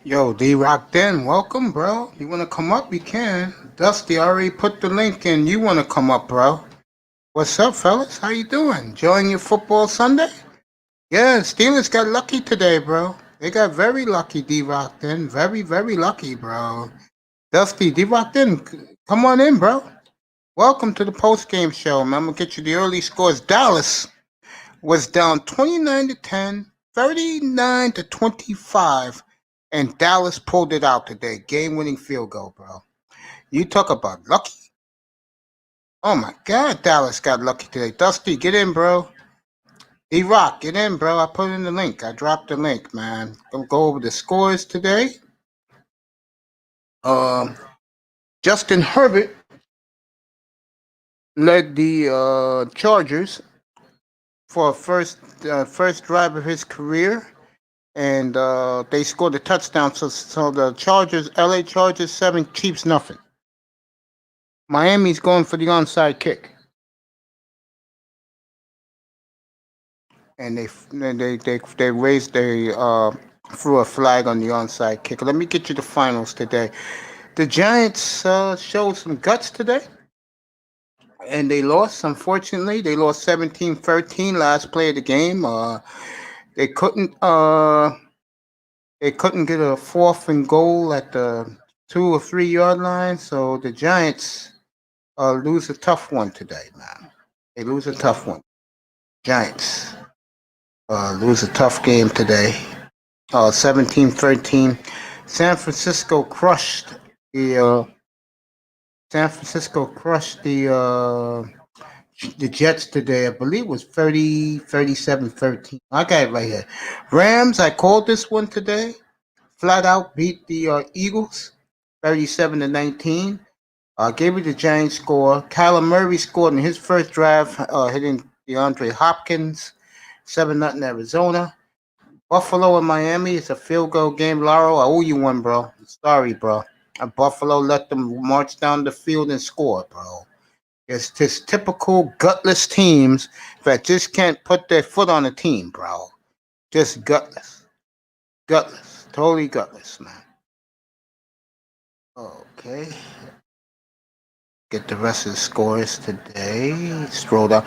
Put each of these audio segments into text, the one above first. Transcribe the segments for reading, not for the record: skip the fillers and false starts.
Yo, D-Rock Den, welcome, bro. You want to come up? You can. Dusty already put the link in. You want to come up, bro? What's up, fellas? How you doing? Enjoying your football Sunday? Yeah, Steelers got lucky today, bro. They got very lucky, D-Rock Den. Very, very lucky, bro. Dusty, D-Rock Den, come on in, bro. Welcome to the post-game show, man. I'm going to get you the early scores. Dallas was down 29 to 10, 39 to 25, and Dallas pulled it out today. Game-winning field goal, bro. You talk about lucky. Oh my God, Dallas got lucky today. Dusty, get in, bro. D-Rock, get in, bro. I put in the link. I dropped the link, man. Gonna go over the scores today. Um, Justin Herbert led the Chargers for a first drive of his career, and they scored a touchdown. So the Chargers, LA Chargers, 7 keeps nothing. Miami's going for the onside kick, and they raised threw a flag on the onside kick. Let me get you the finals today. The Giants showed some guts today, and they lost. Unfortunately, they lost 17-13 last play of the game. They couldn't uh they couldn't get a 4th and goal at the 2 or 3 yard line, so the Giants lose a tough one today, man. They lose a tough one. Giants lose a tough game today. 17-13. San Francisco crushed the Jets today. I believe it was 37-13. I got it right here. Rams, I called this one today. Flat out beat the Eagles 37-19. Gave it the Giants score. Kyler Murray scored in his first drive, hitting DeAndre Hopkins. 7-0 Arizona. Buffalo and Miami, it's a field goal game. Lauro, I owe you one, bro. Sorry, bro. Buffalo let them march down the field and score, bro. It's just typical gutless teams that just can't put their foot on a team, bro. Just gutless. Gutless. Totally gutless, man. Okay. Get the rest of the scores today. Scroll down.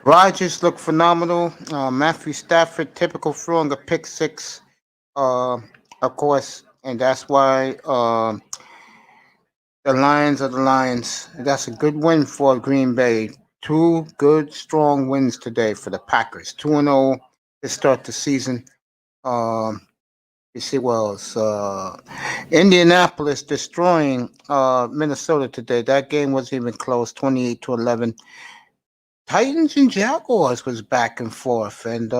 Rodgers looked phenomenal. Matthew Stafford, typical, throwing a pick 6, of course, and that's why the Lions are the Lions. That's a good win for Green Bay. 2 good, strong wins today for the Packers. 2-0 to start the season. You see, Indianapolis destroying Minnesota today. That game wasn't even close, 28-11. Titans and Jaguars was back and forth, and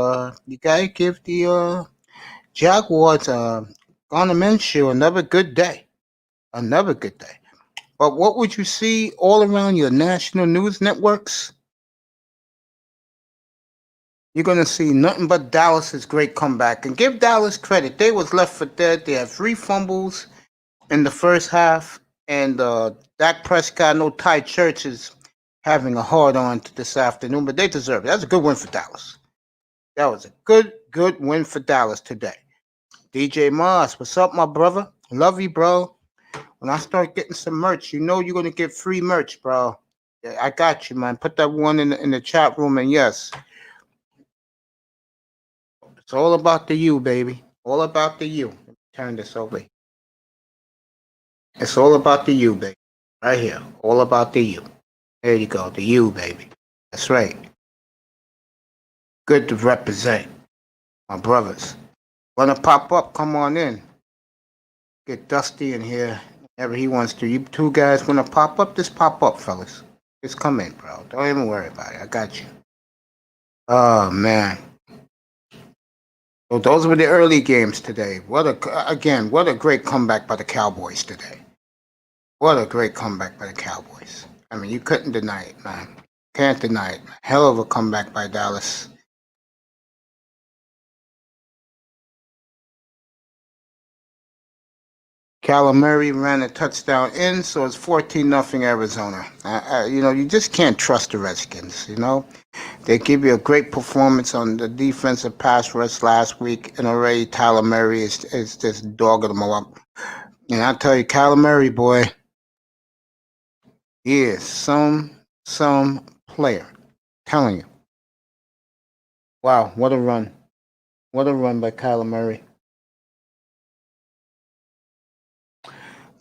you gotta give the Jaguars Garner Minshew another good day. Another good day. But what would you see all around your national news networks? You're gonna see nothing but Dallas's great comeback. And give Dallas credit. They was left for dead. They had 3 fumbles in the first half. And Dak Prescott, no Ty Church is having a hard on this afternoon, but they deserve it. That's a good win for Dallas. That was a good win for Dallas today. DJ Moss, what's up, my brother? Love you, bro. When I start getting some merch, you know you're gonna get free merch, bro. Yeah, I got you, man. Put that one in the chat room, and yes, it's all about the you, baby. All about the you. Let me turn this over. It's all about the you, baby. Right here. All about the you. There you go. The you, baby. That's right. Good to represent. My brothers. Wanna pop up? Come on in. Get Dusty in here whenever he wants to. You 2 guys wanna pop up? Just pop up, fellas. Just come in, bro. Don't even worry about it. I got you. Oh, man. So those were the early games today. What a great comeback by the Cowboys today. What a great comeback by the Cowboys. I mean, you couldn't deny it, man. Can't deny it. Hell of a comeback by Dallas. Kyler Murray ran a touchdown in, so it's 14-0 Arizona. You just can't trust the Redskins, They give you a great performance on the defensive pass rush last week, and already Tyler Murray is just dogging them up. And I tell you, Kyler Murray, boy, he is some player. Telling you. Wow, what a run. What a run by Kyler Murray.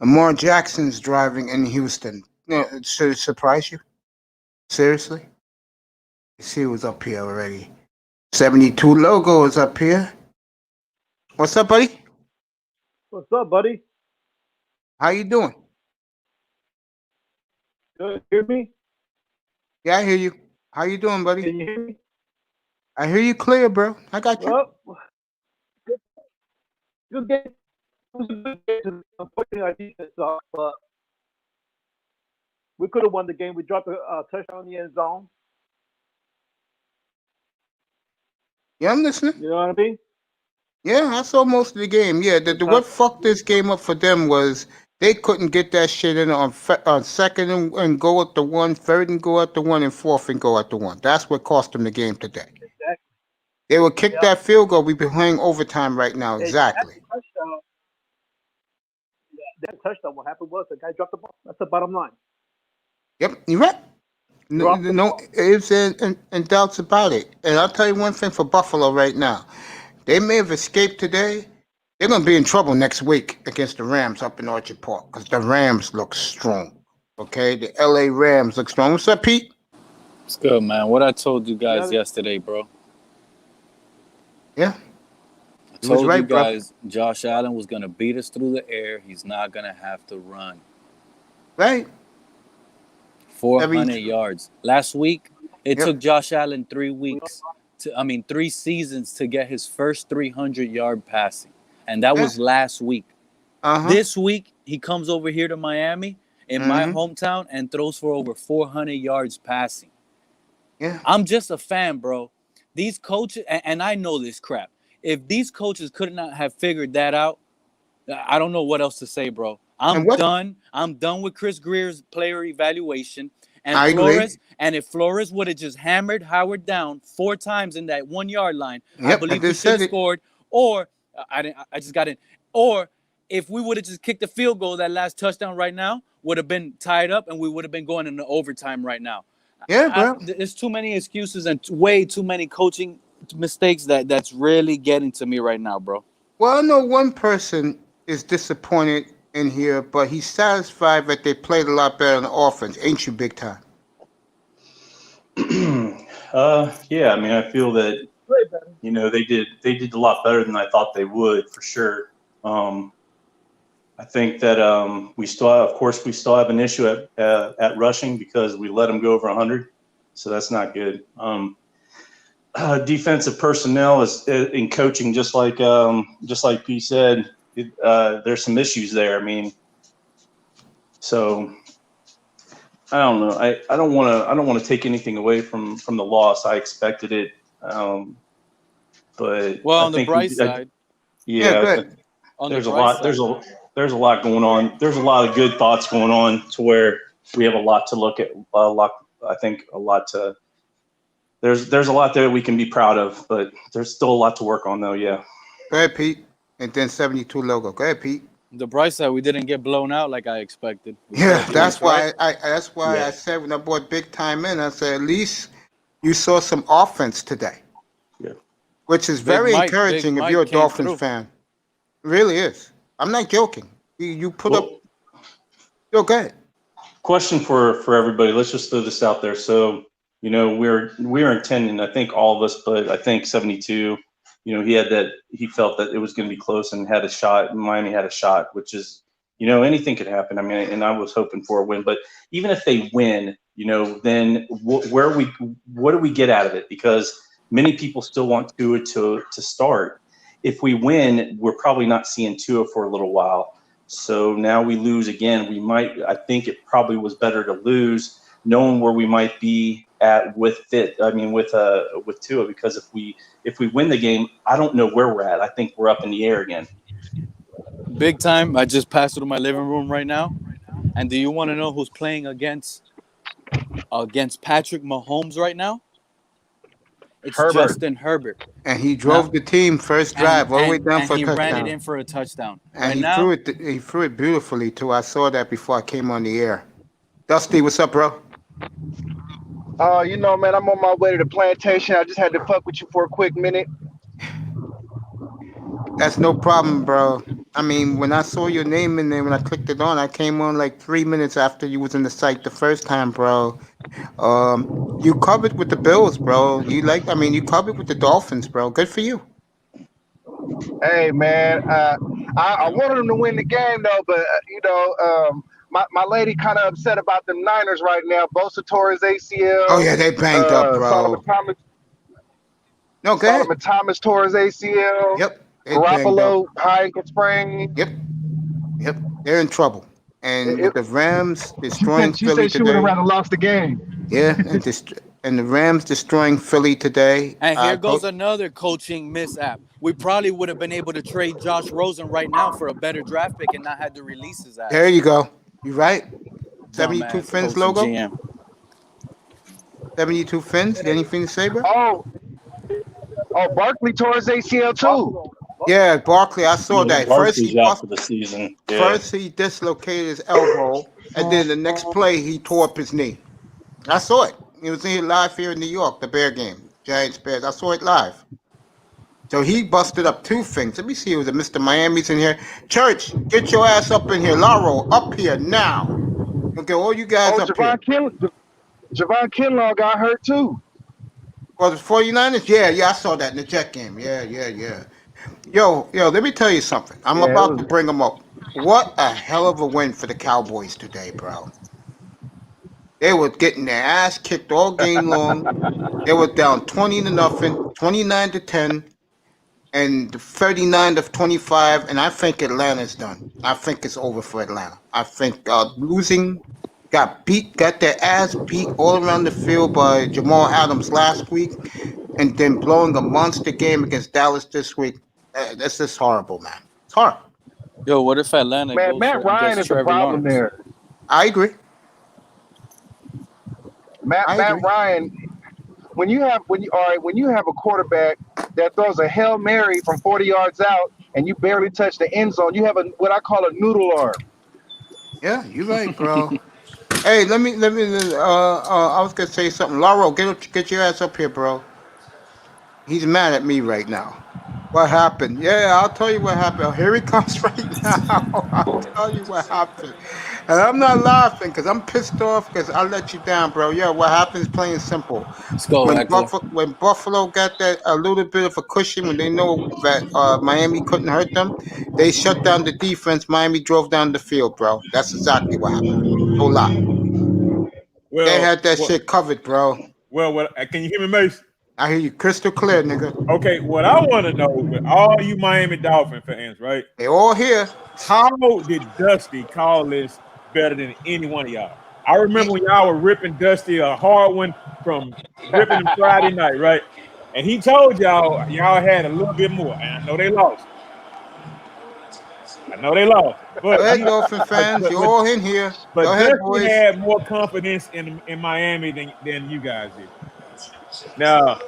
Lamar Jackson's driving in Houston. Should it surprise you? Seriously? You see who's up here already. 72 logo is up here. What's up, buddy? What's up, buddy? How you doing? Good. Hear me? Yeah, I hear you. How you doing, buddy? Can you hear me? I hear you clear, bro. I got you. Well, good game. It was a good game. Unfortunately, our defense sucked, but we could have won the game. We dropped a touchdown in the end zone. Yeah, I'm listening. You know what I mean? Yeah, I saw most of the game. Yeah, what fucked this game up for them was they couldn't get that shit in on second and go at the one, third and go at the one, and fourth and go at the one. That's what cost them the game today. Exactly. They would kick that field goal. We'd be playing overtime right now. Exactly. That touchdown, what happened was the guy dropped the ball. That's the bottom line. Yep, you're right. No ifs and doubts about it. And I'll tell you one thing for Buffalo right now. They may have escaped today. They're going to be in trouble next week against the Rams up in Orchard Park because the Rams look strong. Okay? The L.A. Rams look strong. What's up, Pete? It's good, man. What I told you guys yesterday, bro. Yeah. I told you guys Josh Allen was going to beat us through the air. He's not going to have to run. Right. 400 yards. Last week, it took Josh Allen 3 seasons to get his first 300-yard passing. And that was last week. This week, he comes over here to Miami in my hometown and throws for over 400 yards passing. Yeah. I'm just a fan, bro. These coaches, and I know this crap. If these coaches could not have figured that out, I don't know what else to say, bro. I'm done. I'm done with Chris Greer's player evaluation. And I agree. And if Flores would have just hammered Howard down 4 times in that 1 yard line, I believe we should have scored. Or I just got in. Or if we would have just kicked the field goal, that last touchdown right now would have been tied up, and we would have been going into overtime right now. Yeah, bro. There's too many excuses and way too many coaching mistakes that's really getting to me right now, bro. Well, I know one person is disappointed in here, but he's satisfied that they played a lot better on the offense. Ain't you, big time? Yeah, I mean, I feel that, you know, they did a lot better than I thought they would, for sure. I think that we still have an issue at rushing because we let them go over 100, so that's not good. Defensive personnel is in coaching, just like Pete said. There's some issues there. I mean, so I don't know. I don't want to take anything away from the loss. I expected it, but on the bright side, there's a lot going on. There's a lot of good thoughts going on to where we have a lot to look at. There's a lot there we can be proud of, but there's still a lot to work on, though. Yeah. Go ahead, Pete. And then 72 logo. Go ahead, Pete. The bright side, we didn't get blown out like I expected. That's why I said when I brought big time in, I said at least you saw some offense today. Yeah. Which is very encouraging if you're a Dolphins fan. It really is. I'm not joking. You put up. Yo, go ahead. Question for everybody. Let's just throw this out there. So, you know, we're intending, I think all of us, but I think 72. You know, he felt that it was going to be close and had a shot. Miami had a shot, which is, you know, anything could happen. I mean, and I was hoping for a win. But even if they win, you know, then what do we get out of it? Because many people still want Tua to start. If we win, we're probably not seeing Tua for a little while. So now we lose again. I think it probably was better to lose, knowing where we might be at with Tua, because if we win the game, I don't know where we're at. I think we're up in the air again. Big time. I just passed through my living room right now. And do you want to know who's playing against Patrick Mahomes right now? It's Herbert. Justin Herbert. And he drove the team first drive all the way down for a he touchdown. ran it in for a touchdown. And he threw it beautifully too. I saw that before I came on the air. Dusty, what's up, bro? You know, man, I'm on my way to the plantation. I just had to fuck with you for a quick minute. That's no problem, bro. I mean, when I saw your name in there, when I clicked it on, I came on like 3 minutes after you was in the site the first time, bro. You covered with the Bills, bro. You covered with the Dolphins, bro. Good for you. Hey, man, I wanted them to win the game, though, but, my lady kind of upset about them Niners right now. Bosa tore his ACL. Oh, yeah, they banged up, bro. Solomon Thomas tore his ACL. Yep. Garoppolo, high ankle sprain. Yep. They're in trouble. And with the Rams destroying Philly today. She would have rather lost the game. Yeah, and the Rams destroying Philly today. And here goes another coaching mishap. We probably would have been able to trade Josh Rosen right now for a better draft pick and not had to release his ass. There you go. You right? 72 Fins logo? GM. 72 Fins? Anything to say, bro? Oh, Barkley tore his ACL too. Yeah, Barkley, I saw that. First he out for the season. Yeah. First he dislocated his elbow, and then the next play he tore up his knee. I saw it. He was in here live here in New York, the Bear game, Giants Bears. I saw it live. So he busted up 2 things. Let me see. It was a Mr. Miami's in here. Church, get your ass up in here. Laro, up here now. Okay, all you guys up here. Javon Kinlaw got hurt too. Well, the 49ers? Yeah, I saw that in the Jet game. Yeah. Yo, let me tell you something. I'm about to bring them up. What a hell of a win for the Cowboys today, bro. They were getting their ass kicked all game long. They were down 20-0, 29-10, and 39-25, and I think Atlanta's done. I think it's over for Atlanta. I think losing, got their ass beat all around the field by Jamal Adams last week, and then blowing a monster game against Dallas this week. That's just horrible, man. It's horrible. Yo, what if Atlanta goes Matt Ryan is the problem there. I agree. Matt Ryan, when you have a quarterback that throws a Hail Mary from 40 yards out and you barely touch the end zone, you have what I call a noodle arm. Yeah, you're right, bro. Hey, let me. I was gonna say something. Laro, get your ass up here, bro. He's mad at me right now. What happened? Yeah, I'll tell you what happened. Oh, here he comes right now. I'll tell you what happened. And I'm not laughing because I'm pissed off because I let you down, bro. Yeah, what happened is plain and simple. Let's go, when Buffalo got that a little bit of a cushion, when they know that Miami couldn't hurt them, they shut down the defense. Miami drove down the field, bro. That's exactly what happened. No lie. Well, they had that shit covered, bro. Well, can you hear me, Mace? I hear you crystal clear, nigga. Okay, what I want to know, with all you Miami Dolphin fans, right? They all here. How did Dusty call this better than any one of y'all? I remember when y'all were ripping Dusty a hard one from ripping him Friday night, right? And he told y'all had a little bit more, and I know they lost. But go ahead, Dolphin fans. You're all in here. But go ahead, boys. Dusty had more confidence in Miami than you guys did. Now,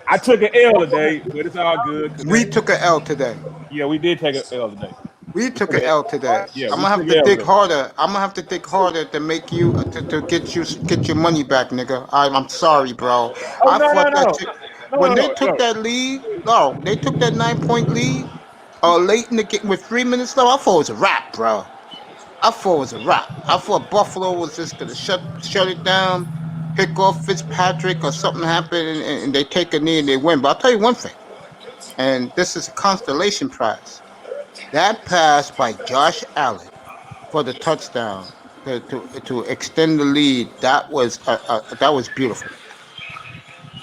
I took an L today, but it's all good. We took an L today. Yeah, we did take an L today. We took an L today. Yeah, I'm gonna have to dig harder. I'm gonna have to dig harder to make you to get your money back, nigga. I'm sorry, bro. When they took that lead, they took that 9-point lead. Late in the game with 3 minutes left, I thought it was a wrap, bro. I thought Buffalo was just gonna shut it down, pick off Fitzpatrick or something happened, and they take a knee and they win. But I'll tell you one thing, and this is a constellation prize. That pass by Josh Allen for the touchdown to extend the lead, that was beautiful.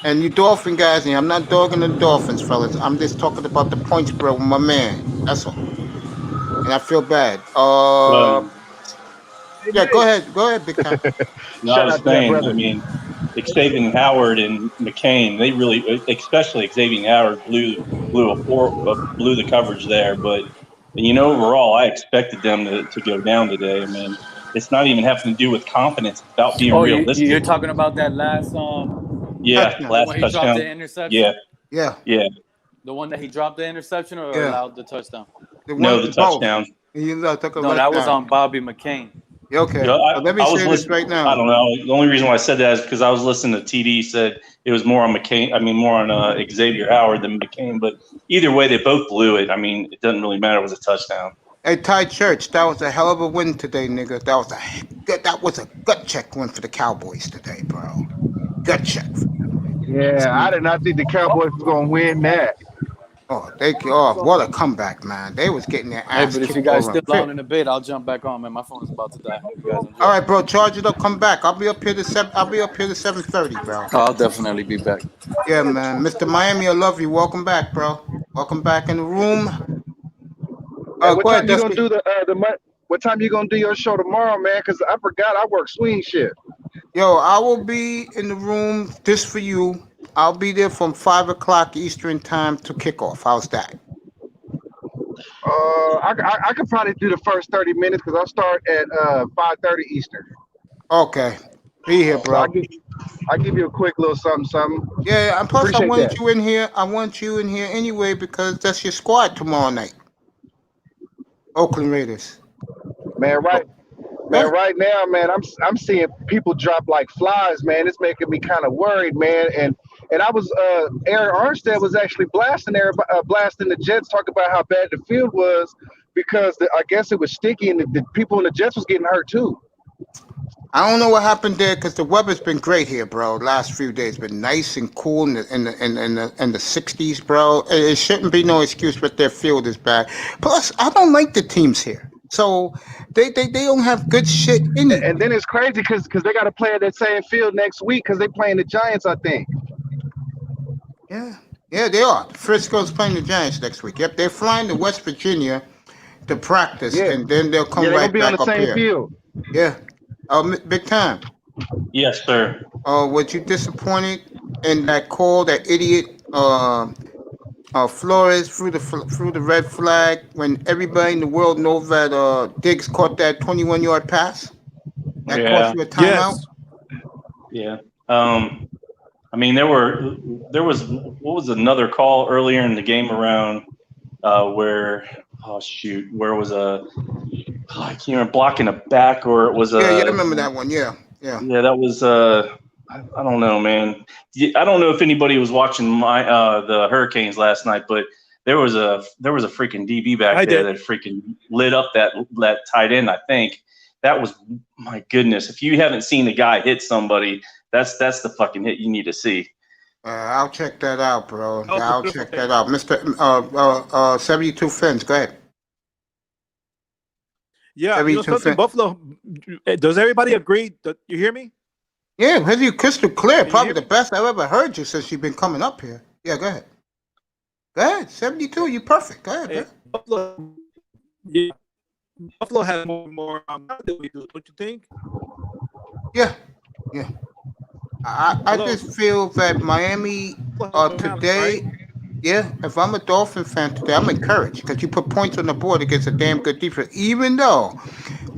And you Dolphin guys, and I'm not dogging the Dolphins, fellas. I'm just talking about the points spread with my man. That's all. And I feel bad. Yeah, go ahead, Big Time. No, I was saying, I mean, Xavier Howard and McCain, they really, especially Xavier Howard, blew the coverage there. But overall, I expected them to go down today. I mean, it's not even having to do with confidence; it's about being realistic. You're talking about that last Yeah, Touchdown. last When he dropped touchdown. the interception? Yeah, Yeah. yeah. The one that he dropped the interception or Yeah. allowed the touchdown? No, the touchdown. You took a No, that was touchdown. on Bobby McCain. Okay. Yeah, So let me I was say this listening. right now. I don't know. The only reason why I said that is because I was listening to TD said it was more on McCain. I mean, more on Xavier Howard than McCain. But either way, they both blew it. I mean, it doesn't really matter. It was a touchdown. Hey, Ty Church, that was a hell of a win today, nigga. That was a gut check win for the Cowboys today, bro. Gut check. Yeah, I did not think the Cowboys was gonna win that. What a comeback, man. They was getting their Hey, ass but if kicked you guys over. still on in a bit, I'll jump back on, man. My phone is about to die. Hope you guys enjoy. All right, bro. Charge it up. Come back. I'll be up here to 7:30, bro. I'll definitely be back. Yeah, man. Mr. Miami, I love you. Welcome back, bro. Welcome back in the room. What Go ahead, time you gonna Dusty. do what time you gonna do your show tomorrow, man? Because I forgot I work swing shift. Yo, I will be in the room just for you. I'll be there from 5 o'clock Eastern time to kick off. How's that? I could probably do the first 30 minutes because I'll start at 5:30 Eastern. Okay. Be here, bro. So I'll give you a quick little something. Yeah, and plus I Appreciate wanted that. you in here. I want you in here anyway because that's your squad tomorrow night. Oakland Raiders. Man, right now, man, I'm seeing people drop like flies, man. It's making me kind of worried, man. And I was Aaron Armstead was actually blasting the Jets, talking about how bad the field was because I guess it was sticky and the people in the Jets was getting hurt too. I don't know what happened there because the weather's been great here, bro. Last few days been nice and cool in the 60s, bro. It shouldn't be no excuse, but their field is bad. Plus, I don't like the teams here, so they don't have good shit in it. And then it's crazy because they got to play at that same field next week because they playing the Giants, I think. Yeah, they are. Frisco's playing the Giants next week. Yep, they're flying to West Virginia to practice, and then they'll come right be back on the up same here. field. Yeah. Big time. Yes, sir. Was you disappointed in that call, that idiot Flores threw the red flag when everybody in the world knows that Diggs caught that 21-yard pass? That cost you a timeout? Yes. Yeah. I mean, there was what was another call earlier in the game around where was I can't remember, blocking a back, or it was yeah, I remember that one. Yeah. That was I don't know, man. I don't know if anybody was watching the Hurricanes last night, but there was a freaking DB back there that freaking lit up that tight end. I think that was, my goodness. If you haven't seen the guy hit somebody, that's the fucking hit you need to see. I'll check that out, bro. I'll check that out, Mr. 72 Fins. Go ahead. Yeah, you know something, Buffalo. Does everybody agree? You hear me? Yeah, heard you crystal clear. Probably the best I've ever heard you since you've been coming up here. Yeah, go ahead. Go ahead. 72, you perfect. Go ahead, Buffalo has more than we do, don't you think? Yeah. I just feel that Miami today, if I'm a Dolphin fan today, I'm encouraged because you put points on the board against a damn good defense, even though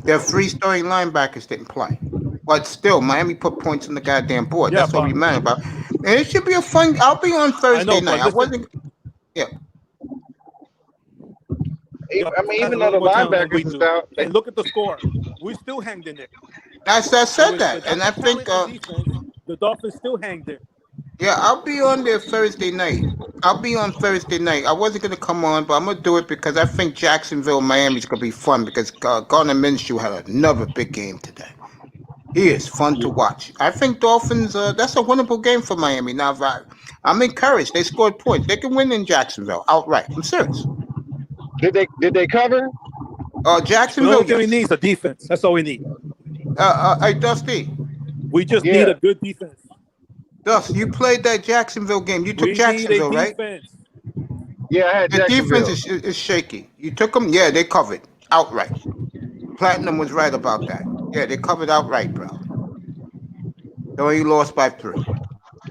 their three starting linebackers didn't play. But still, Miami put points on the goddamn board. That's what we matter about. And it should be a fun. I'll be on Thursday night. I wasn't. Yeah. I mean, even though the linebackers is out, hey, look at the score. We still hanged in there. I said that, and I think the Dolphins still hang there. Yeah, I'll be on there Thursday night. I wasn't gonna come on, but I'm gonna do it because I think Jacksonville, Miami's gonna be fun because Gardner Minshew had another big game today. He is fun to watch. I think Dolphins. That's a winnable game for Miami. Now, I'm encouraged. They scored points. They can win in Jacksonville outright. I'm serious. Did they cover? Jacksonville. All we need is a defense. That's all we need. Hey, Dusty. We just need a good defense. Dust, you played that Jacksonville game. You took Jacksonville, right? Yeah, I had Jacksonville. The defense is shaky. You took them? Yeah, they covered outright. Platinum was right about that. Yeah, they covered outright, bro. They only lost by 3.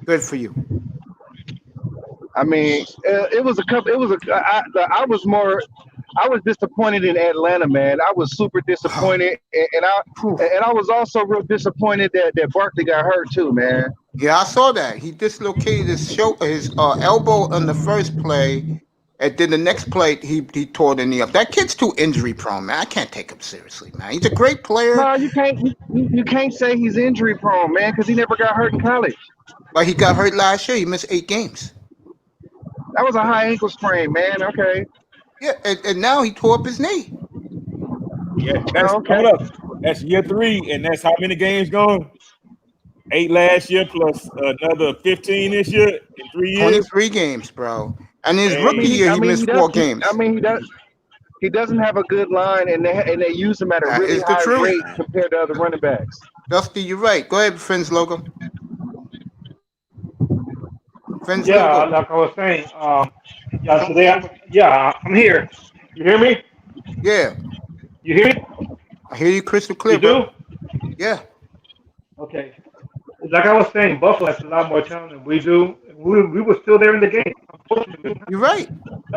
Good for you. I mean, it was a couple. I was disappointed in Atlanta, man. I was super disappointed, and I was also real disappointed that Barkley got hurt too, man. Yeah, I saw that. He dislocated his elbow on the first play, and then the next play he tore the knee up. That kid's too injury prone, man. I can't take him seriously, man. He's a great player, No, you can't say he's injury prone, man, because he never got hurt in college. but he got hurt last year. He missed 8 games. That was a high ankle sprain, man. Okay. Yeah, and now he tore up his knee. Yeah, hold up. That's year 3, and that's how many games gone? 8 last year plus another 15 this year in 3 years. 23 games, bro. And his rookie year, he missed 4 games. He doesn't have a good line, and they use him at a really high rate compared to other running backs. Dusty, you're right. Go ahead, Friends Logo. Friends Yeah, Logo. like I was saying, I'm here. You hear me? Yeah. You hear me? I hear you crystal clear, You do? bro. Yeah. Okay. Like I was saying, Buffalo has a lot more talent than we do. We were still there in the game. You're right.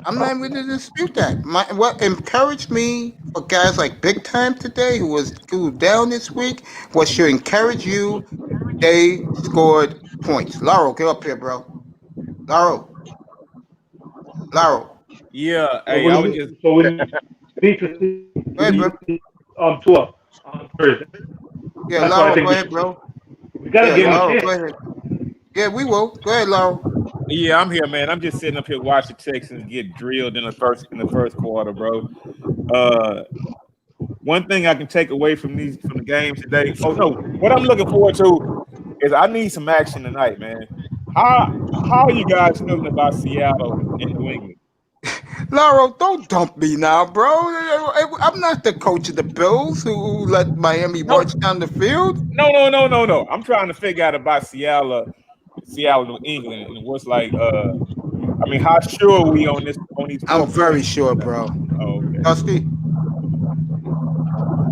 I'm not going to dispute that. What encouraged me for guys like Big Time today, who was down this week, was to encourage you. They scored points. Laurel, get up here, bro. Laurel. Yeah, hey, we need to see Go ahead, bro. Tua on Thursday. Yeah, That's Laurel, go ahead, bro. We gotta give him a Laurel, chance. go ahead. Yeah, we will. Go ahead, Laurel. Yeah, I'm here, man. I'm just sitting up here watching Texans get drilled in the first quarter, bro. One thing I can take away from the games today. Oh no, what I'm looking forward to is I need some action tonight, man. How are you guys feeling about Seattle and New England? Laurel, don't dump me now, bro. I'm not the coach of the Bills who let Miami march down the field. No. I'm trying to figure out about Seattle, New England, and what's like. How sure are we on these? I'm very sure, bro. Oh, okay. Dusty.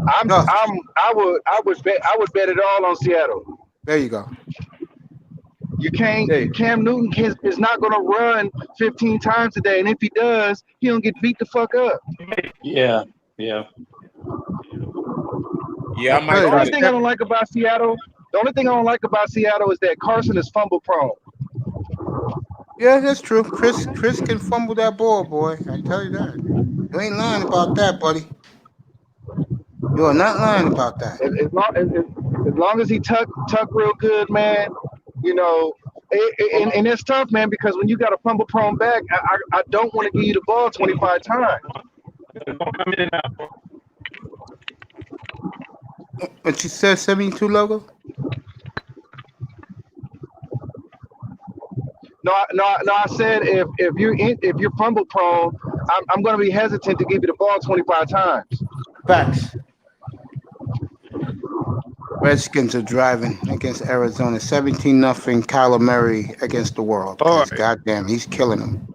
I would bet it all on Seattle. There you go. You can't. Cam Newton is not going to run 15 times a day, and if he does, he don't get beat the fuck up. Yeah. Yeah, The only thing I don't like about Seattle is that Carson is fumble prone. Yeah, that's true. Chris can fumble that ball, boy. I tell you that. You ain't lying about that, buddy. You are not lying about that. As long as he tuck real good, man. You know, and it's tough, man, because when you got a fumble prone back, I don't want to give you the ball 25 times. But you said 72 Logo? No. I said if you're fumble prone, I'm going to be hesitant to give you the ball 25 times. Facts. Redskins are driving against Arizona, 17-0. Kyler Murray against the world. Goddamn, he's killing them.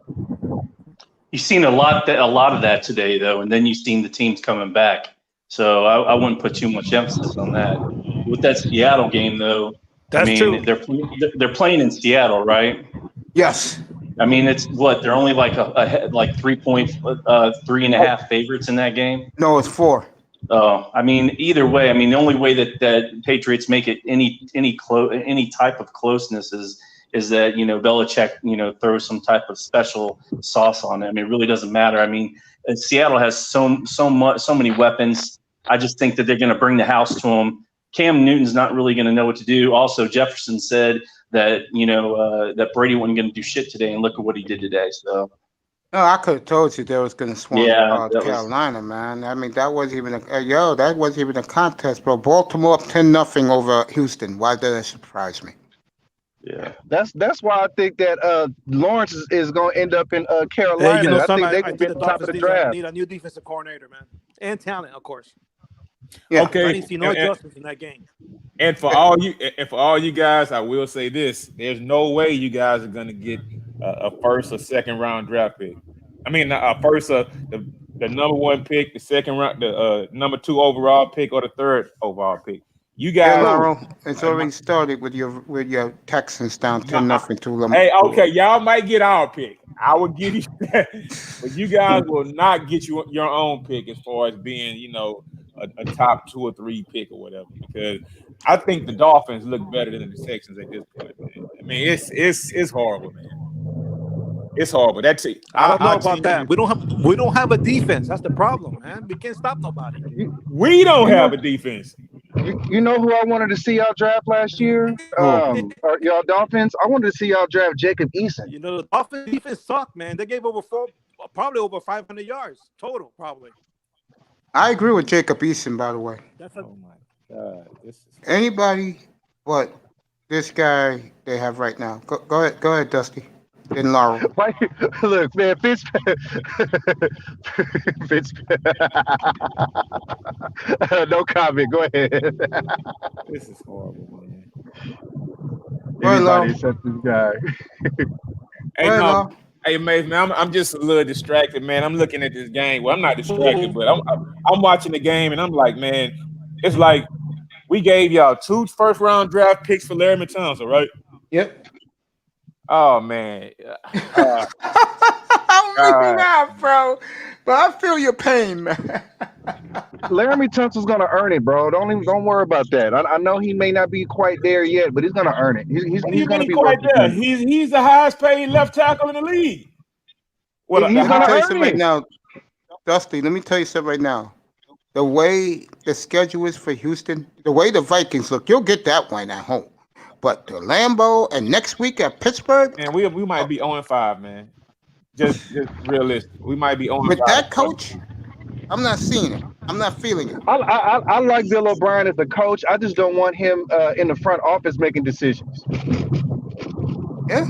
You've seen a lot of that today, though, and then you've seen the teams coming back. So I wouldn't put too much emphasis on that. With that Seattle game, though, true. They're playing in Seattle, right? Yes. It's what they're only like a 3.5 favorites in that game. No, it's 4. Oh, either way, the only way that Patriots make it any type of closeness is that Belichick throws some type of special sauce on it. It really doesn't matter. Seattle has so many weapons. I just think that they're going to bring the house to them. Cam Newton's not really going to know what to do. Also, Jefferson said that that Brady wasn't going to do shit today, and look at what he did today. So. No, I could have told you they was going to swamp Carolina, man. That wasn't even a contest, bro. Baltimore up 10-0 over Houston. Why did that surprise me? Yeah, that's why I think that Lawrence is going to end up in Carolina. Hey, I think they could be at the top of the draft. Need a new defensive coordinator, man, and talent, of course. Yeah. Okay. I didn't see no adjustments in that game. And for all you guys, I will say this: there's no way you guys are going to get a first or second round draft pick. A first, the number 1 pick, the second round, the number 2 overall pick, or the 3rd overall pick. You guys, Laurel, it's already started with your Texans down 10-0 to them. Hey, okay, y'all might get our pick. I will give you that, but you guys will not get your own pick as far as being, a top 2 or 3 pick or whatever. Because I think the Dolphins look better than the Texans at this point. mean, it's horrible, man. It's horrible. That's it. I don't know about that. We don't have a defense. That's the problem, man. We can't stop nobody. We don't have a defense. You know who I wanted to see y'all draft last year? Y'all Dolphins. I wanted to see y'all draft Jacob Eason. You know, the Dolphins defense sucked, man. They gave probably over 500 yards total, probably. I agree with Jacob Eason, by the way. Oh my God! Anybody but this guy they have right now. Go ahead, Dusty. Then Laurel. Look, man, Fitz. No comment. Go ahead. This is horrible, man. Everybody except this guy. Hey, man, I'm just a little distracted, man. I'm looking at this game. Well, I'm not distracted, but I'm watching the game, and I'm like, man, it's like we gave y'all 2 first-round draft picks for Larry Tunsil, right? Yep. Oh man, I'm looking out, bro. But I feel your pain, man. Laramie Tunsil's gonna earn it, bro. Don't worry about that. I know he may not be quite there yet, but he's gonna earn it. He's gonna be quite there. He's the highest paid left tackle in the league. Well, he's gonna tell you something right now, Dusty. Let me tell you something right now. The way the schedule is for Houston, the way the Vikings look, you'll get that one at home. But the Lambeau and next week at Pittsburgh, and we might be 0-5, man. Just realistic. We might be 0-5 with that coach. I'm not seeing it. I'm not feeling it. I like Bill O'Brien as a coach. I just don't want him in the front office making decisions. Yeah.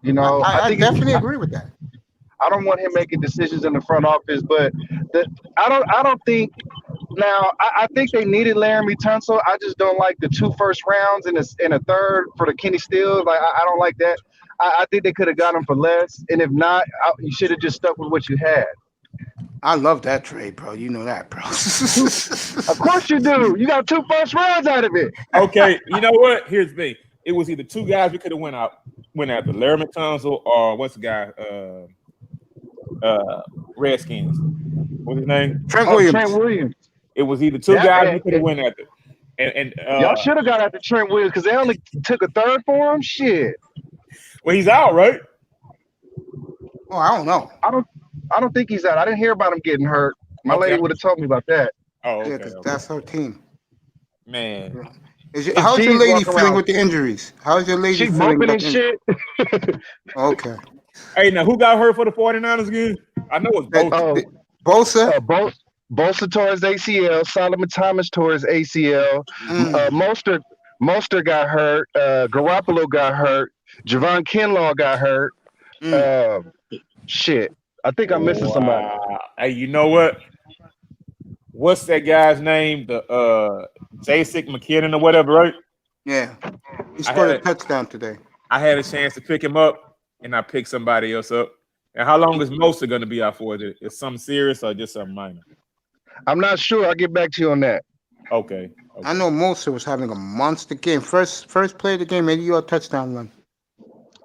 You know, I definitely agree with that. I don't want him making decisions in the front office, but I don't think. Now, I think they needed Laramie Tunsil. I just don't like the 2 first rounds and a third for the Kenny Stills. Like I don't like that. I think they could have got him for less, and if not, you should have just stuck with what you had. I love that trade, bro. You know that, bro. Of course you do. You got 2 first rounds out of it. Okay, you know what? Here's the thing. It was either 2 guys we could have went after, Laramie Tunsil or what's the guy? Redskins. What's his name? Trent Williams. It was either 2 guys we could have went after. And y'all should have got after Trent Williams because they only took a third for him. Shit. Well, he's out, right? Oh, I don't know. I don't think he's out. I didn't hear about him getting hurt. My lady would have told me about that. Oh, okay. Yeah, because that's her team. Man. How's your lady feeling with the injuries? How's your lady feeling? She's feeling moping and shit. Okay. Hey, now who got hurt for the 49ers again? I know it's Bosa. Bosa tore his ACL. Solomon Thomas tore his ACL. Mostert got hurt. Garoppolo got hurt. Javon Kinlaw got hurt. Shit. I think I'm missing somebody. Hey, you know what? What's that guy's name? The Jacek McKinnon or whatever, right? Yeah. He scored a touchdown today. I had a chance to pick him up, and I picked somebody else up. And how long is Mostert going to be out for? Is it something serious or just something minor? I'm not sure. I'll get back to you on that. Okay. I know Mostert was having a monster game. First play of the game, 80-yard touchdown run.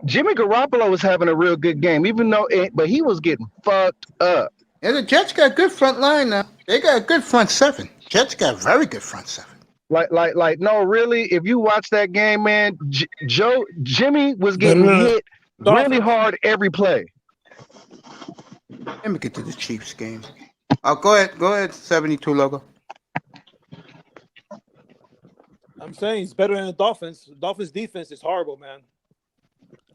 Jimmy Garoppolo was having a real good game, but he was getting fucked up. Yeah, the Jets got a good front line now. They got a good front seven. Jets got a very good front seven. No, really, if you watch that game, man, Jimmy was getting hit really hard every play. Let me get to the Chiefs game. Go ahead, 72 logo. I'm saying it's better than the Dolphins. The Dolphins defense is horrible, man.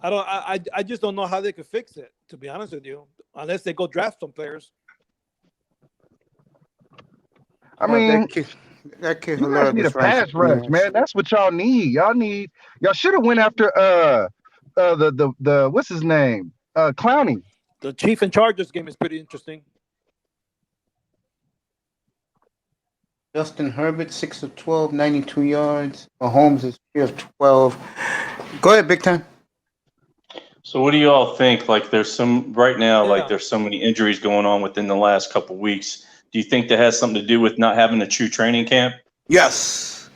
I just don't know how they could fix it, to be honest with you, unless they go draft some players. I mean, that kid you guys need a pass rush, man. That's what y'all need. Y'all should have went after the what's his name? Clowney. The Chief and Chargers game is pretty interesting. Justin Herbert, 6 of 12, 92 yards. Mahomes is 3 of 12. Go ahead, big time. So what do you all think? Like there's so many injuries going on within the last couple of weeks. Do you think that has something to do with not having a true training camp? Yes.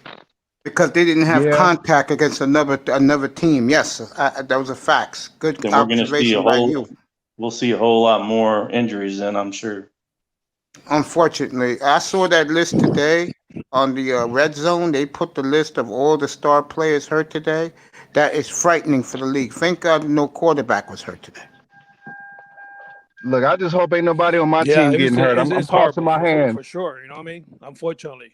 Because they didn't have contact against another team. Yes, that was a fact. Good then observation by you. We'll see a whole lot more injuries then, I'm sure. Unfortunately, I saw that list today. on the red zone, they put the list of all the star players hurt today. That is frightening for the league. Thank God no quarterback was hurt today. Look, I just hope ain't nobody on my Yeah, team getting hurt. I'm it's crossing horrible my hands. for sure. You know what I mean? Unfortunately.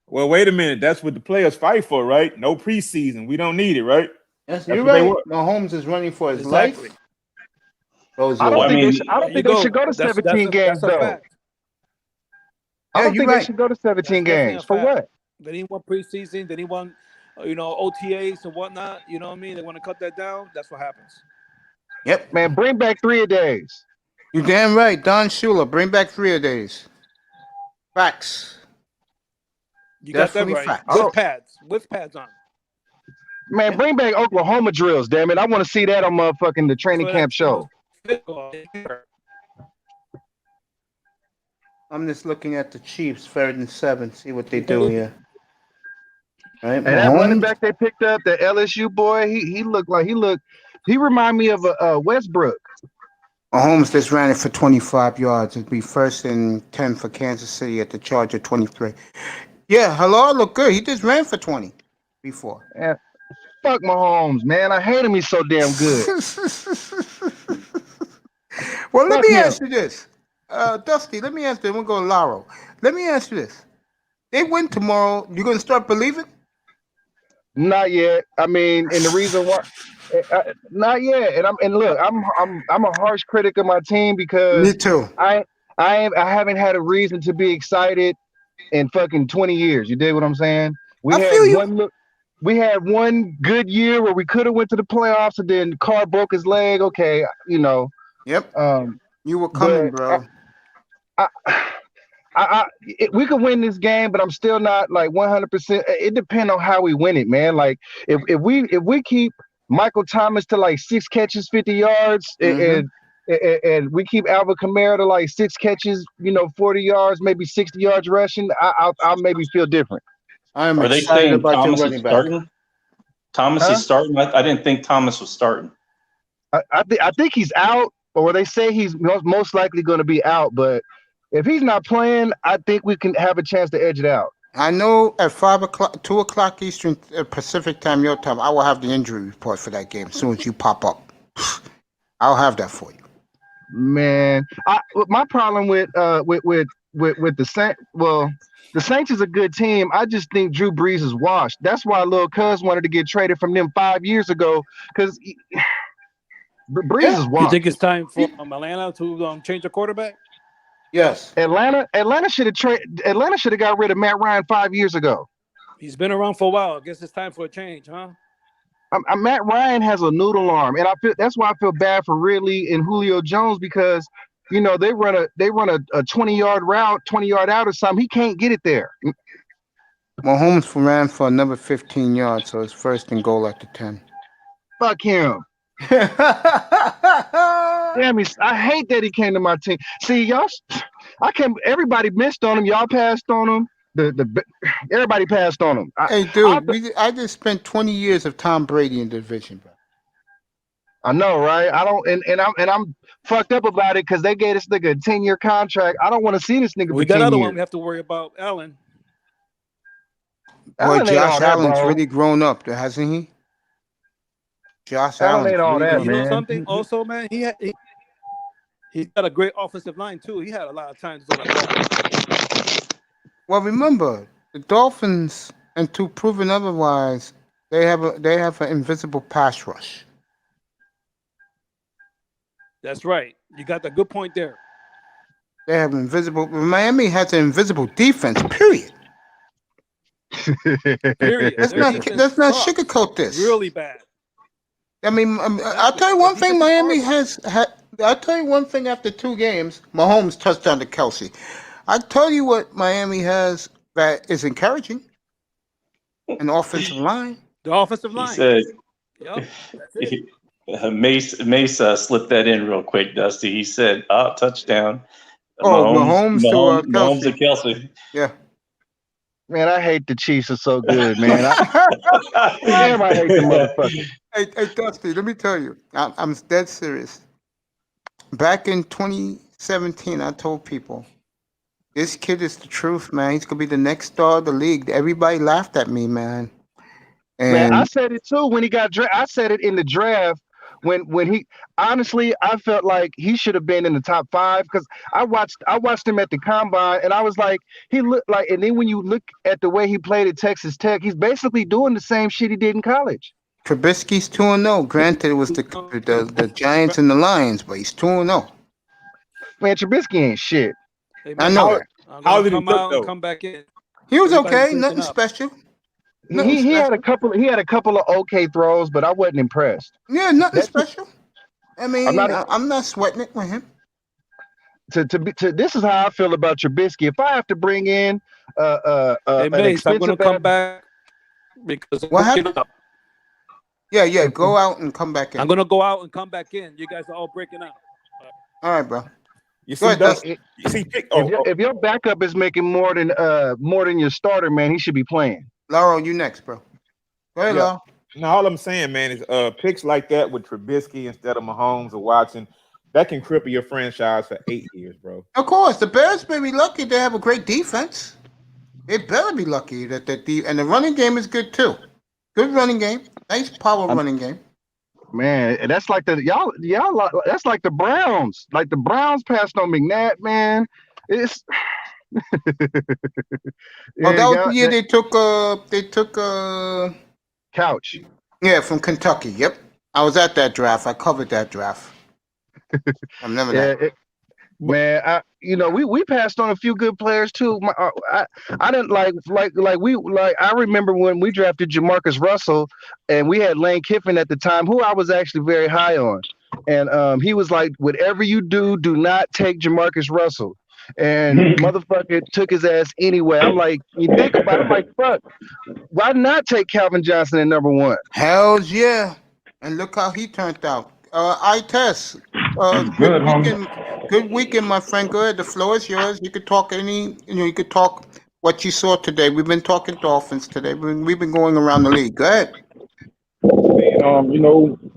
Well, wait a minute. That's what the players fight for, right? No preseason. We don't need it, right? Yes, That's you're what they right. want. Mahomes is running for his Exactly. life. Those I are- don't I think mean, they should. I don't There you think they go. should go to 17 games That's a though. fact. I Yeah, don't you're think they right. should go to 17 That's definitely games. a For fact. what? They didn't want preseason. They didn't want, OTAs and whatnot. You know what I mean? They want to cut that down. That's what happens. Yep. Man, bring back 3-a-days. You're damn right. Don Shula, bring back 3-a-days. Facts. You Definitely got that right. facts. With pads on. Man, bring back Oklahoma drills, damn it. I want to see that on motherfucking the training camp show. I'm just looking at the Chiefs, 3rd and 7, see what they do here. Right, And that running Mahomes. back they picked up, the LSU boy, he remind me of Westbrook. Mahomes just ran it for 25 yards. It'd be 1st and 10 for Kansas City at the Charger 23. Yeah, hello, look good. He just ran for 20 before. And fuck Mahomes, man. I hate him. He's so damn good. Well, let Fuck me him. ask you this. Dusty, let me ask you. We'll go to Laro. Let me ask you this. They win tomorrow. You going to start believing? Not yet. I mean, and the reason why, not yet. And look, I'm a harsh critic of my team because Me too. I haven't had a reason to be excited in fucking 20 years. You dig what I'm saying? I feel you. We had one good year where we could have went to the playoffs, and then Carr broke his leg. Okay, Yep. Um, You were coming, but bro. we could win this game, but I'm still not like 100%. It depends on how we win it, man. Like if we keep Michael Thomas to like 6 catches, 50 yards, and we keep Alvin Kamara to like 6 catches, 40 yards, maybe 60 yards rushing, I'll maybe feel different. I am are they excited saying about your Thomas is running back. starting? Thomas Huh? is starting. I didn't think Thomas was starting. I think he's out, or they say he's most likely going to be out. But if he's not playing, I think we can have a chance to edge it out. I know at 5 o'clock, 2 o'clock Eastern Pacific time, your time, I will have the injury report for that game as soon as you pop up. I'll have that for you. Man, my problem with the Saints, well, the Saints is a good team. I just think Drew Brees is washed. That's why Lil Cuz wanted to get traded from them 5 years ago, because Brees is washed. You think it's time for Atlanta to change the quarterback? Yes. Atlanta should have got rid of Matt Ryan 5 years ago. He's been around for a while. I guess it's time for a change, huh? Matt Ryan has a noodle arm, and that's why I feel bad for Ridley and Julio Jones, because they run a 20-yard route, 20-yard out or something. He can't get it there. Mahomes ran for another 15 yards, so it's 1st and goal at the 10. Fuck him. Damn, I hate that he came to my team. See, y'all, everybody missed on him. Y'all passed on him. Everybody passed on him. Hey, dude, I just spent 20 years of Tom Brady in the division, bro. I know, right? I don't, and I'm fucked up about it because they gave this nigga a 10-year contract. I don't want to see this nigga. We for got 10 another years. one we have to worry about, Allen. Boy, Allen ain't all Josh that, Allen's bro. really grown up, hasn't he? Josh Allen Allen's ain't all really that, grown You up. know man. something? Also, man, he's got a great offensive line too. He had a lot of times to throw that ball. Well, remember, the Dolphins, and to proven otherwise, they have an invisible pass rush. That's right. You got the good point there. They have invisible. Miami has an invisible defense. Period. Period. Let's Their not defense sucks. sugarcoat this. Really bad. I mean, I'll tell you one thing. Miami has. I'll tell you one thing. After 2 games, Mahomes touchdown to Kelsey. I'll tell you what Miami has that is encouraging. An offensive line. The offensive He line. said, Yep. That's it. Mace slipped that in real quick, Dusty. He said, touchdown. Mahomes to Mahomes to Kelsey. Yeah. Man, I hate the Chiefs are so good, man. Damn, I hate the motherfuckers. Hey, Dusty, let me tell you, I'm dead serious. Back in 2017, I told people, This kid is the truth, man. He's gonna be the next star of the league. Everybody laughed at me, man. Man, I And said it too when he got drafted. I said it in the draft when he honestly I felt like he should have been in the top 5 because I watched him at the combine and I was like he looked like, and then when you look at the way he played at Texas Tech, he's basically doing the same shit he did in college. Trubisky's 2-0. Granted, it was the Giants and the Lions, but he's 2-0. Man, Trubisky ain't shit. Hey, I man, know that. How did he come look, out though? and come back in. He was Everybody's okay. breaking Nothing up. special. He had a couple of okay throws, but I wasn't impressed. Yeah, nothing That's special. I mean, I'm not sweating it with him. This is how I feel about Trubisky. If I have to bring in Hey, an Mace, I'm gonna expensive come back because I'm What breaking happened? up. Yeah. Go out and come back in. I'm gonna go out and come back in. You guys are all breaking up. All right, bro. You Go see, ahead, Dusty. you see, if your backup is making more than your starter, man, he should be playing. Laurel, you next, bro. Go ahead, Yeah. Laurel. No, all I'm saying, man, is picks like that with Trubisky instead of Mahomes or Watson, that can cripple your franchise for 8 years, bro. Of course, the Bears may be lucky they have a great defense. They better be lucky that and the running game is good too. Good running game, nice power running game. Man, that's like y'all. That's like the Browns. Like the Browns passed on McNabb, man. It's Oh, that was the year they took Couch. Yeah, from Kentucky. Yep, I was at that draft. I covered that draft. I'm never that. Man, we passed on a few good players too. I didn't like I remember when we drafted Jamarcus Russell, and we had Lane Kiffin at the time, who I was actually very high on, and he was like, "Whatever you do, do not take Jamarcus Russell." And motherfucker took his ass anyway. I'm like, you think about it, I'm like, fuck, why not take Calvin Johnson at number 1? Hells yeah, and look how he turned out. I test. Good weekend, my friend. Go ahead. The floor is yours. You could talk you could talk what you saw today. We've been talking Dolphins today. We've been going around the league. Go ahead.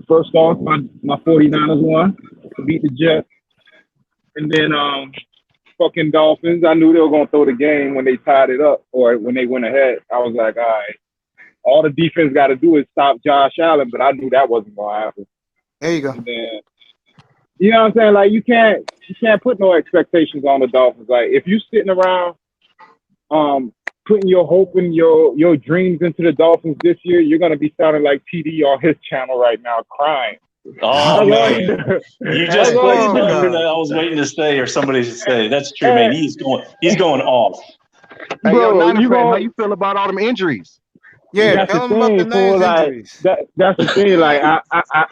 First off, my 49ers won to beat the Jets. And then fucking Dolphins, I knew they were going to throw the game when they tied it up or when they went ahead. I was like, all right, all the defense got to do is stop Josh Allen, but I knew that wasn't going to happen. There you go. And then, you know what I'm saying? Like, you can't put no expectations on the Dolphins. Like, if you sitting around putting your hope and your dreams into the Dolphins this year, you're going to be sounding like TD on his channel right now, crying. Oh, man. You just put something that I was waiting to say or somebody should say. That's true, man. He's going off. Hey, Bro, how you feel about all them injuries? Yeah, that's tell the them about the thing. Niners Like, injuries. that's the thing. Like,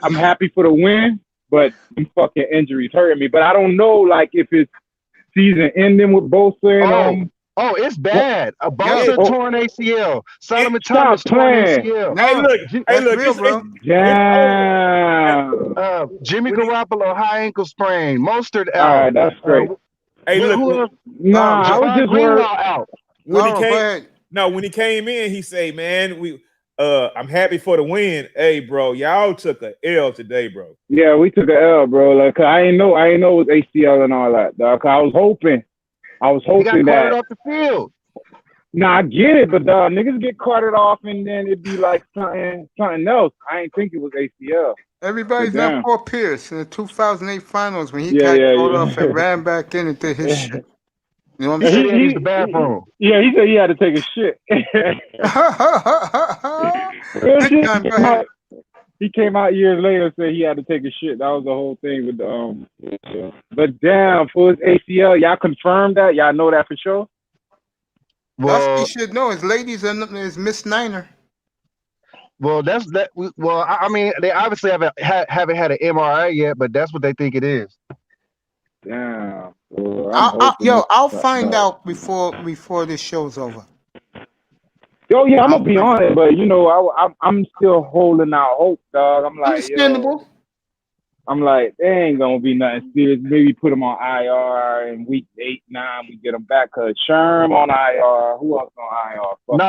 I'm happy for the win, but them fucking injuries hurting me. But I don't know, like, if it's season ending with Bosa and Oh, it's bad. A Bosa torn ACL. Solomon Thomas torn playing. ACL. Hey, look, real, bro. Jimmy Garoppolo high ankle sprain. Mostert out. All right, that's great. Hey, look. Nah, I was just worried. Out. When he came in, he said, "Man, I'm happy for the win." Hey, bro, y'all took a L today, bro. Yeah, we took a L, bro. Like, I ain't know it was ACL and all that, dog. I was hoping He got carted off the field. Nah, I get it, but niggas get carted off and then it'd be like something else. I ain't think it was ACL. Everybody's not Paul Pierce in the 2008 finals when he got caught off and ran back in and did his shit. You know what I'm saying? He used the bathroom. Yeah, he said he had to take a shit. He came out years later and said he had to take a shit. That was the whole thing with the But damn, for his ACL, y'all confirmed that? Y'all know that for sure? Well, Dusty should know. His ladies is Miss Niner. Well, I mean, they obviously haven't had an MRI yet, but that's what they think it is. Damn. I'll find out before this show's over. Yo, yeah, I'm gonna be on it, but I'm still holding out hope, dog. I'm like, understandable. I'm like, there ain't gonna be nothing serious. Maybe put him on IR in week 8, 9, we get him back. Cause Sherm on IR. Who else on IR? No,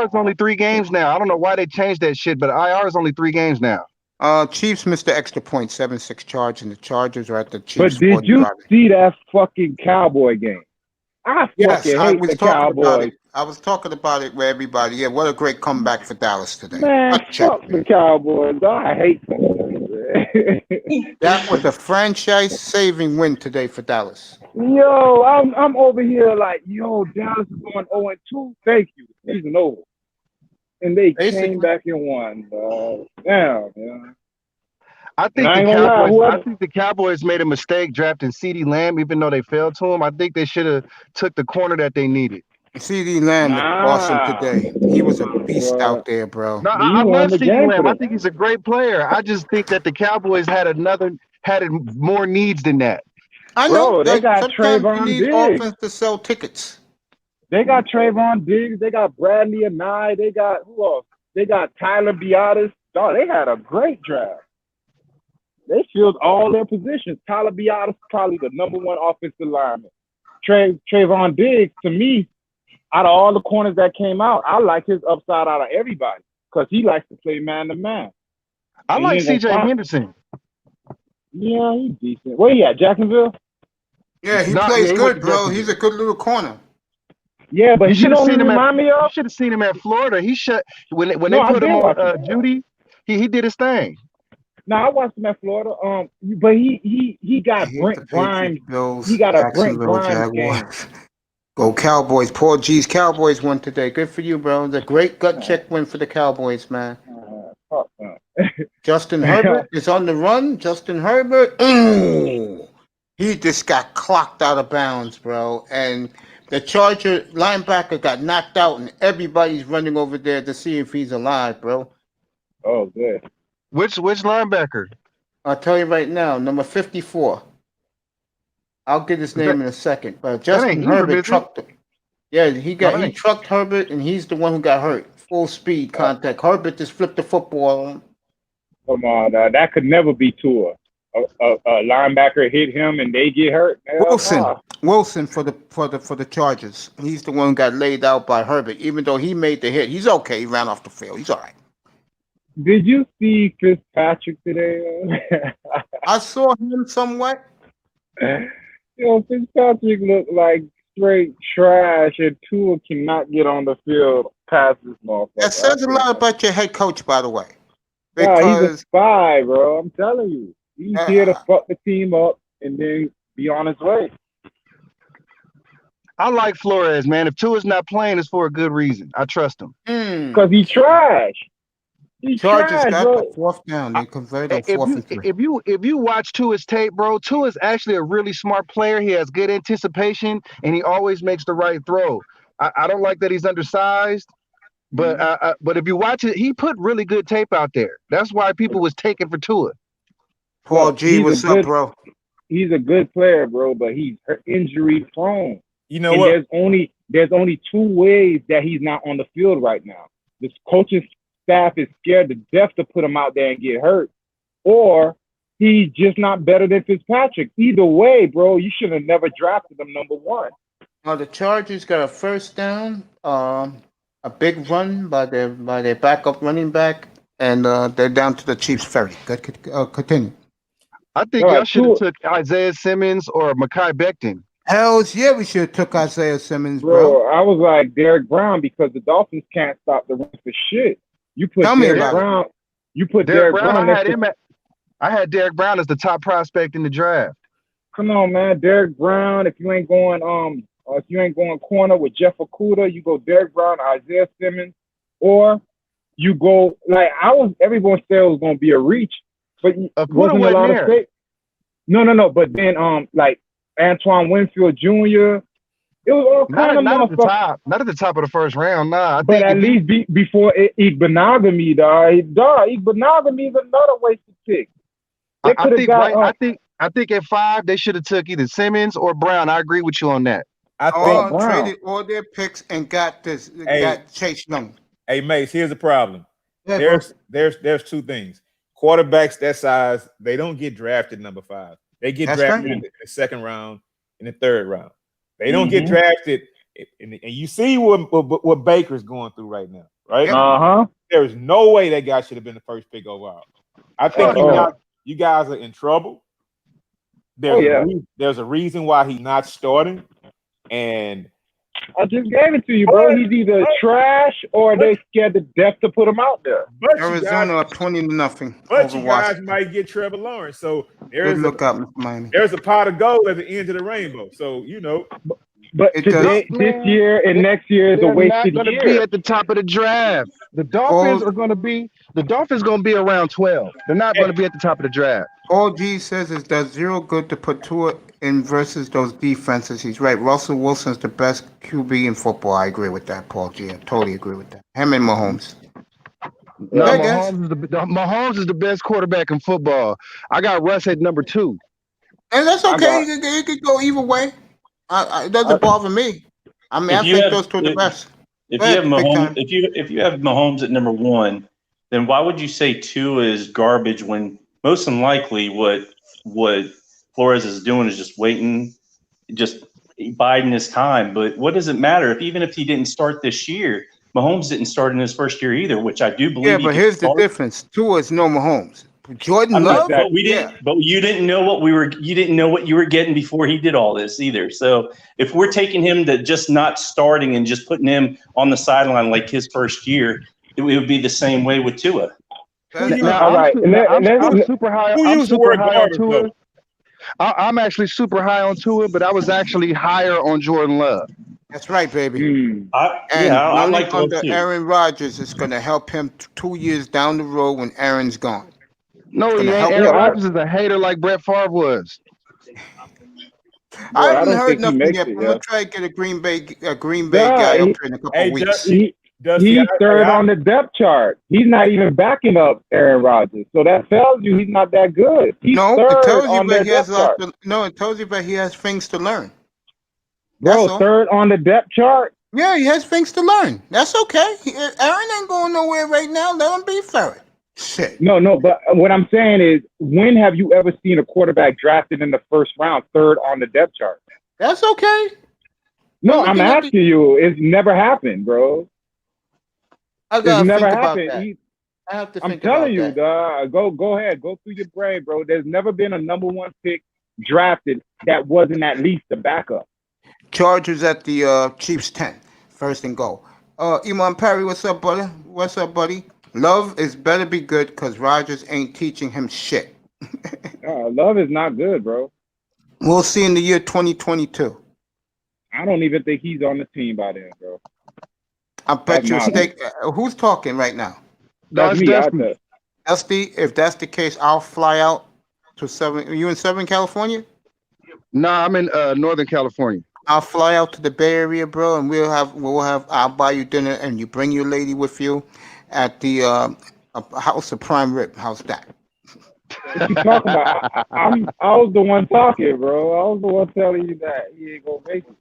IR is only 3 games now. I don't know why they changed that shit, but IR is only 3 games now. Chiefs missed the extra point, 7-6 charge, and the Chargers are at the Chiefs. But did you see that fucking Cowboy game? I Yes, fucking I hate was the talking about Cowboys. it. I was talking about it with everybody. Yeah, what a great comeback for Dallas today. Man, What check, fuck the Cowboys. I hate them. That was a franchise-saving win today for Dallas. Yo, I'm over here like, yo, Dallas is going 0-2. Thank you. Season over. And they came Basically, back and won. Damn, man. I And think I the ain't gonna lie, Cowboys. I whoever, think the Cowboys made a mistake drafting CeeDee Lamb, even though they fell to him. I think they should have took the corner that they needed. C.D. Lamb looked awesome nah, today. He was a beast bro, out there, bro. No, he I won love the CeeDee game for Lamb. I them. think he's a great player. I just think that the Cowboys had more needs than that. I know. Bro, they Like, got sometimes you Trayvon need Diggs. offense to sell tickets. They got Trayvon Diggs. They got Bradley Anai. They got who else? They got Tyler Biadasz. Dog, they had a great draft. They filled all their positions. Tyler Biadasz probably the number one offensive lineman. Trayvon Diggs, to me, out of all the corners that came out, I like his upside out of everybody because he likes to play man to man. I And like he ain't C.J. gonna find- Henderson. Yeah, he's decent. Where he at? Jacksonville? Yeah, he No, plays he good, went to bro. Jacksonville. He's a good little corner. Yeah, but You you should know have who he seen him remind me You of? should have seen him at Florida. He shut when No, they I put him did watch on him. Judy. He did his thing. No, I watched him at Florida. But he I got hate Brent the Grimes. Patriots, Bills, He got a Brent Jacksonville Grimes game. Jaguars. Go Cowboys. Paul G's Cowboys won today. Good for you, bro. The great gut check win for the Cowboys, man. Fuck no. Justin Herbert is on the run. Justin Herbert, he just got clocked out of bounds, bro. And the Charger linebacker got knocked out, and everybody's running over there to see if he's alive, bro. Oh, good. Which linebacker? I'll tell you right now, number 54. I'll get his name in a second. But That Justin ain't Ingram, Herbert is it? trucked him. Yeah, he Right. trucked Herbert, and he's the one who got hurt. Full speed contact. Herbert just flipped the football on him. Come on, that could never be Tua. A linebacker hit him and they get hurt. Hell nah. Wilson for the Chargers. He's the one who got laid out by Herbert. Even though he made the hit, he's okay. He ran off the field. He's all right. Did you see Fitzpatrick today? I saw him somewhat. Yo, Fitzpatrick looked like straight trash, and Tua cannot get on the field past this motherfucker. That says a lot about your head coach, by the way. Nah, he's a Because spy, bro. I'm telling you. He's here to fuck the team up and then be on his way. I like Flores, man. If Tua's not playing, it's for a good reason. I trust him. Because he's trash. He's Chargers trash, got bro. the fourth down. They converted on fourth and 3. If you watch Tua's tape, bro, Tua's actually a really smart player. He has good anticipation, and he always makes the right throw. I don't like that he's undersized, but if you watch it, he put really good tape out there. That's why people was taking for Tua. Paul G, what's up, bro? He's a good player, bro, but he's injury prone. You know and what? There's only 2 ways that he's not on the field right now. This coaching staff is scared to death to put him out there and get hurt, or he's just not better than Fitzpatrick. Either way, bro, you should have never drafted him number 1. The Chargers got a first down, a big run by their backup running back, and they're down to the Chiefs' ferry. Good, continue. I think y'all should have took Isaiah Simmons or Mekhi Becton. Hells yeah, we should have took Isaiah Simmons, bro. I was like Derek Brown because the Dolphins can't stop the run for shit. You put Derek Brown. You put Derek Brown. I had Derek Brown as the top prospect in the draft. Come on, man, Derek Brown. If you ain't going corner with Jeff Okudah, you go Derek Brown, Isaiah Simmons, or you go everyone said it was gonna be a reach, but wasn't a lot of state. No. But then like Antoine Winfield Jr. It was all kind of not at the top of the first round, nah. But at least before Igbenogany, dog. Igbenogany is another wasted pick. I think at 5 they should have took either Simmons or Brown. I agree with you on that. I think traded all their picks and got Chase Young. Hey, Mace, here's the problem. Yeah, there's 2 things. Quarterbacks that size, they don't get drafted number 5. They get drafted in the 2nd round, in the 3rd round. They don't get drafted, and you see what Baker's going through right now, right? There is no way that guy should have been the first pick overall. I think you guys are in trouble. There's a reason why he's not starting. And I just gave it to you, bro. He's either trash, or they scared to death to put him out there. But Arizona up 20-0. But you guys might get Trevor Lawrence. So good look out, Mr. Miami. There's a pot of gold at the end of the rainbow. So But today, this year and next year is a wasted year. They're not going to be at the top of the draft. The Dolphins are going to be. The Dolphins going to be around 12. They're not going to be at the top of the draft. All G says it does zero good to put Tua in versus those defenses. He's right. Russell Wilson's the best QB in football. I agree with that, Paul G. I totally agree with that. Him and Mahomes. No, Mahomes is the best quarterback in football. I got Russ at number 2. And that's okay. You could go either way. It doesn't bother me. I mean, I think those two are the best. If you have Mahomes, if you have Mahomes at number 1, then why would you say 2 is garbage when most unlikely what Flores is doing is just waiting, just biding his time? But what does it matter even if he didn't start this year? Mahomes didn't start in his first year either, which I do believe. Yeah, but here's the difference: Tua is no Mahomes. Jordan Love, but we didn't. But you didn't know what you didn't know what you were getting before he did all this either. So if we're taking him to just not starting and just putting him on the sideline like his first year, it would be the same way with Tua. I'm super high. I'm super high on Tua. I'm actually super high on Tua, but I was actually higher on Jordan Love. That's right, baby. I like under Aaron Rodgers is going to help him 2 years down the road when Aaron's gone. No, Aaron Rodgers is a hater like Brett Favre was. I haven't heard nothing yet. I'm gonna try to get a Green Bay guy up here in a couple weeks. He's third on the depth chart. He's not even backing up Aaron Rodgers, so that tells you he's not that good. It tells you that he has things to learn. Bro, third on the depth chart. Yeah, he has things to learn. That's okay. Aaron ain't going nowhere right now. Let him be third. Shit. No, but what I'm saying is, when have you ever seen a quarterback drafted in the first round, third on the depth chart? That's okay. No, I'm asking you. It's never happened, bro. It's never happened. I'm telling you, go ahead. Go through your brain, bro. There's never been a number 1 pick drafted that wasn't at least a backup. Chargers at the Chiefs 10. First and goal. Iman Perry, what's up, buddy? What's up, buddy? Love is better be good because Rodgers ain't teaching him shit. Love is not good, bro. We'll see in the year 2022. I don't even think he's on the team by then, bro. I bet you a stake. Who's talking right now? That's me. Dusty, if that's the case, I'll fly out to 7. Are you in Southern California? No, I'm in Northern California. I'll fly out to the Bay Area, bro, and I'll buy you dinner and you bring your lady with you at the House of Prime Rib. How's that? What you talking about? I was the one talking, bro. I was the one telling you that he ain't gonna make it.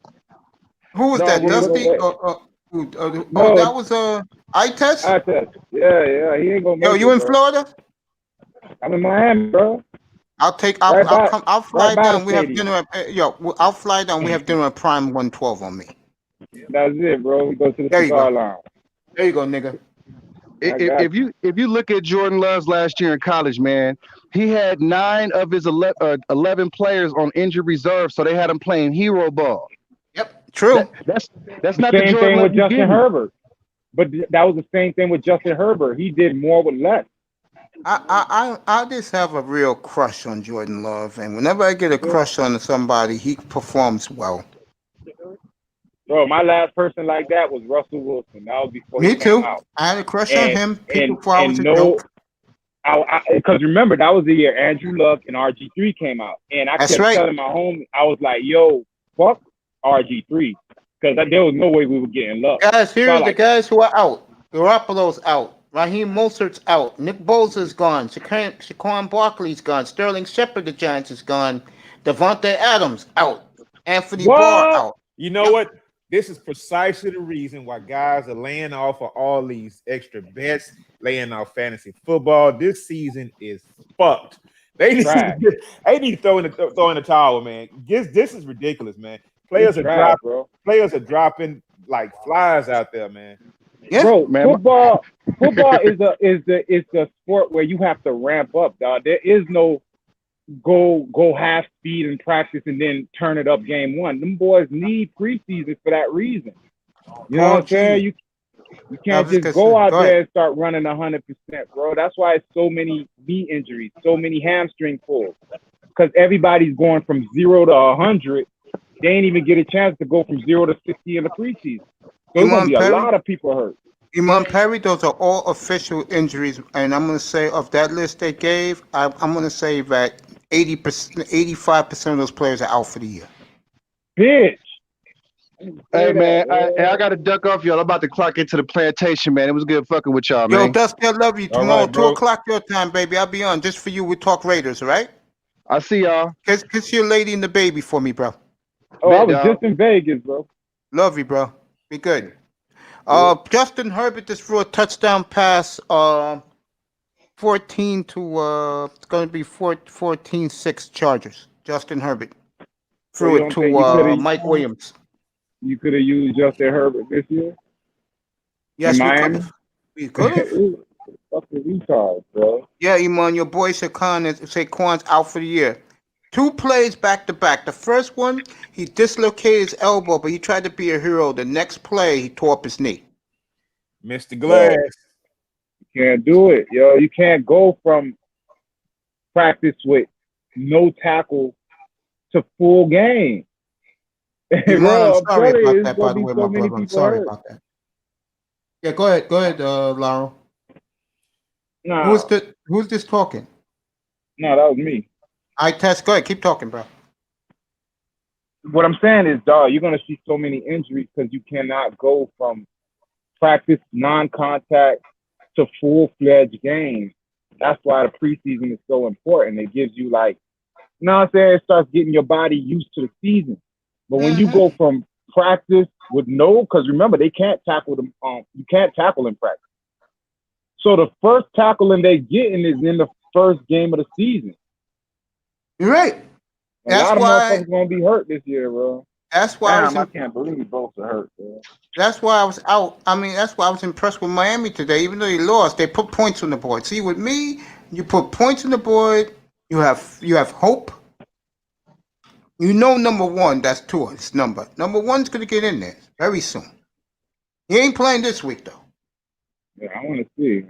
Who was that? Dusty? That was eye test? Eye test. Yeah, he ain't gonna make it. You in Florida? I'm in Miami, bro. I'll fly down. We have dinner I'll fly down. We have dinner at Prime 112 on me. That's it, bro. We go to the cigar lounge. There you go, nigga. If you look at Jordan Love's last year in college, man, he had 9 of his 11 players on injured reserve, so they had him playing hero ball. Yep, true. That's not the same Jordan thing Love with Justin Herbert. But that was the same thing with Justin Herbert. He did more with less. I just have a real crush on Jordan Love, and whenever I get a crush on somebody, he performs well. Bro, my last person like that was Russell Wilson. That was before Me he too. came out. I had a crush on him before I was a dope. Because remember, that was the year Andrew Luck and RG3 came out. And I kept telling my homie, I was like, yo, fuck RG3. Because there was no way we were getting Luck. Guys, here's the guys who are out. Garoppolo's out. Raheem Mostert's out. Nick Bosa's gone. Saquon Barkley's gone. Sterling Shepard, the Giants, is gone. Devontae Adams out. Anthony Barr out. You know what? This is precisely the reason why guys are laying off of all these extra bets, laying off fantasy football. This season is fucked. They need to throw in the towel, man. This is ridiculous, man. Players are dropping like flies out there, man. Yeah, bro, man. Football is the sport where you have to ramp up, dog. There is no go half speed in practice and then turn it up game one. Them boys need preseason for that reason. You know what I'm saying? You can't just go out there and start running 100%, bro. That's why it's so many knee injuries, so many hamstring pulls, because everybody's going from 0 to 100. They ain't even get a chance to go from 0 to 60 in the preseason. So there's going to be a lot of people hurt. Imam Perry, those are all official injuries, and I'm going to say of that list they gave, I'm going to say that 80%, 85% of those players are out for the year. Bitch. Hey, man, I got to duck off, y'all. I'm about to clock into the plantation, man. It was good fucking with y'all, man. Yo, Dusty, I love you. Tomorrow, 2 o'clock your time, baby. I'll be on just for you. We talk Raiders, all right? I see y'all. Kiss your lady and the baby for me, bro. Oh, I was just in Vegas, bro. Love you, bro. Be good. Justin Herbert just threw a touchdown pass, 14 to, it's going to be 14-6 Chargers. Justin Herbert threw it to Mike Williams. You could have used Justin Herbert this year? Yes, we could have. Fucking retard, bro. Yeah, Iman, your boy Saquon's out for the year. 2 plays back to back. The first one, he dislocated his elbow, but he tried to be a hero. The next play, he tore up his knee. Mr. Glass. You can't do it, yo. You can't go from practice with no tackle to full game. Iman, I'm sorry about that, by the way, my brother. I'm sorry about that. Yeah, go ahead, Laurel. No. Who's this talking? No, that was me. I test. Go ahead, keep talking, bro. What I'm saying is, dog, you're gonna see so many injuries because you cannot go from practice non-contact to full-fledged games. That's why the preseason is so important. It gives you you know what I'm saying? It starts getting your body used to the season. But when you go from practice with because remember, they can't tackle them. You can't tackle in practice. So the first tackling they getting is in the first game of the season. You're right. A lot of motherfuckers gonna be hurt this year, bro. That's why I can't believe both are hurt, bro. That's why I was out. I mean, that's why I was impressed with Miami today. Even though they lost, they put points on the board. See, with me, you put points on the board, you have hope. You know, number one, that's Tua's number. Number one's gonna get in there very soon. He ain't playing this week though. Yeah, I want to see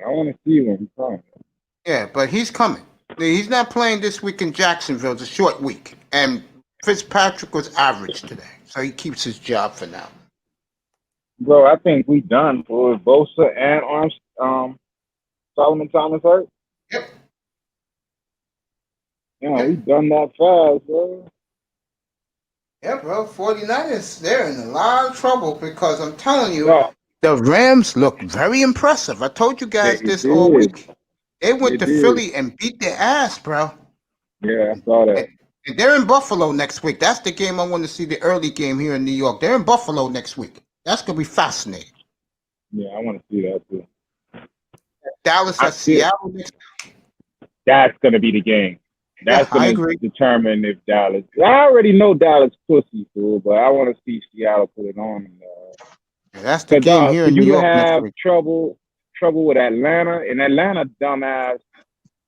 when he's playing. Yeah, but he's coming. He's not playing this week in Jacksonville. It's a short week, and Fitzpatrick was average today, so he keeps his job for now. Bro, I think we done for Bosa and Solomon Thomas hurt. Yep. Yeah, we done that fast, bro. Yeah, bro. 49ers, they're in a lot of trouble because I'm telling you, the Rams look very impressive. I told you guys this all week. They went to Philly and beat their ass, bro. Yeah, I saw that. And they're in Buffalo next week. That's the game I want to see, the early game here in New York. They're in Buffalo next week. That's going to be fascinating. Yeah, I want to see that too. Dallas at Seattle next week. That's going to be the game. That's going to determine if Dallas. I already know Dallas pussy, fool, but I want to see Seattle put it on. Yeah, that's the game here in New York next week. Trouble with Atlanta, and Atlanta dumbass.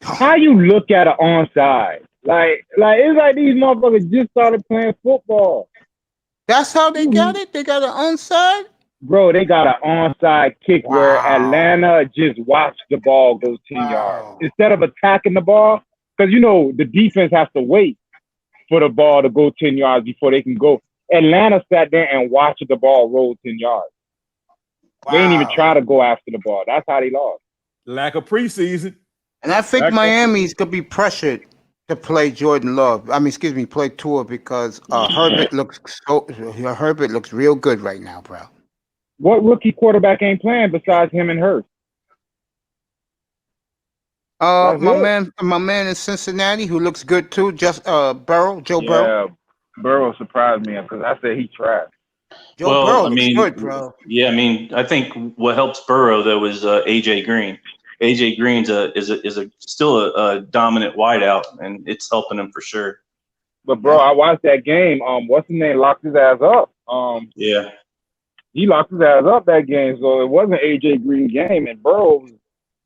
How you look at an onside? Like it's like these motherfuckers just started playing football. That's how they got it? They got an onside? Bro, they got an onside kick where Atlanta just watched the ball go 10 yards. Instead of attacking the ball, because, the defense has to wait for the ball to go 10 yards before they can go. Atlanta sat there and watched the ball roll 10 yards. They didn't even try to go after the ball. That's how they lost. Lack of preseason. And I think Miami's going to be pressured to play Jordan Love. Play Tua because Herbert looks real good right now, bro. What rookie quarterback ain't playing besides him and Hurts? My man in Cincinnati who looks good too, Joe Burrow. Yeah, Burrow surprised me because I said he tried. Burrow looks good, bro. Yeah, I think what helps Burrow though is AJ Green. AJ Green's still a dominant wideout, and it's helping him for sure. But bro, I watched that game. What's his name? Locked his ass up. He locked his ass up that game, so it wasn't AJ Green game, and Burrow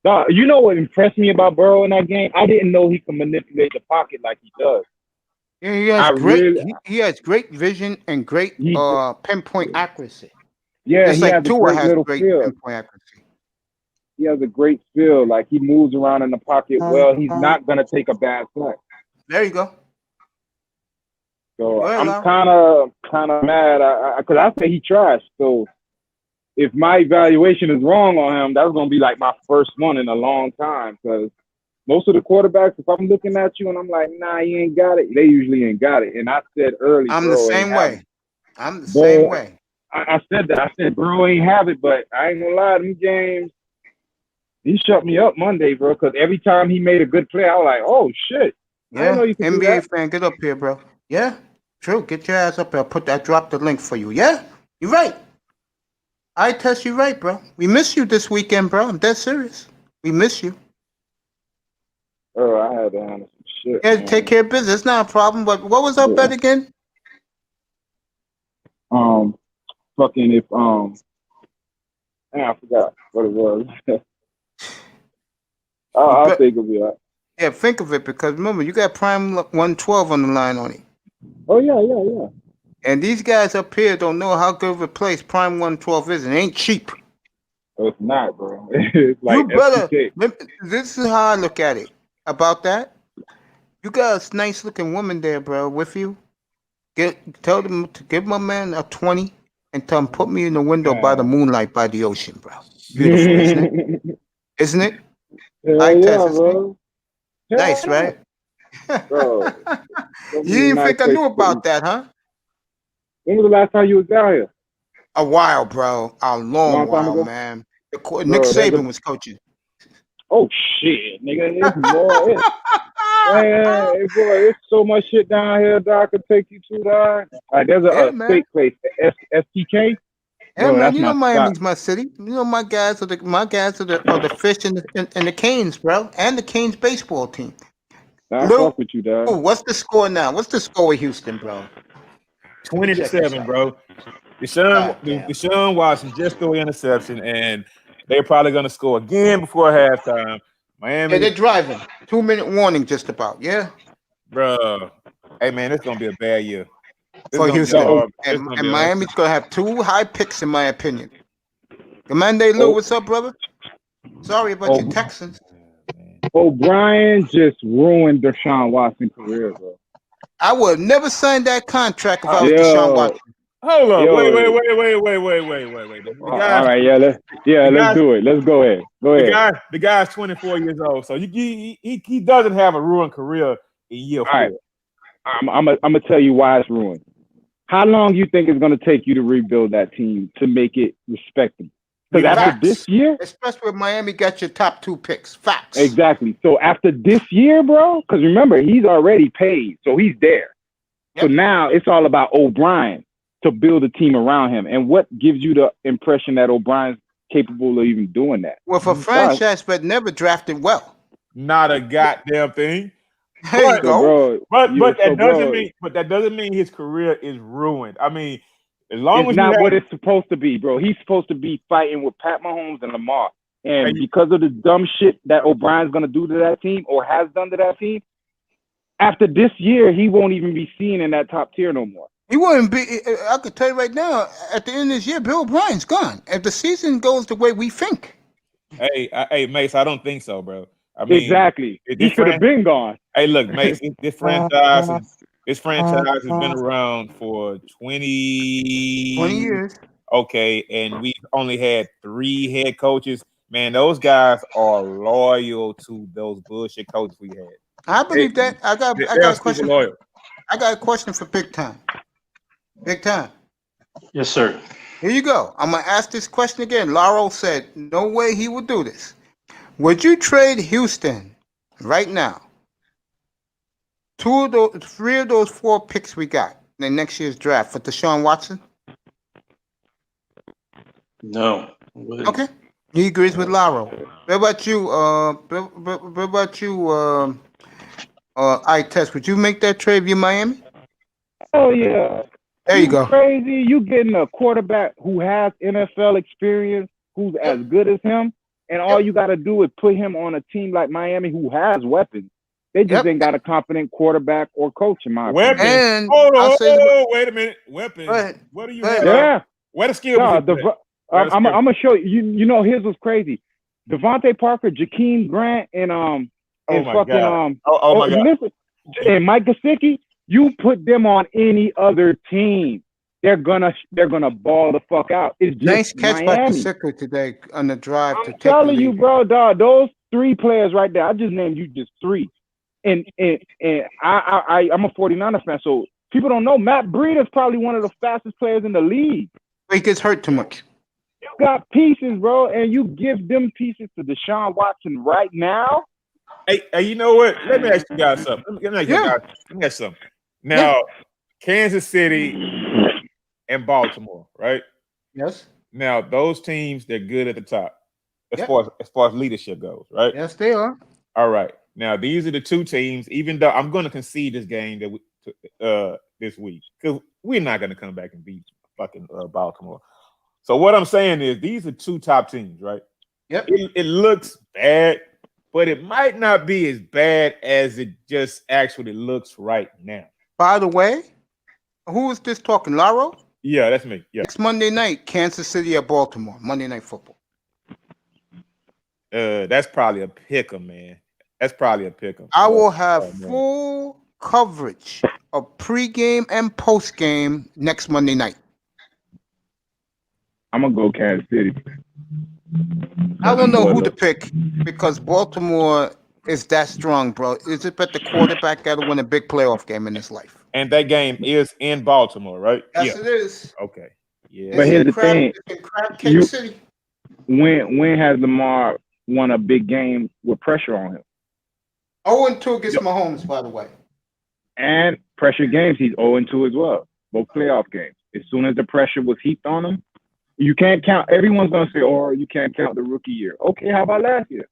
You know what impressed me about Burrow in that game? I didn't know he could manipulate the pocket like he does. Yeah, he has he has great vision and great pinpoint accuracy. Yeah, Just he like has a Tua great has little great feel. pinpoint accuracy. He has a great feel. Like he moves around in the pocket well. He's not gonna take a bad sack. There you go. So Go ahead, I'm Lau. kind of mad because I say he trash. So if my evaluation is wrong on him, that's gonna be like my first one in a long time. Because most of the quarterbacks, if I'm looking at you and I'm like, nah, he ain't got it, they usually ain't got it. And I said early, I'm the same way. I'm the But same way. I said that. I said, bro, ain't have it, but I ain't gonna lie, them games, he shut me up Monday, bro, because every time he made a good play, I was like, oh, shit. I didn't know you could do NBA that. fan, get up here, bro. Yeah, true. Get your ass up here. Drop the link for you. Yeah, you're right. I test you right, bro. We miss you this weekend, bro. I'm dead serious. We miss you. Oh, I had to handle some shit. Yeah, man. take care of business. It's not a problem. But what was our bet again? Fucking if I forgot what it was. I'll think of it. Yeah, think of it because remember you got Prime 112 on the line on it. Oh yeah. And these guys up here don't know how good of a place Prime 112 is. It ain't cheap. Oh, it's not, bro. It's like You better. SPK. This is how I look at it. About that, you got a nice looking woman there, bro, with you. Tell them to give my man a 20 and tell him put me in the window by the moonlight by the ocean, bro. Beautiful, isn't it? Isn't it? Bro. Nice, right? Bro, you didn't think I knew about that, huh? When was the last time you was down here? A while, bro. A long while, ago? man. Nick Saban was coaching. Oh shit, nigga! It's more. Hey, boy, it's so much shit down here that I could take you to. All right, there's a steak place, STK. Yeah, man, you know Miami's my city. You know my guys are the fish and the Canes, bro, and the Canes baseball team. I fuck with you, dog. Oh, what's the score now? What's the score with Houston, bro? 20-7, bro. Deshaun Watson just threw an interception, and they're probably going to score again before halftime. Miami. Yeah, they're driving. 2-minute warning, just about. Yeah, bro. Hey, man, it's going to be a bad year for Houston. And Miami's going to have 2 high picks, in my opinion. Commander Lou, what's up, brother? Sorry about your Texans. O'Brien just ruined Deshaun Watson's career, bro. I would never sign that contract if I was Deshaun Watson. Hold on, wait. All right, let's do it. Let's go ahead. The guy's 24 years old, so he doesn't have a ruined career in year 4. Right. I'm gonna tell you why it's ruined. How long do you think it's gonna take you to rebuild that team to make it respectable? Because after this year, especially when Miami got your top 2 picks, facts. Exactly. So after this year, bro, because remember he's already paid, so he's there. Yep. So now it's all about O'Brien to build a team around him. And what gives you the impression that O'Brien's capable of even doing that? Well, for franchise, but never drafted well. Not a goddamn thing. There you go. But that doesn't mean his career is ruined. I mean, as long as it's not what it's supposed to be, bro. He's supposed to be fighting with Pat Mahomes and Lamar. And because of the dumb shit that O'Brien's gonna do to that team or has done to that team, after this year, he won't even be seen in that top tier no more. He wouldn't be. I could tell you right now, at the end of this year, Bill O'Brien's gone. If the season goes the way we think. Hey, Mace, I don't think so, bro. I mean, exactly. He should have been gone. Hey, look, Mace, this franchise has been around for 20 years. Okay, and we've only had 3 head coaches. Man, those guys are loyal to those bullshit coaches we had. I believe that. I got a question. I got a question for Big Time. Big Time. Yes, sir. Here you go. I'm gonna ask this question again. Lauro said, "No way he would do this." Would you trade Houston right now? 3 of those 4 picks we got in next year's draft for Deshaun Watson? No. Okay. He agrees with Lauro. What about you? I test. Would you make that trade via Miami? Oh yeah. There you go. Crazy. You getting a quarterback who has NFL experience, who's as good as him. And all you got to do is put him on a team like Miami who has weapons. They just ain't got a competent quarterback or coach, in my opinion. And Hold on, wait a minute. Weapons. What do you have? Yeah. Where the skill? I'm gonna show you. You know, his was crazy. Devontae Parker, Jakeem Grant, and my God. listen, and Mike Gesicki. You put them on any other team, they're gonna ball the fuck out. It's just nice catch by Miami. Gesicki today on the drive. I'm telling you, bro, dog. Those 3 players right there. I just named you just 3. And I'm a 49er fan, so people don't know Matt Breida is probably one of the fastest players in the league. He gets hurt too much. You got pieces, bro, and you give them pieces to Deshaun Watson right now. Hey, you know what? Let me ask you guys something. Let me ask you something. Now, Kansas City and Baltimore, right? Yes. Now, those teams, they're good at the top as far as leadership goes, right? Yes, they are. All right. Now, these are the 2 teams, even though I'm going to concede this game this week because we're not going to come back and beat fucking Baltimore. So what I'm saying is these are 2 top teams, right? Yep. It looks bad, but it might not be as bad as it just actually looks right now. By the way, who is this talking? Laro? Yeah, that's me. Yeah. Next Monday night, Kansas City at Baltimore. Monday Night Football. That's probably a pick'em, man. That's probably a pick'em. I will have full coverage of pregame and postgame next Monday night. I'm gonna go Kansas City. I don't know who to pick because Baltimore is that strong, bro. Is it that the quarterback got to win a big playoff game in his life? And that game is in Baltimore, right? Yes, it is. Okay. Yeah. But here's the thing: City. when has Lamar won a big game with pressure on him? 0-2 against Mahomes, by the way. And pressure games, he's 0-2 as well. Both playoff games. As soon as the pressure was heaped on him, you can't count. Everyone's gonna say, "Oh, you can't count the rookie year." Okay, how about last year?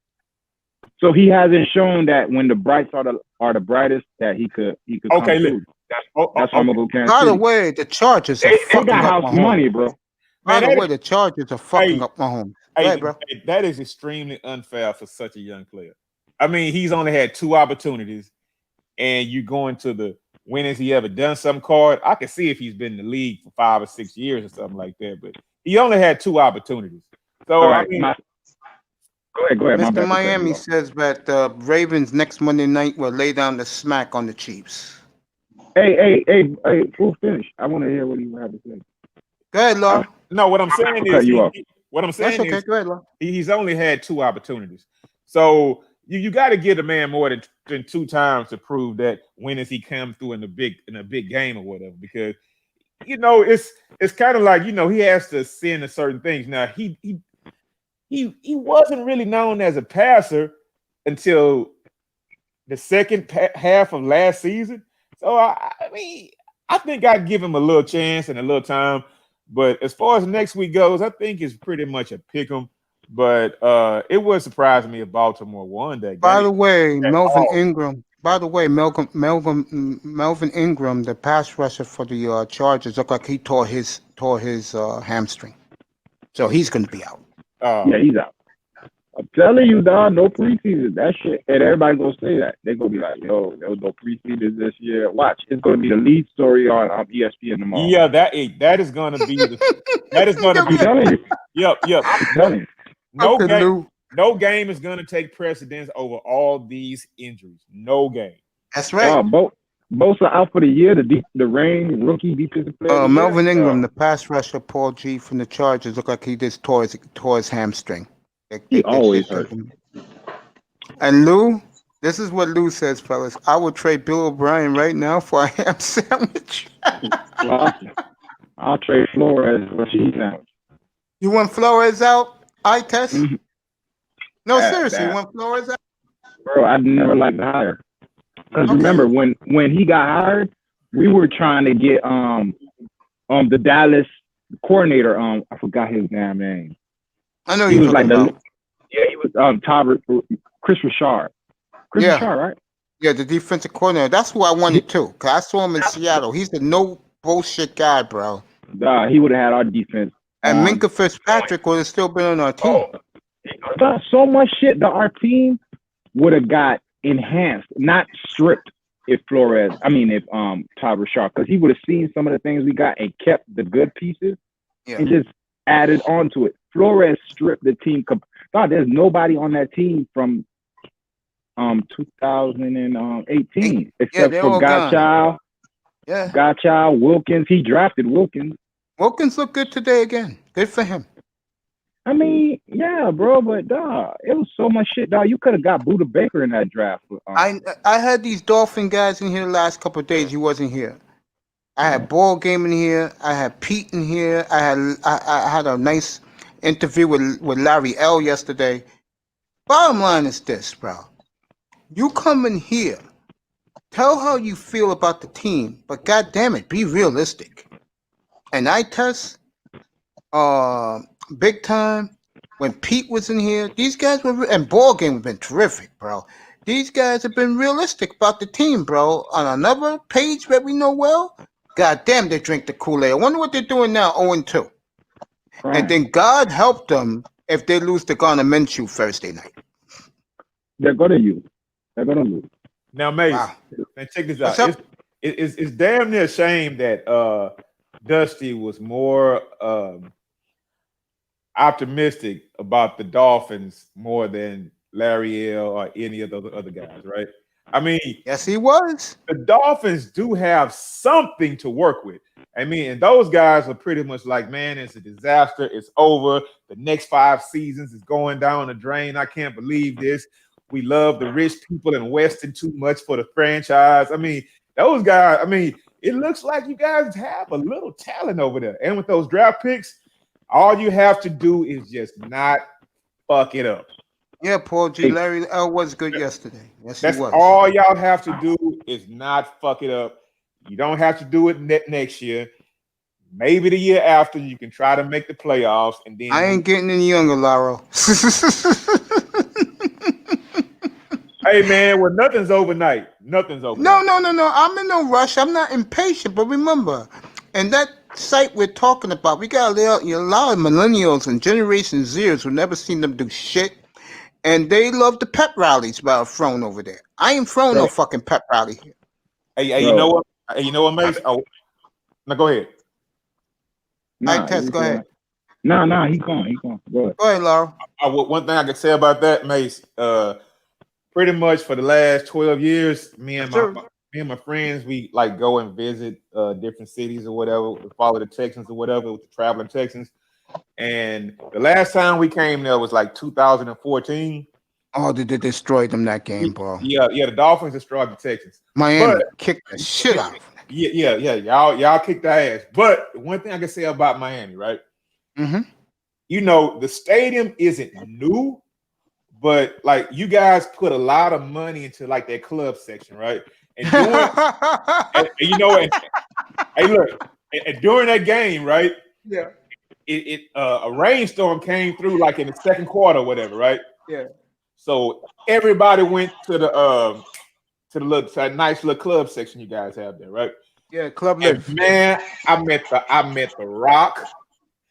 So he hasn't shown that when the brights are the brightest that he could. Okay, look. That's why I'm gonna go Kansas By City. the way, the Chargers are They fucking got up house Mahomes. money, bro. By the way, the Chargers are fucking up Mahomes. Hey, bro. that is extremely unfair for such a young player. I mean, he's only had 2 opportunities, and you going to the when has he ever done some card? I can see if he's been in the league for 5 or 6 years or something like that, but he only had 2 opportunities. So right, I mean, go ahead. Mr. Miami says that the Ravens next Monday night will lay down the smack on the Chiefs. Hey, full finish. I want to hear what you have to say. Go ahead, Law. no, what I'm saying is That's okay. Go ahead, Law. he's only had 2 opportunities. So you got to give a man more than 2 times to prove that when has he come through in a big game or whatever, because it's kind of like he has to sin to certain things. Now he wasn't really known as a passer until the second half of last season. So I mean I think I'd give him a little chance and a little time. But as far as next week goes, I think it's pretty much a pick 'em. But it would surprise me if Baltimore won that game. By the way, Melvin Ingram. By the way, Melvin Ingram, the pass rusher for the Chargers, looked like he tore his hamstring, so he's going to be out. Yeah, he's out. I'm telling you, dog, no preseason. That shit, and everybody gonna say that. They're gonna be like, "Yo, there was no preseason this year." Watch, it's gonna be the lead story on ESPN tomorrow. Yeah, that is gonna be that is gonna be. Yep. I'm telling you. No game is going to take precedence over all these injuries. No game. That's right. Both are out for the year. The Reign rookie defensive player. Melvin Ingram, the pass rusher, Paul G from the Chargers, looked like he just tore his hamstring. He always hurt. And Lou, this is what Lou says, fellas. I would trade Bill O'Brien right now for a ham sandwich. I'll trade Flores for a cheese sandwich. You want Flores out? I test. Mm-hmm. No, seriously, you want Flores out? Bro, I'd never like to hire. Because remember, when he got hired, we were trying to get the Dallas coordinator. I forgot his damn name. I know he was like he was Chris Richard. Richard, right? Yeah, the defensive coordinator. That's who I wanted too. Cause I saw him in Seattle. He's a no bullshit guy, bro. He would have had our defense. And Minka Fitzpatrick would have still been on our team. So much shit that our team would have got enhanced, not stripped. If Todd Rashard, because he would have seen some of the things we got and kept the good pieces and just added on to it. Flores stripped the team. There's nobody on that team from 2018 except for Godchild. Yeah, Godchild, Wilkins. He drafted Wilkins. Wilkins looked good today again. Good for him. I mean, yeah, bro, but dog, it was so much shit, dog. You could have got Buda Baker in that draft. I had these Dolphin guys in here the last couple of days. He wasn't here. I had Ball Game in here. I had Pete in here. I had a nice interview with Larry L yesterday. Bottom line is this, bro. You come in here, tell how you feel about the team, but God damn it, be realistic. And I test, big time. When Pete was in here, these guys were, and Ball Game have been terrific, bro. These guys have been realistic about the team, bro. On another page that we know well, God damn, they drink the Kool-Aid. I wonder what they're doing now, 0-2. Right. And then God help them if they lose to Garner Minshew Thursday night. They're gonna lose. They're gonna lose. Now, Mace, man, check this out. It's damn near a shame that Dusty was more optimistic about the Dolphins more than Larry L or any of the other guys, right? I mean, yes, he was. The Dolphins do have something to work with. I mean, and those guys are pretty much like, man, it's a disaster. It's over. The next 5 seasons is going down the drain. I can't believe this. We love the rich people in Weston too much for the franchise. I mean, those guys, I mean, it looks like you guys have a little talent over there. And with those draft picks, all you have to do is just not fuck it up. Yeah, Paul G. Larry L was good yesterday. Yes, that's he was. All y'all have to do is not fuck it up. You don't have to do it next year. Maybe the year after, you can try to make the playoffs. And then I ain't getting any younger, Laro. Hey, man, well, nothing's overnight. Nothing's overnight. No. I'm in no rush. I'm not impatient. But remember, and that site we're talking about, we got a lot of millennials and Generation Zers who never seen them do shit. And they love the pep rallies by a throne over there. I ain't throwing no fucking pep rally here. Hey, you know what? You know what, Mace? Oh, now go ahead. All right, Tess, go ahead. No, he's going. Go ahead, Laura. One thing I can say about that, Mace, pretty much for the last 12 years, me and my friends, we like go and visit different cities or whatever, follow the Texans or whatever with the traveling Texans. And the last time we came there was like 2014. Oh, they destroyed them that game, bro. Yeah, the Dolphins destroyed the Texans. Miami kicked the shit out of them. Yeah. Y'all kicked their ass. But one thing I can say about Miami, right? Mm-hmm. You know, the stadium isn't new, but like you guys put a lot of money into like that club section, right? And hey, look, and during that game, right? Yeah. A rainstorm came through like in the second quarter or whatever, right? Yeah. So everybody went to that nice little club section you guys have there, right? Yeah, club live. Man, I met the Rock,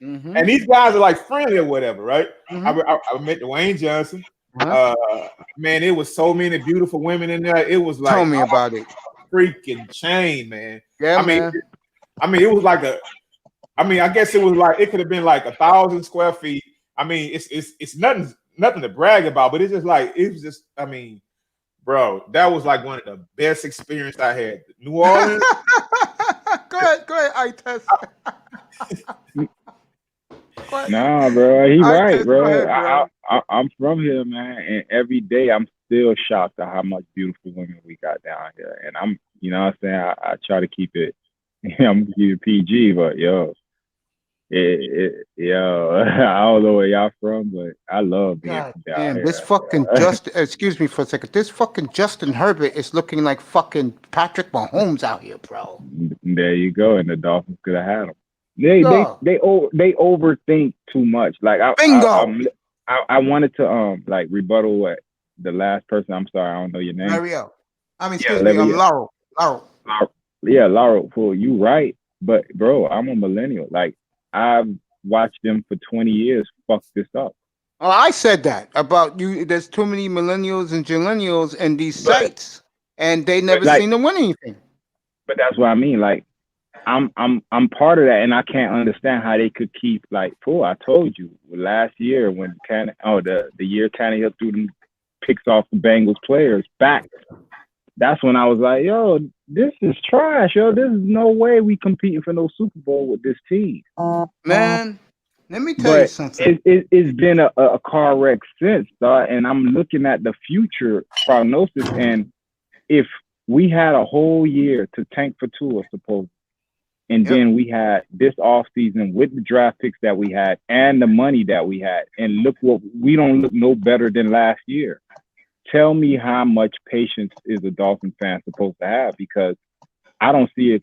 and these guys are like friendly or whatever, right? I met Dwayne Johnson. Man, it was so many beautiful women in there. It was like, tell me about it. Freaking chain, man. Yeah, I mean, it was like I guess it was like it could have been like 1,000 square feet. I mean, it's nothing to brag about, but it's just like it was just. I mean, bro, that was like one of the best experiences I had. New Orleans. Go ahead, I test. Nah, bro, he right, bro. Ahead, I'm from here, man, and every day I'm still shocked at how much beautiful women we got down here. And I'm, you know what I'm saying, I try to keep it. I'm gonna keep it PG, but I don't know where y'all from, but I love being down here. This fucking excuse me for a second. This fucking Justin Herbert is looking like fucking Patrick Mahomes out here, bro. There you go, and the Dolphins could have had him. They overthink too much. Like bingo. I wanted to like rebuttal what the last person. I'm sorry, I don't know your name. Mario. I mean, excuse me, I'm Laurel. Yeah, Laurel. Well, you right, but bro, I'm a millennial. Like I've watched them for 20 years fuck this up. Oh, I said that about you. There's too many millennials and millennials in these sites, and they never like, seem to win anything. But that's what I mean. Like, I'm part of that, and I can't understand how they could keep like. Fool, I told you last year when the year Tannehill threw them picks off the Bengals players back. That's when I was like, yo, this is trash, yo. There's no way we competing for no Super Bowl with this team. Man, let me tell you something. It's been a car wreck since, and I'm looking at the future prognosis, and if we had a whole year to tank for Tua, suppose, and then we had this offseason with the draft picks that we had and the money that we had, and look what we don't look no better than last year. Tell me how much patience is a Dolphin fan supposed to have, because I don't see it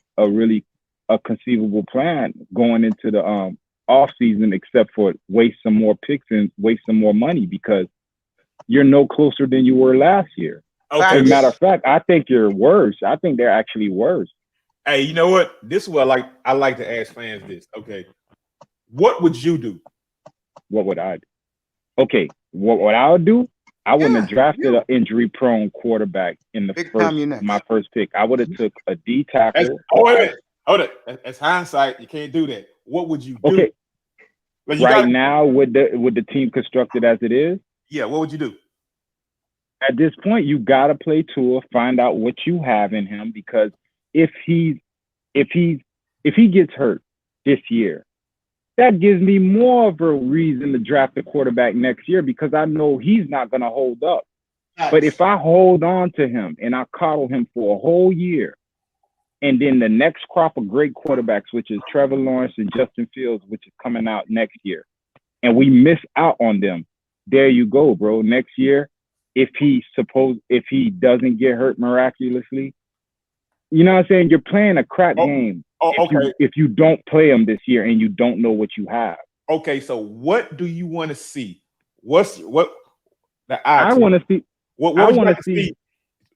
a conceivable plan going into the off season except for waste some more picks and waste some more money, because you're no closer than you were last year. Okay. As a matter of fact, I think you're worse. I think they're actually worse. Hey, you know what? This is what I like to ask fans this. Okay. What would you do? What would I do? Okay. What I would do? I wouldn't have drafted an injury-prone quarterback in the my first pick. I would have took a D tackle. Hold it. As hindsight, you can't do that. What would you do? Okay. Now, with the team constructed as it is, yeah, what would you do? At this point, you gotta play Tua, find out what you have in him, because if he gets hurt this year, that gives me more of a reason to draft a quarterback next year, because I know he's not going to hold up. Yes. But if I hold on to him and I coddle him for a whole year, and then the next crop of great quarterbacks, which is Trevor Lawrence and Justin Fields, which is coming out next year, and we miss out on them, there you go, bro. Next year, if he doesn't get hurt miraculously, you know what I'm saying? You're playing a crap game. Okay. If you don't play them this year and you don't know what you have. Okay, so what do you want to see? I want to see. What I want to see.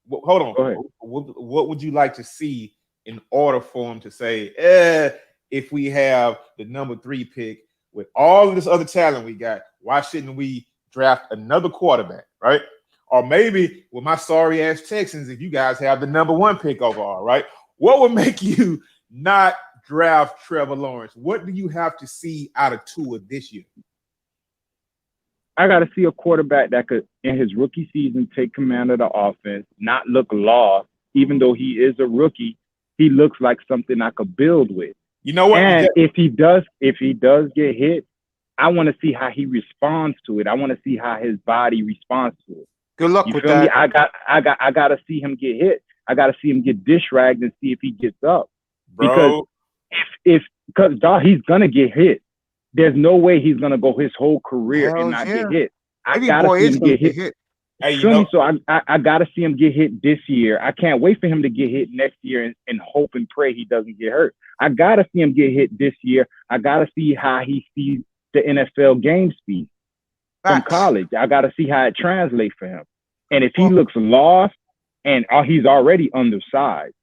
Hold on. Go ahead. What would you like to see in order for him to say, if we have the number 3 pick with all of this other talent we got, why shouldn't we draft another quarterback, right? Or maybe with my sorry ass Texans, if you guys have the number 1 pick overall, right? What would make you not draft Trevor Lawrence? What do you have to see out of Tua this year? I got to see a quarterback that could, in his rookie season, take command of the offense, not look lost. Even though he is a rookie, he looks like something I could build with. You know what? And if he does get hit, I want to see how he responds to it. I want to see how his body responds to it. Good luck with that. I got to see him get hit. I got to see him get dish ragged and see if he gets up. Bro. Because he's gonna get hit. There's no way he's gonna go his whole career and not get hit. I gotta see him get hit. Hey, So I gotta see him get hit this year. I can't wait for him to get hit next year and hope and pray he doesn't get hurt. I gotta see him get hit this year. I gotta see how he sees the NFL game speed from college. I gotta see how it translates for him. And if he looks lost and he's already undersized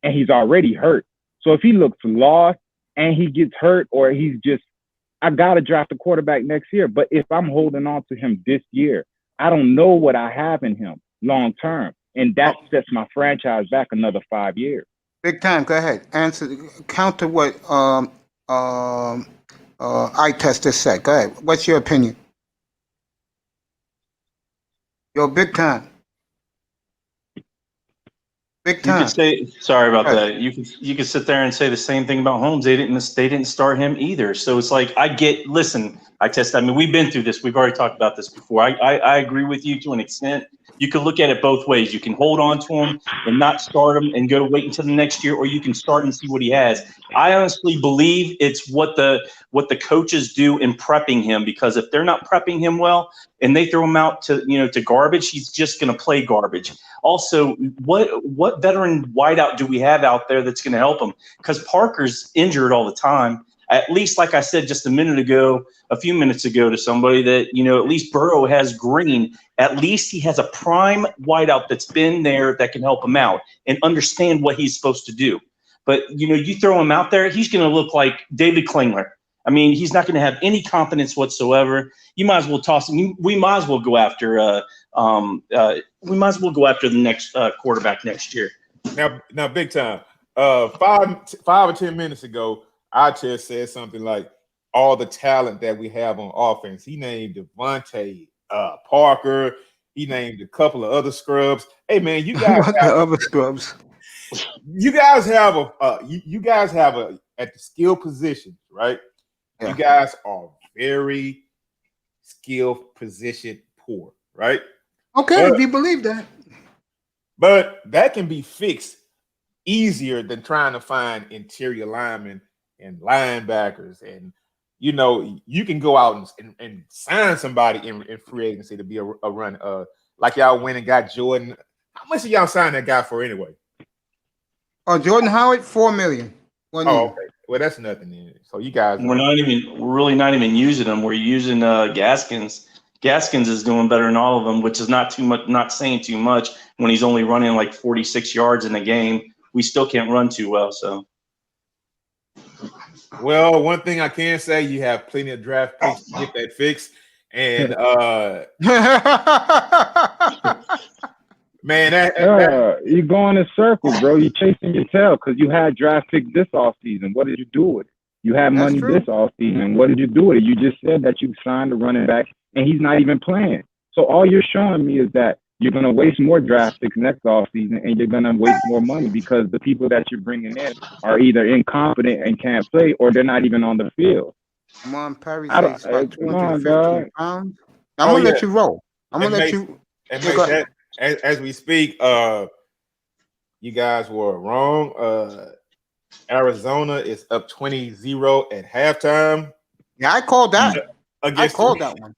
and he's already hurt. So if he looks lost and he gets hurt, or I got to draft a quarterback next year. But if I'm holding on to him this year, I don't know what I have in him long term. And that sets my franchise back another 5 years. Big time. Go ahead. Counter what I test just said. Go ahead. What's your opinion? Yo, big time. Big time. You could say, sorry about that. You could sit there and say the same thing about Holmes. They didn't start him either. So it's like, I mean, we've been through this. We've already talked about this before. I agree with you to an extent. You can look at it both ways. You can hold on to him and not start him and go wait until the next year, or you can start and see what he has. I honestly believe it's what the coaches do in prepping him, because if they're not prepping him well and they throw him out to garbage, he's just going to play garbage. Also, what veteran wideout do we have out there that's going to help him? Because Parker's injured all the time. At least, like I said just a few minutes ago to somebody, that, at least Burrow has Green. At least he has a prime wideout that's been there that can help him out and understand what he's supposed to do. But, you throw him out there, he's going to look like David Klingler. I mean, he's not going to have any confidence whatsoever. You might as well toss him. We might as well go after. We might as well go after the next quarterback next year. Now, big time. 5 or 10 minutes ago, I just said something like all the talent that we have on offense. He named Devontae Parker. He named a couple of other scrubs. Hey man, you guys What the other scrubs? You guys have a at the skill position, right? Yeah. You guys are very skill position poor, right? Okay, we believe that. But that can be fixed easier than trying to find interior linemen and linebackers. And, you know, you can go out and sign somebody in free agency to be a run. Like y'all went and got Jordan. How much did y'all sign that guy for anyway? Jordan Howard, $4 million. Okay. Well, that's nothing in it. So you guys, we're really not even using them. We're using Gaskins. Gaskins is doing better than all of them, which is not too much, not saying too much when he's only running like 46 yards in a game. We still can't run too well. So, well, one thing I can say, you have plenty of draft picks to get that fixed. And man, you're going in circles, bro. You're chasing your tail because you had draft picks this offseason. What did you do with it? You had money this offseason. What did you do with it? You just said that you signed a running back and he's not even playing. So all you're showing me is that you're going to waste more draft picks next offseason and you're going to waste more money because the people that you're bringing in are either incompetent and can't play or they're not even on the field. Come on, Perry says about 250 pounds. I'm going to let you roll. I'm going to let you. As we speak, you guys were wrong. Arizona is up 20-0 at halftime. Yeah, I called that. I called that one.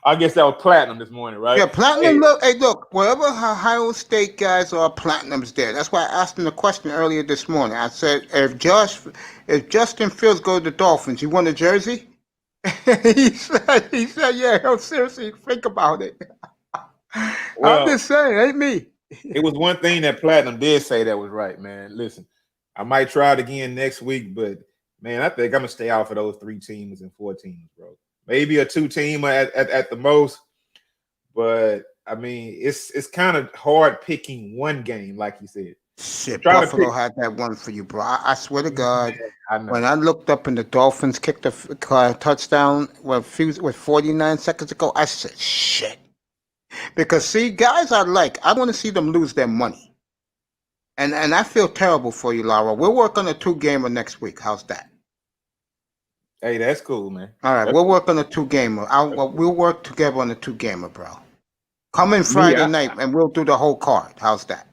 I guess that was Platinum this morning, right? Yeah, Platinum. Look, wherever Ohio State guys are, Platinum's there. That's why I asked him the question earlier this morning. I said, if Justin Fields go to the Dolphins, you want a jersey? he said, yeah, seriously, think about it. Well, I'm just saying, ain't me. It was one thing that Platinum did say that was right, man. Listen, I might try it again next week, but man, I think I'm gonna stay out for those 3 teams and 4 teams, bro. Maybe a 2-teamer at the most, but I mean, it's kind of hard picking one game, like you said. Shit, Buffalo had that one for you, bro. I swear to God, when I looked up and the Dolphins kicked a touchdown with 49 seconds ago, I said, shit. Because, see, guys I want to see them lose their money. And I feel terrible for you, Lara. We'll work on a 2-gamer next week. How's that? Hey, that's cool, man. All right, we'll work on a 2-gamer. We'll work together on a 2-gamer, bro. Come in Friday night, and we'll do the whole card. How's that?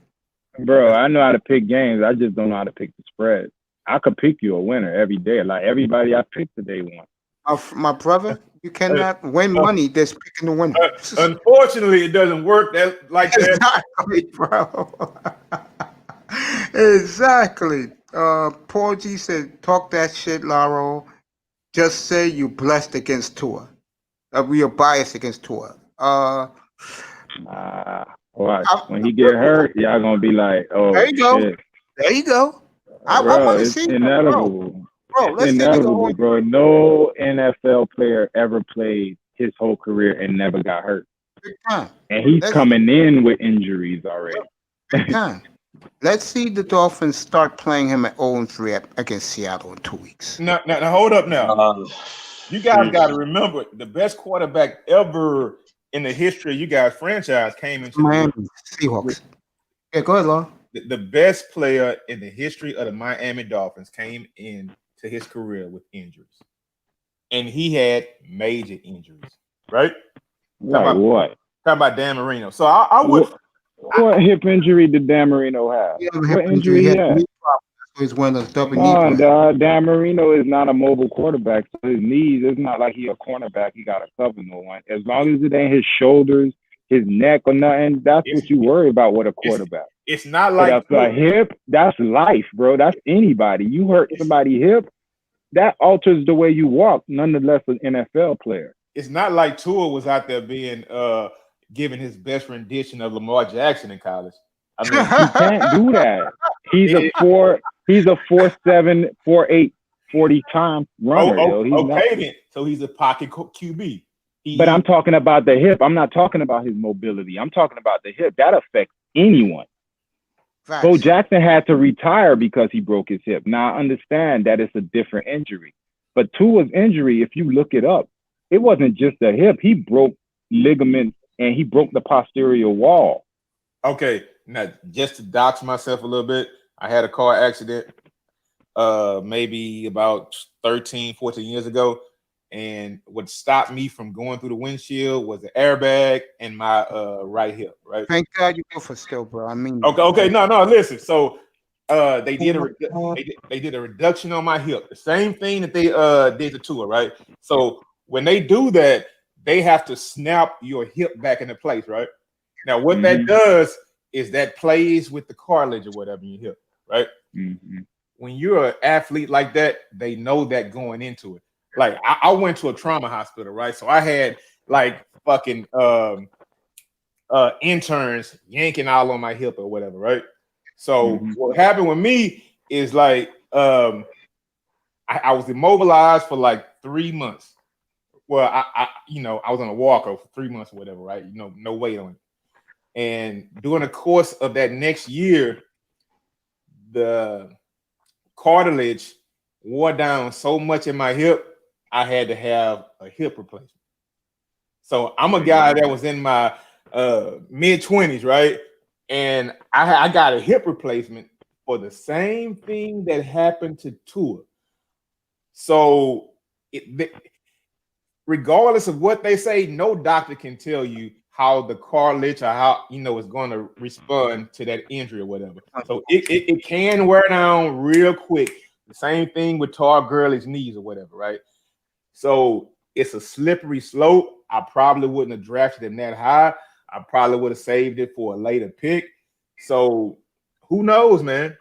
Bro, I know how to pick games. I just don't know how to pick the spread. I could pick you a winner every day. Like, everybody I picked today won. My brother, you cannot win money just picking the winner. Unfortunately, it doesn't work like that. Exactly, bro. Exactly. Paul G said, talk that shit, Laro. Just say you blessed against Tua. We are biased against Tua. Watch. When he get hurt, y'all gonna be like, oh, there you go. Shit. There you go. I want to see inevitable. Bro, it's inevitable, bro. No NFL player ever played his whole career and never got hurt. Big time. And he's coming in with injuries already. Big time. Let's see the Dolphins start playing him at 0-3 against Seattle in 2 weeks. Now hold up now. You guys got to remember, the best quarterback ever in the history of you guys' franchise came into Miami Seahawks. Yeah, go ahead, Law. The best player in the history of the Miami Dolphins came into his career with injuries. And he had major injuries, right? What? Talk about Dan Marino. So I would... What hip injury did Dan Marino have? What injury he had? He's one of those Dan Marino is not a mobile quarterback. So his knees, it's not like he a cornerback. He got to cover no one. As long as it ain't his shoulders, his neck or nothing, that's what you worry about with a quarterback. It's not like that's a hip. That's life, bro. That's anybody. You hurt somebody's hip, that alters the way you walk. Nonetheless, an NFL player. It's not like Tua was out there being given his best rendition of Lamar Jackson in college. I mean, he can't do that. He's a 4'7", 4'8", 40-time runner. Okay, then. So he's a pocket QB. But I'm talking about the hip. I'm not talking about his mobility. I'm talking about the hip. That affects anyone. Facts. Bo Jackson had to retire because he broke his hip. Now I understand that it's a different injury. But Tua's injury, if you look it up, it wasn't just the hip. He broke ligaments and he broke the posterior wall. Okay, now just to dox myself a little bit, I had a car accident maybe about 13, 14 years ago. And what stopped me from going through the windshield was the airbag and my right hip, right? Thank God you go for still, bro. I mean, okay, no, listen. So they did a reduction on my hip, the same thing that they did to Tua, right? So when they do that, they have to snap your hip back into place, right? Now what that does is that plays with the cartilage or whatever in your hip, right? When you're an athlete like that, they know that going into it. Like I went to a trauma hospital, right? So I had like fucking interns yanking all on my hip or whatever, right? So what happened with me is like I was immobilized for like 3 months. Well, I was on a walker for 3 months or whatever, right? No weight on it. And during the course of that next year, the cartilage wore down so much in my hip, I had to have a hip replacement. So I'm a guy that was in my mid-20s, right? And I got a hip replacement for the same thing that happened to Tua. So regardless of what they say, no doctor can tell you how the cartilage or how is going to respond to that injury or whatever. So it can wear down real quick. The same thing with Todd Gurley's knees or whatever, right? So it's a slippery slope. I probably wouldn't have drafted him that high. I probably would have saved it for a later pick. So who knows, man?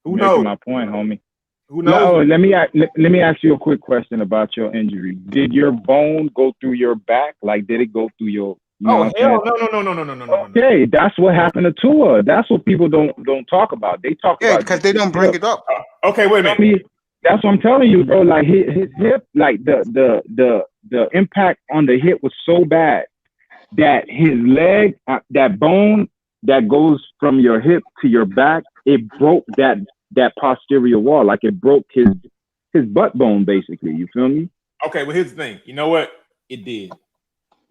Who knows? My point, homie. Who knows? No, let me ask you a quick question about your injury. Did your bone go through your back? Like, did it go through your? Oh hell no. Okay, that's what happened to Tua. That's what people don't talk about. They talk about because they don't bring it up. Okay, wait a minute. That's what I'm telling you, bro. Like his hip, like the impact on the hip was so bad that his leg, that bone that goes from your hip to your back, it broke that posterior wall. Like it broke his butt bone, basically. You feel me? Okay, well here's the thing. You know what? It did.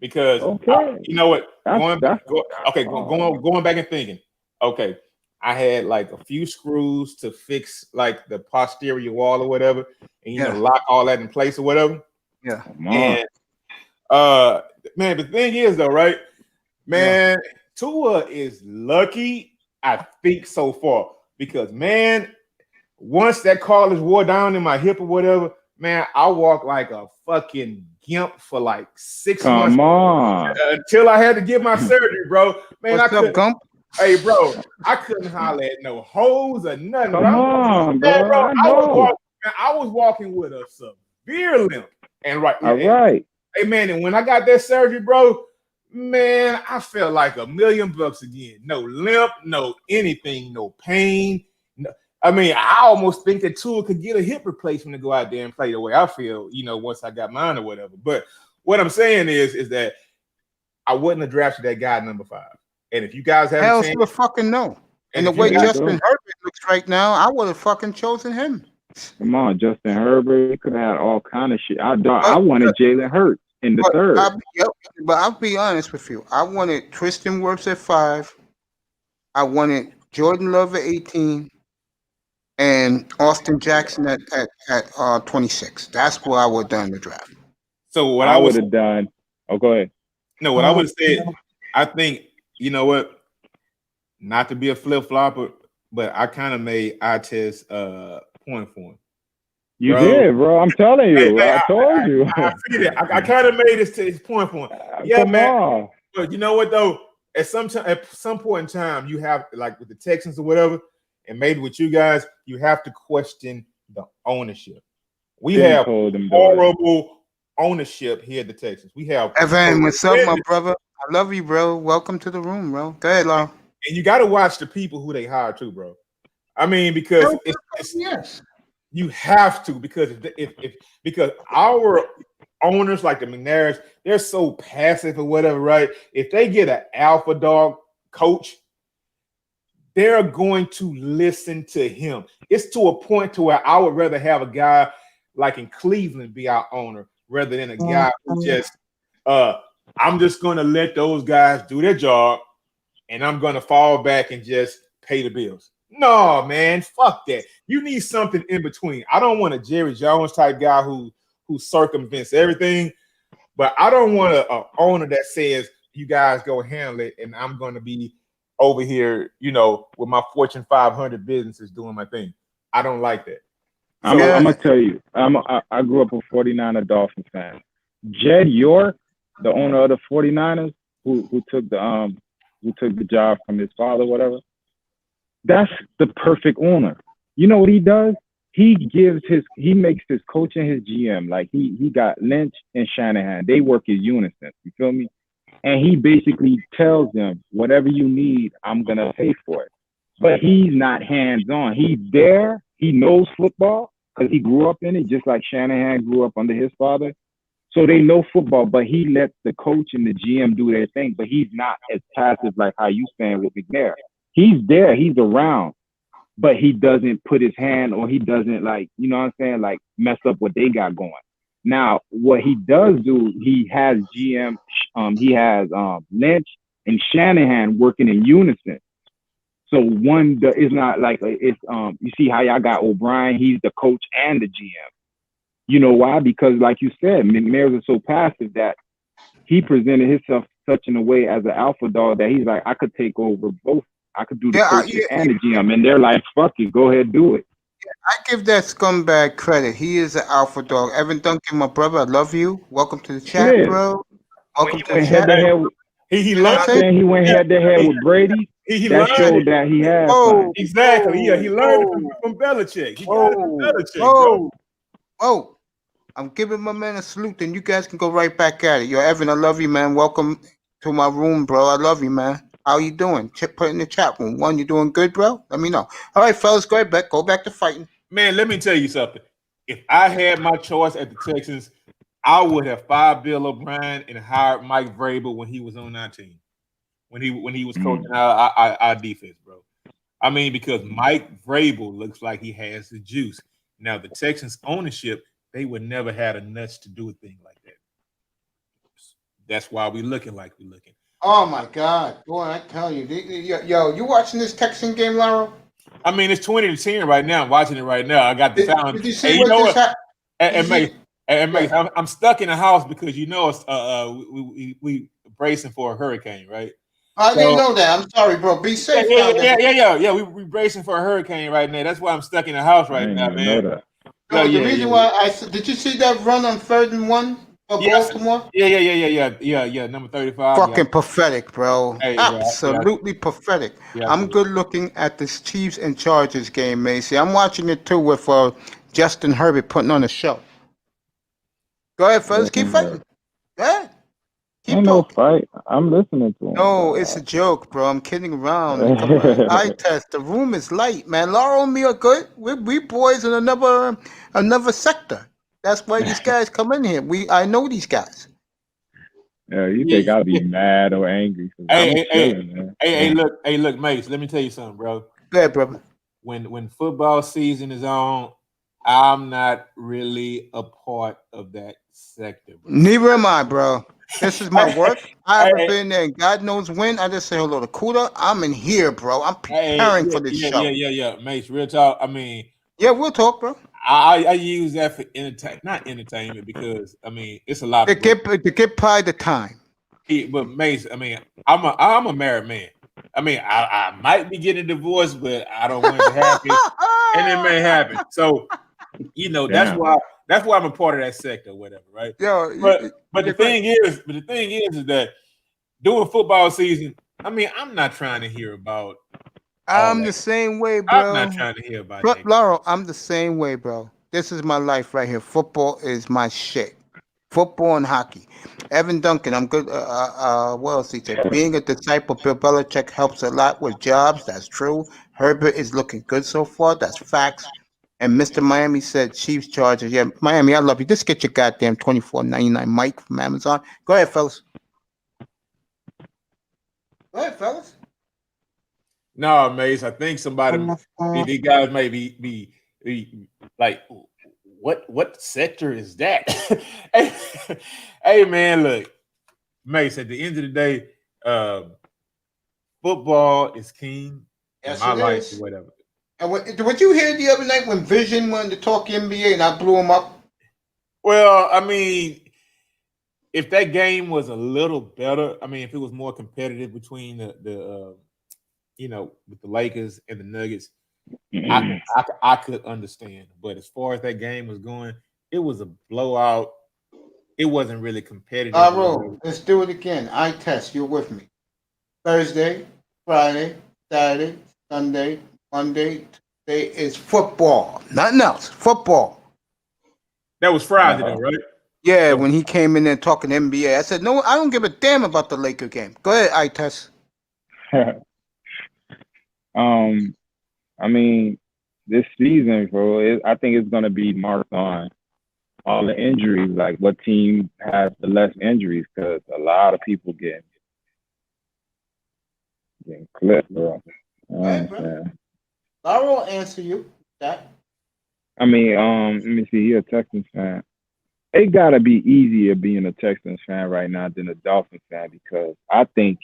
Because going back and thinking, okay, I had like a few screws to fix like the posterior wall or whatever, and lock all that in place or whatever. Yeah. And man, the thing is though, right? Man, Tua is lucky, I think, so far. Because man, once that cartilage wore down in my hip or whatever, man, I walked like a fucking gimp for like 6 months. Come on. Until I had to get my surgery, bro. Man, What's up, Gump? Hey, bro, I couldn't holler at no hoes or nothing. Come on, man, bro. I was walking with a severe limp. And right. Hey, man, and when I got that surgery, bro, man, I felt like $1 million again. No limp, no anything, no pain. No, I mean, I almost think that Tua could get a hip replacement to go out there and play the way I feel, once I got mine or whatever. But what I'm saying is that I wouldn't have drafted that guy number 5. And if you guys have hell, you fucking know. And the way Justin Herbert looks right now, I would have fucking chosen him. Come on, Justin Herbert. He could have had all kind of shit. I wanted Jalen Hurts in the third. But I'll be honest with you. I wanted Tristan Wirfs at 5. I wanted Jordan Love at 18. And Austin Jackson at 26. That's what I would have done in the draft. So what I would have done. Oh, go ahead. No, what I would have said, I think, you know what? Not to be a flip-flopper, but I kind of made Artest point for him. You did, bro. I'm telling you. I told you. I see that. I kind of made his point for him. Yeah, Come man. on. But you know what, though? At some point in time, you have, like with the Texans or whatever, and maybe with you guys, you have to question the ownership. We have horrible ownership here at the Texans. We have Evan, what's up, my brother? I love you, bro. Welcome to the room, bro. Go ahead, Lau. And you got to watch the people who they hire too, bro. I mean, because You have to, because because our owners like the McNairs, they're so passive or whatever, right? If they get an alpha dog coach, they're going to listen to him. It's to a point to where I would rather have a guy like in Cleveland be our owner rather than a guy who just I'm just going to let those guys do their job and I'm going to fall back and just pay the bills. No, man, fuck that. You need something in between. I don't want a Jerry Jones type guy who circumvents everything, but I don't want an owner that says you guys go handle it and I'm going to be over here, with my Fortune 500 businesses doing my thing. I don't like that. I'm gonna tell you, I grew up a 49er Dolphins fan. Jed York, the owner of the 49ers, who took the job from his father, whatever. That's the perfect owner. You know what he does? He makes his coach and his GM, like he got Lynch and Shanahan. They work in unison. You feel me? And he basically tells them, whatever you need, I'm gonna pay for it. But he's not hands-on. He's there. He knows football because he grew up in it, just like Shanahan grew up under his father. So they know football, but he lets the coach and the GM do their thing. But he's not as passive like how you saying with McNair. He's there. He's around. But he doesn't put his hand, or he doesn't, like, you know what I'm saying, like mess up what they got going. Now, what he does do, he has GM, he has Lynch and Shanahan working in unison. So one is not like it's you see how y'all got O'Brien, he's the coach and the GM. You know why? Because like you said, McNairs is so passive that he presented himself such in a way as an alpha dog that he's like, I could take over both. I could do the coach and the GM, and they're like, fuck it, go ahead, do it. I give that scumbag credit. He is an alpha dog. Evan Duncan, my brother, I love you. Welcome to the chat, bro. Welcome to the chat. He learned. He went head to head with Brady. That showed that he has. Exactly. Yeah, he learned from Belichick. He got it from Belichick, bro. Oh, I'm giving my man a salute, and you guys can go right back at it. Yo, Evan, I love you, man. Welcome to my room, bro. I love you, man. How you doing? Put in the chat room. One, you doing good, bro? Let me know. All right, fellas, go back to fighting. Man, let me tell you something. If I had my choice at the Texans, I would have fired Bill O'Brien and hired Mike Vrabel when he was on our team, when he was coaching our defense, bro. I mean, because Mike Vrabel looks like he has the juice. Now, the Texans ownership, they would never had a nuts to do a thing like that. That's why we looking like we looking. Oh my God, boy! I tell you, yo, you watching this Texan game, Laro? I mean, it's 20-10 right now. I'm watching it right now. I got the sound. Did you see what Mate, I'm stuck in the house because we bracing for a hurricane, right? I didn't know that. I'm sorry, bro. Be safe. Yeah. We bracing for a hurricane right now. That's why I'm stuck in the house right now, man. No, the reason why did you see that run on 3rd and 1 for Baltimore? Yeah. Number 35. Fucking pathetic, bro. Hey, absolutely pathetic. Yeah, I'm good looking at this Chiefs and Chargers game, Macy. I'm watching it too with Justin Herbert putting on a show. Go ahead, fellas. Keep fighting. Go ahead. Ain't no fight. I'm listening to him. No, it's a joke, bro. I'm kidding around. Eye test. The room is light, man. Laura and me are good. We boys in another sector. That's why these guys come in here. I know these guys. Yeah, you think I'll be mad or angry? Hey, look, Mace. Let me tell you something, bro. Go ahead, brother. When football season is on, I'm not really a part of that sector, bro. Neither am I, bro. This is my work. I haven't been there, and God knows when. I just say hello to Kuda. I'm in here, bro. I'm preparing for this show. Yeah. Mace, real talk. I mean, yeah, we'll talk, bro. I use that for not entertainment, because I mean it's a lot to get by the time. But Mace, I mean, I'm a married man. I mean, I might be getting divorced, but I don't want it to happen, and it may happen. So, that's why I'm a part of that sector, or whatever, right? Yeah. But the thing is that during football season, I mean, I'm not trying to hear about. I'm the same way, bro. I'm not trying to hear about that. Laurel, I'm the same way, bro. This is my life right here. Football is my shit. Football and hockey. Evan Duncan, I'm good. What else he said? Being a disciple of Bill Belichick helps a lot with jobs. That's true. Herbert is looking good so far. That's facts. And Mr. Miami said Chiefs Chargers. Yeah, Miami, I love you. Just get your goddamn $24.99 mic from Amazon. Go ahead, fellas. Go ahead, fellas. No, Mace. I think somebody, these guys may be like, what sector is that? hey, man, look, Mace. At the end of the day, football is king in my life or whatever. And what you hear the other night when Vision wanted to talk NBA and I blew him up? Well, I mean, if that game was a little better, I mean, if it was more competitive between the with the Lakers and the Nuggets, I could understand. But as far as that game was going, it was a blowout. It wasn't really competitive. Let's do it again. I test. You're with me. Thursday, Friday, Saturday, Sunday, Monday, Tuesday is football. Nothing else. Football. That was Friday, though, right? Yeah, when he came in there talking NBA, I said, no, I don't give a damn about the Laker game. Go ahead, I test. I mean, this season, bro, I think it's going to be marked on all the injuries, like what team has the less injuries, because a lot of people getting clipped, bro. Bro. I will answer you that. I mean, let me see. You're a Texans fan. It gotta be easier being a Texans fan right now than a Dolphins fan, because I think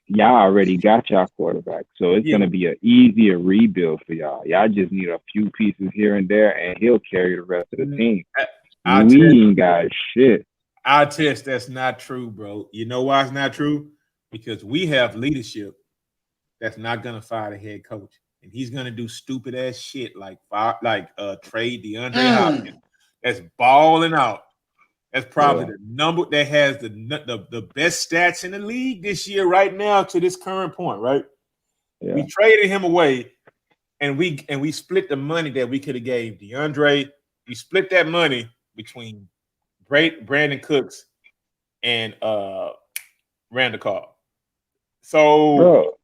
y'all already got y'all quarterback, so it's gonna be an easier rebuild for y'all. Y'all just need a few pieces here and there, and he'll carry the rest of the team. We ain't got shit. I test that's not true, bro. You know why it's not true? Because we have leadership that's not gonna fire the head coach, and he's gonna do stupid ass shit like trade DeAndre Hopkins. That's balling out. That's probably the number that has the best stats in the league this year right now to this current point, right? Yeah. We traded him away, and we split the money that we could have gave DeAndre. We split that money between Brandon Cooks and Randall Cobb. So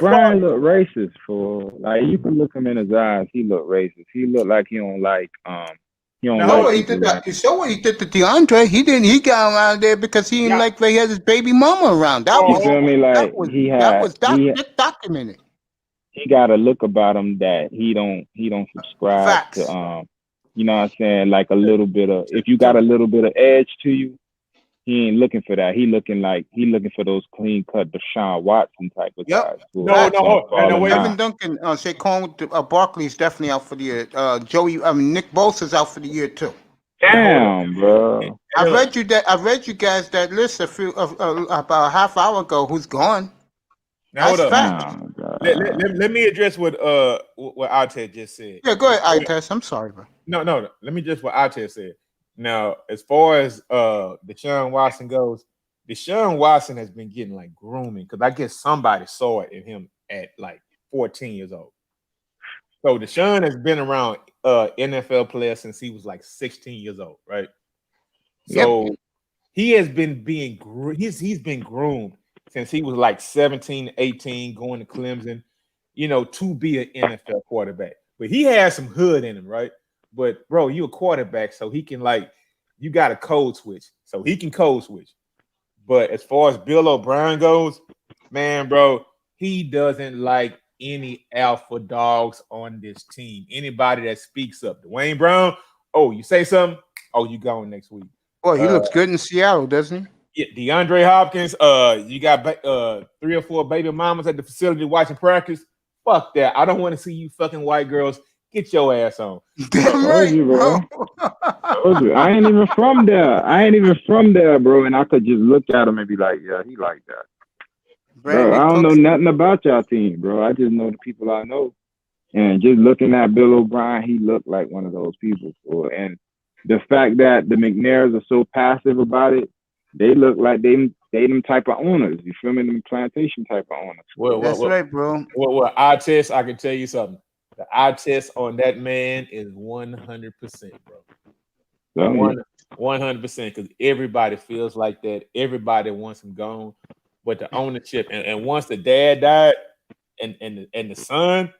Brian look racist for like, you can look him in his eyes. He look racist. He look like he don't like You saw what he did to DeAndre. He got around there because he didn't like where he had his baby mama around. That was documented. He got a look about him that he don't subscribe to you know what I'm saying, like a little bit of, if you got a little bit of edge to you, he ain't looking for that. He looking for those clean cut Deshaun Watson type of guys. Kevin Duncan, Saquon Barkley's definitely out for the year. Nick Bosa's out for the year too. Damn, bro. I read you guys that list about a half hour ago. Who's gone? Now, hold up. Let me address what Artest just said. Yeah, go ahead, Artest. I'm sorry, bro. No. Let me address what Artest said. Now, as far as Deshaun Watson goes, Deshaun Watson has been getting like grooming, because I guess somebody saw it in him at like 14 years old. So Deshaun has been around NFL players since he was like 16 years old, right? So he has been he's been groomed since he was like 17, 18, going to Clemson, to be an NFL quarterback. But he has some hood in him, right? But bro, you a quarterback, so he can you got a code switch, so he can code switch. But as far as Bill O'Brien goes, man, bro, he doesn't like any alpha dogs on this team. Anybody that speaks up, Dwayne Brown, you say something, you going next week. Well, he looks good in Seattle, doesn't he? Yeah, DeAndre Hopkins. You got 3 or 4 baby mamas at the facility watching practice. Fuck that. I don't want to see you fucking white girls. Get your ass on. Damn right, bro. I ain't even from there. Bro. And I could just look at him and be like, yeah, he like that. Bro, I don't know nothing about y'all team, bro. I just know the people I know. And just looking at Bill O'Brien, he looked like one of those people. And the fact that the McNairs are so passive about it, they look like they them type of owners. You feel me? Them plantation type of owners. That's right, bro. Well, I can tell you something. The eye test on that man is 100%, bro. 100%, because everybody feels like that. Everybody wants him gone, but the ownership and once the dad died and the son,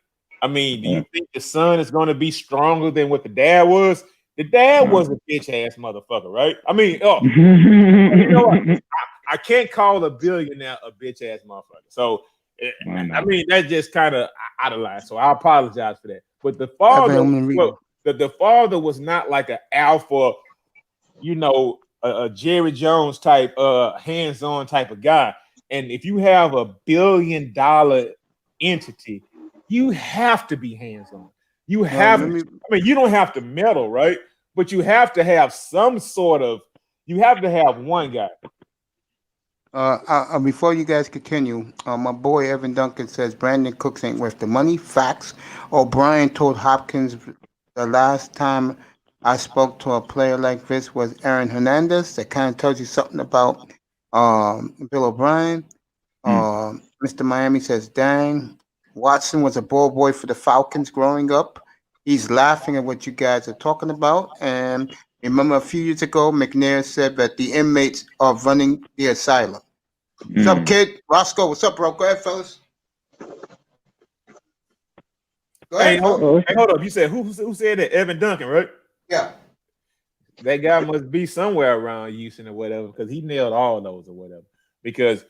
I mean, do you think the son is going to be stronger than what the dad was? The dad was a bitch ass motherfucker, right? I mean, you know what? I can't call a billionaire a bitch ass motherfucker. So, I mean, that's just kind of out of line. So I apologize for that. But the father, the father was not like an alpha, you know, a Jerry Jones type, hands-on type of guy. And if you have $1 billion entity, you have to be hands-on. You have I mean, you don't have to meddle, right? But you have to have some sort of, you have to have one guy. Before you guys continue, my boy Evan Duncan says Brandon Cooks ain't worth the money. Facts. O'Brien told Hopkins the last time I spoke to a player like this was Aaron Hernandez. That kind of tells you something about Bill O'Brien. Mr. Miami says, dang, Watson was a ball boy for the Falcons growing up. He's laughing at what you guys are talking about. And remember a few years ago, McNair said that the inmates are running the asylum. What's up, kid? Roscoe, what's up, bro? Go ahead, fellas. Go ahead. Hey, hold up. You said who said that? Evan Duncan, right? Yeah. That guy must be somewhere around Houston or whatever, because he nailed all those or whatever. Because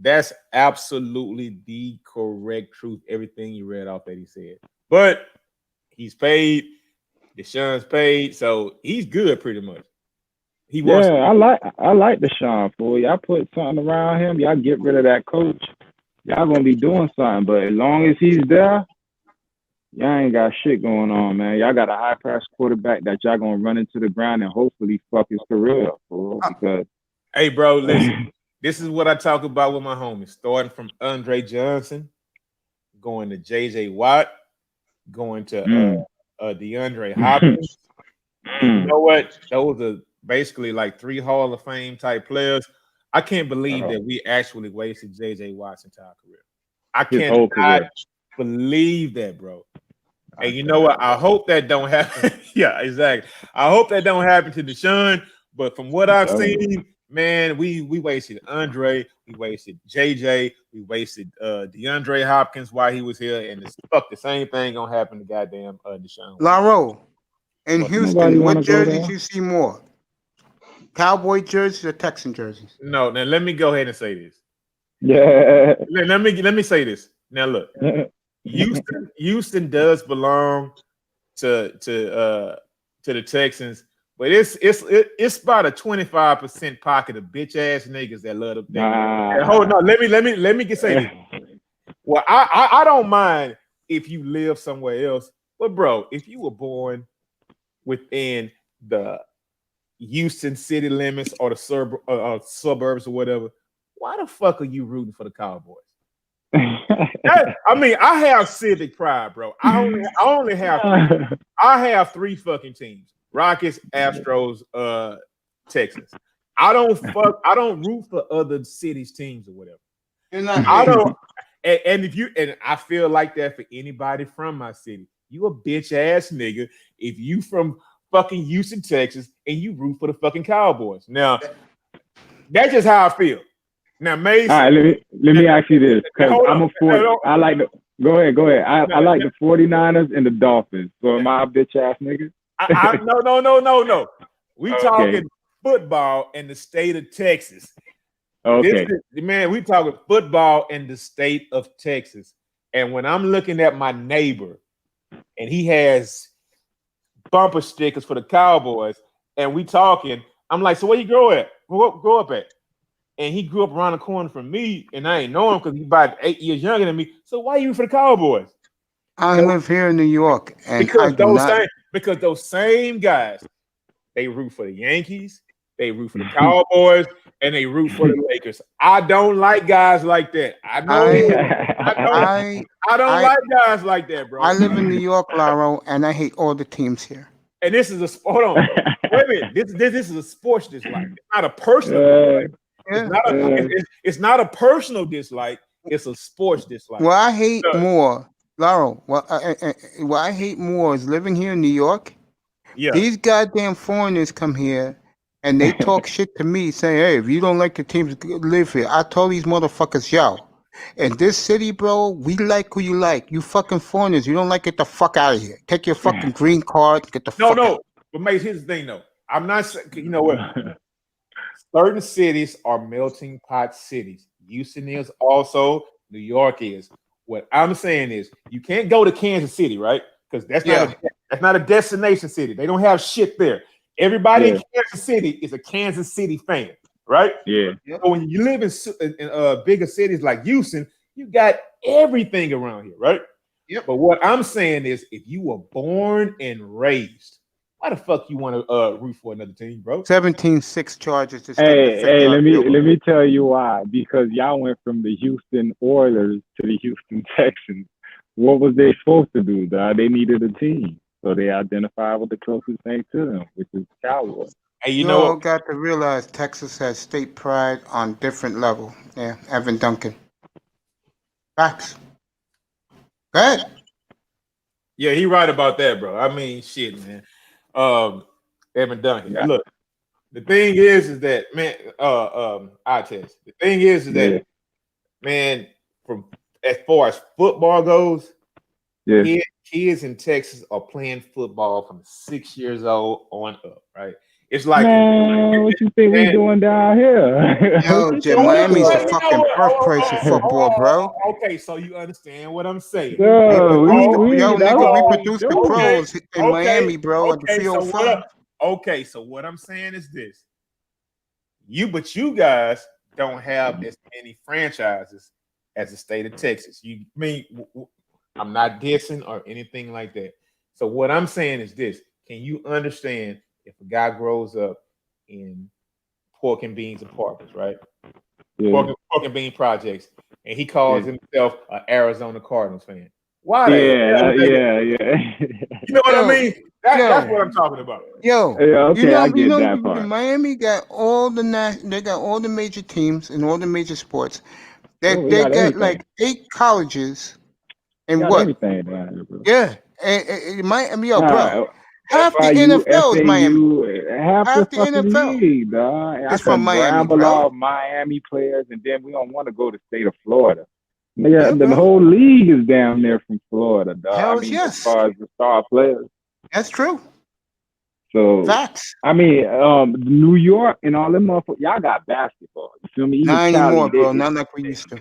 that's absolutely the correct truth. Everything you read off that he said. But he's paid. Deshaun's paid, so he's good pretty much. I like Deshaun, fool. Y'all put something around him. Y'all get rid of that coach. Y'all gonna be doing something. But as long as he's there, y'all ain't got shit going on, man. Y'all got a high pass quarterback that y'all gonna run into the ground and hopefully fuck his career up, fool. Because hey, bro, listen. This is what I talk about with my homies. Starting from Andre Johnson, going to J.J. Watt, going to DeAndre Hopkins. You know what? Those are basically like 3 Hall of Fame type players. I can't believe that we actually wasted J.J. Watt's entire career. I cannot believe that, bro. And you know what? I hope that don't happen. Yeah, exactly. I hope that don't happen to Deshaun. But from what I've seen, man, we wasted Andre, we wasted JJ, we wasted DeAndre Hopkins while he was here, and the same thing gonna happen to goddamn Deshaun. Laro, in Houston, what jerseys you see more? Cowboy jerseys or Texan jerseys? No, now let me go ahead and say this. Yeah. Let me say this. Now look, Houston does belong to the Texans. But it's about a 25% pocket of bitch ass niggas that love them. Hold on, let me say this. Well, I don't mind if you live somewhere else, but bro, if you were born within the Houston city limits or the suburbs or whatever, why the fuck are you rooting for the Cowboys? I mean, I have civic pride, bro. I have 3 fucking teams. Rockets, Astros, Texans. I don't root for other cities' teams or whatever. I don't. And I feel like that for anybody from my city. You a bitch ass nigga if you from fucking Houston, Texas, and you root for the fucking Cowboys. Now, that's just how I feel. Now, Mason. All right, let me ask you this, because I'm a 40. I like the. Go ahead. I like the 49ers and the Dolphins. So am I a bitch ass nigga? No. We talking football in the state of Texas. Okay. We talking football in the state of Texas. And when I'm looking at my neighbor and he has bumper stickers for the Cowboys, and we talking, I'm like, so where you grow up at? And he grew up around the corner from me, and I ain't know him because he's about 8 years younger than me. So why you for the Cowboys? I live here in New York, and because those same guys, they root for the Yankees, they root for the Cowboys, and they root for the Lakers. I don't like guys like that. I don't like guys like that, bro. I live in New York, Laro, and I hate all the teams here. And this is a hold on. Wait a minute. This is a sports dislike. It's not a personal dislike. It's not a personal dislike. It's a sports dislike. Well, I hate more. Laro, what I hate more is living here in New York. Yeah. These goddamn foreigners come here and they talk shit to me saying, hey, if you don't like the teams, live here. I told these motherfuckers, yo, In this city, bro, we like who you like. You fucking foreigners. You don't like, get the fuck out of here. Take your fucking green card. Get the fuck out. But Mace, here's the thing, though. I'm not saying, you know what? Certain cities are melting pot cities. Houston is also. New York is. What I'm saying is, you can't go to Kansas City, right? Because that's not a destination city. They don't have shit there. Everybody in Kansas City is a Kansas City fan, right? Yeah. So when you live in bigger cities like Houston, you got everything around here, right? Yep. But what I'm saying is, if you were born and raised, why the fuck you want to root for another team, bro? 17-6 charges. Hey, let me tell you why. Because y'all went from the Houston Oilers to the Houston Texans. What was they supposed to do, dog? They needed a team. So they identified with the closest thing to them, which is Cowboys. Hey, you all got to realize Texas has state pride on different level. Yeah, Evan Duncan. Facts. Go ahead. Yeah, he right about that, bro. I mean, shit, man. Evan Duncan. Yeah. Look, the thing is that, man, I test. The thing is that, man, from as far as football goes, kids in Texas are playing football from 6 years old on up, right? It's like, man, what you think we doing down here? Yo, Miami's a fucking birthplace of football, bro. Okay, so you understand what I'm saying. We produce the pros in Miami, bro, at the field. So what I'm saying is this. You guys don't have as many franchises as the state of Texas. I'm not dissing or anything like that. So what I'm saying is this. Can you understand if a guy grows up in pork and beans apartments, right? Yeah. Pork and bean projects, and he calls himself an Arizona Cardinals fan. Why? Yeah. You know what I mean? That's what I'm talking about. I get that part. Miami got all the major teams in all the major sports. They got like 8 colleges and what? Everything down here, bro. Yeah, and Miami, bro. Half the NFL is Miami. Half the NFL league, dog. It's from Miami, bro. All Miami players, and then we don't want to go to the state of Florida. The whole league is down there from Florida, dog. As far as the star players. That's true. So facts. New York and all them motherfuckers, y'all got basketball. You feel me? Not anymore, bro. Not like we used to.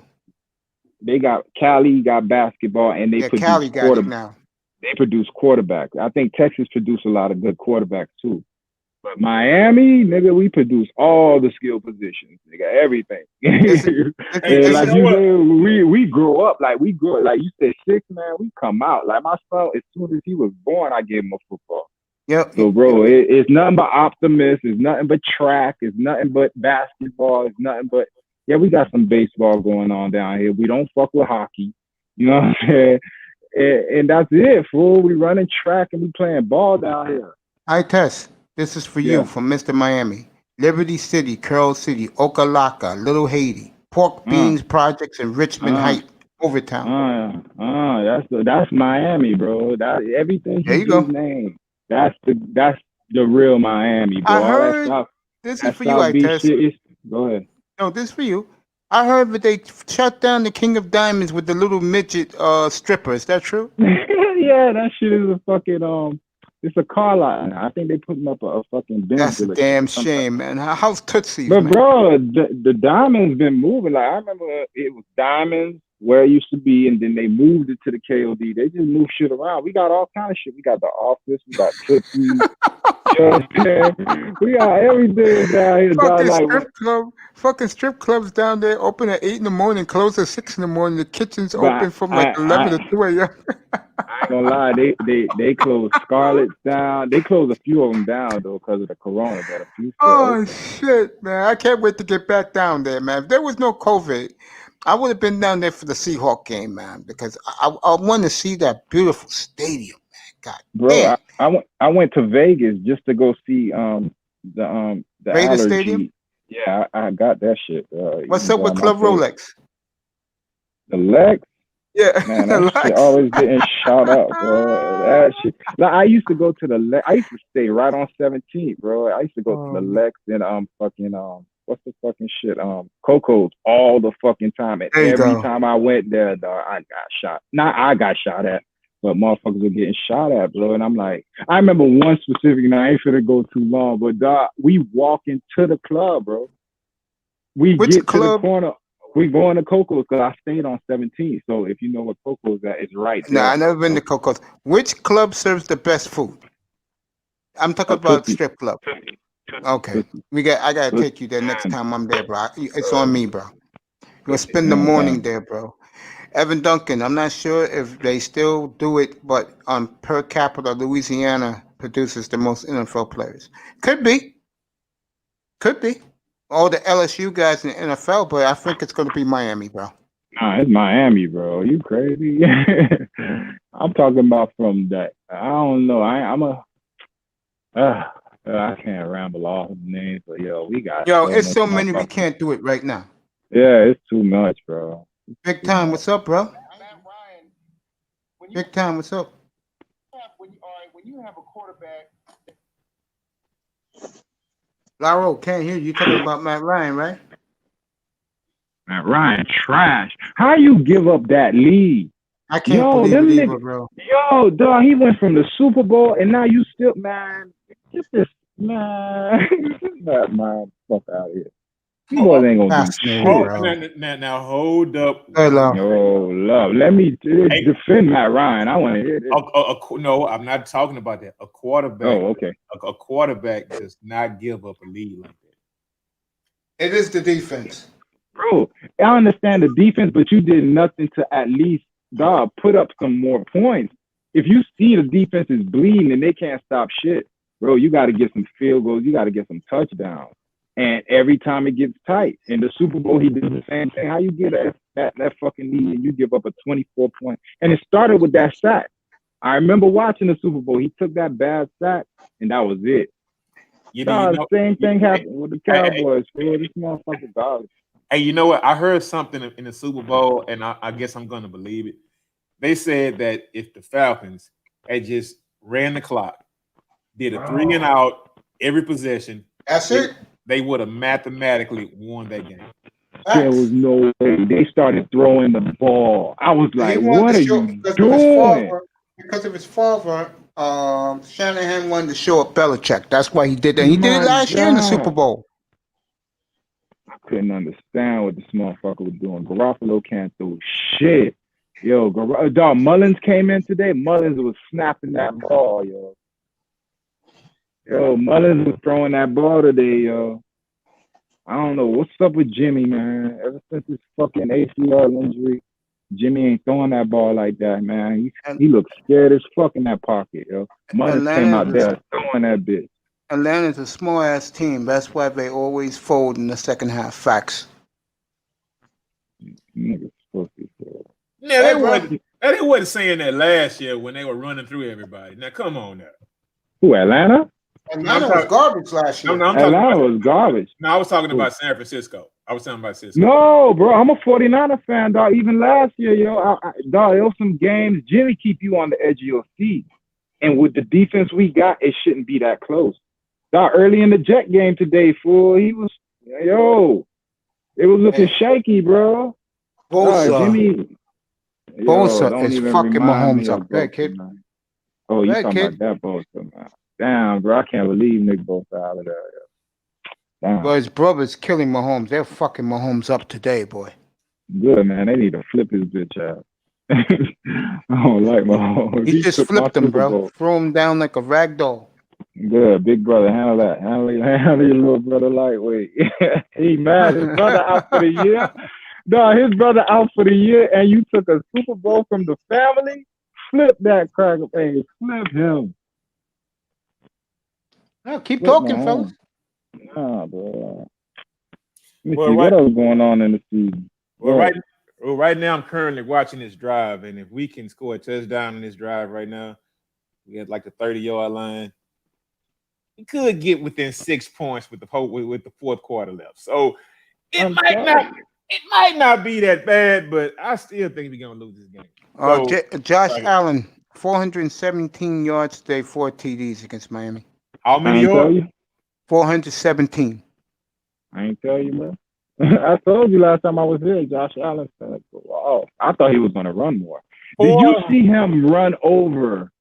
They got Cali got basketball, and they produce Cali got it now. They produce quarterbacks. I think Texas produce a lot of good quarterbacks too. But Miami, nigga, we produce all the skill positions. Nigga, everything. We grow up like you said, 6, man. We come out like my son. As soon as he was born, I gave him a football. Yep. So, bro, it's nothing but optimists. It's nothing but track. It's nothing but basketball. It's nothing but we got some baseball going on down here. We don't fuck with hockey. You know what I'm saying? And that's it, fool. We running track and we playing ball down here. I test. This is for you from Mr. Miami. Liberty City, Carroll City, Okalaka, Little Haiti, Pork Beans Projects in Richmond Heights, Overtown. That's Miami, bro. That everything there you go. Name. That's the real Miami, bro. I heard this is for you, I test. Go ahead. No, this is for you. I heard that they shut down the King of Diamonds with the little midget stripper. Is that true? Yeah, that shit is a fucking it's a car lot. I think they putting up a fucking Benz. That's a damn shame, man. How's Tootsie's, but man? Bro, the Diamonds been moving. Like I remember it was Diamonds where it used to be, and then they moved it to the KOD. They just moved shit around. We got all kind of shit. We got the office. We got Tootsie. You know what I'm saying? We got everything down here. Fucking strip clubs down there open at 8 in the morning, close at 6 in the morning. The kitchen's open from like 11 to 2 a.m. I ain't gonna lie, they closed Scarlett's down. They closed a few of them down though because of the corona. But a few. Oh shit, man! I can't wait to get back down there, man. If there was no COVID, I would have been down there for the Seahawk game, man, because I want to see that beautiful stadium, man. God, bro, I went to Vegas just to go see the Raiders Stadium. Yeah, I got that shit. What's up with Club Rolex? The Lex? Yeah, man, that shit always getting shout out, bro. That shit. Like, I used to go to the Lex. I used to stay right on 17th, bro. I used to go to the Lex and what's the fucking shit? Coco's all the fucking time. And every time I went there, dog, I got shot. Not I got shot at, but motherfuckers were getting shot at, bro. And I'm like, I remember one specific night. I ain't finna go too long, but dog, we walk into the club, bro. We get to the corner. We going to Coco's because I stayed on 17th. So if you know what Coco's at, it's right there. Nah, I never been to Coco's. Which club serves the best food? I'm talking about strip club. Okay, I gotta take you there next time I'm there, bro. It's on me, bro. We'll spend the morning there, bro. Evan Duncan, I'm not sure if they still do it, but on per capita, Louisiana produces the most NFL players. Could be. All the LSU guys in the NFL, but I think it's going to be Miami, bro. Nah, it's Miami, bro. You crazy? I'm talking about from that. I don't know. I can't ramble off the names, but we got. It's so many we can't do it right now. Yeah, it's too much, bro. Big time, what's up, bro? Big time, what's up? When you have a quarterback. Laro, can't hear you talking about Matt Ryan, right? Matt Ryan, trash. How you give up that lead? I can't believe it either, bro. Yo, dog, he went from the Super Bowl, and now you still, man. Get this, man. Fuck out of here. You boys ain't gonna do shit. Now, hold up. No, love. Let me defend Matt Ryan. I want to hear this. No, I'm not talking about that. A quarterback. Oh, okay. A quarterback does not give up a lead like that. It is the defense. Bro, I understand the defense, but you did nothing to at least, put up some more points. If you see the defense is bleeding and they can't stop shit, bro, you got to get some field goals. You got to get some touchdowns. And every time it gets tight. In the Super Bowl, he did the same thing. How you get that fucking lead and you give up a 24-point? And it started with that sack. I remember watching the Super Bowl. He took that bad sack, and that was it. The same thing happened with the Cowboys. This motherfucker garbage. Hey, you know what? I heard something in the Super Bowl, and I guess I'm going to believe it. They said that if the Falcons had just ran the clock, did a 3-and-out every possession, that's it. They would have mathematically won that game. There was no way. They started throwing the ball. I was like, what are you doing? Because of his father, Shanahan wanted to show up Belichick. That's why he did that. He did it last year in the Super Bowl. I couldn't understand what this motherfucker was doing. Garoppolo can't do shit. Yo, dog, Mullins came in today. Mullins was snapping that ball, yo. Yo, Mullins was throwing that ball today, yo. I don't know what's up with Jimmy, man. Ever since his fucking ACL injury, Jimmy ain't throwing that ball like that, man. He looks scared as fuck in that pocket, yo. Mullins came out there throwing that bitch. Atlanta's a small-ass team. That's why they always fold in the second half. Facts. Niggas supposed to fold. Yeah, they wasn't saying that last year when they were running through everybody. Now, come on now. Who, Atlanta? Atlanta was garbage last year. Atlanta was garbage. No, I was talking about San Francisco. No, bro, I'm a 49er fan, dog. Even last year, yo, dog, there was some games. Jimmy keep you on the edge of your seat. And with the defense we got, it shouldn't be that close. Dog, early in the Jet game today, fool, it was looking shaky, bro. Bosa is fucking Mahomes up. That kid. Oh, you talking about that Bosa, man. Damn, bro, I can't believe Nick Bosa out of there. Damn. But his brother's killing Mahomes. They're fucking Mahomes up today, boy. Good, man. They need to flip his bitch out. I don't like Mahomes. He just flipped him, bro. Throw him down like a rag doll. Good, big brother. Handle that. Handle your little brother lightweight. He mad. His brother out for the year. No, his brother out for the year, and you took a Super Bowl from the family. Flip that cracker. Hey, flip him. No, keep talking, fellas. Nah, bro. Let me see what else going on in the season. Right now, I'm currently watching this drive, and if we can score a touchdown in this drive right now, we got like the 30-yard line. We could get within 6 points with the fourth quarter left. So it might not be that bad, but I still think we're gonna lose this game. Josh Allen, 417 yards today, 4 TDs against Miami. How many yards? 417. I ain't tell you, bro. I told you last time I was here, Josh Allen said, oh, I thought he was going to run more. Did you see him run over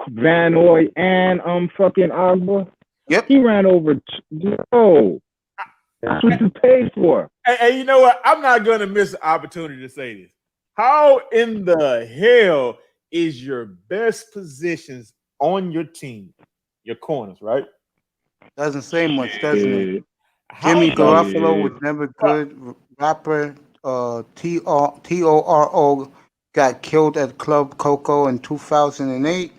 Van Noy and fucking Agba? Yep. He ran over. Oh, that's what you paid for. Hey, you know what? I'm not going to miss the opportunity to say this. How in the hell is your best positions on your team your corners, right? Doesn't say much, doesn't it? How Jimmy the- Garoppolo was never good. Rapper Toro got killed at Club Coco in 2008.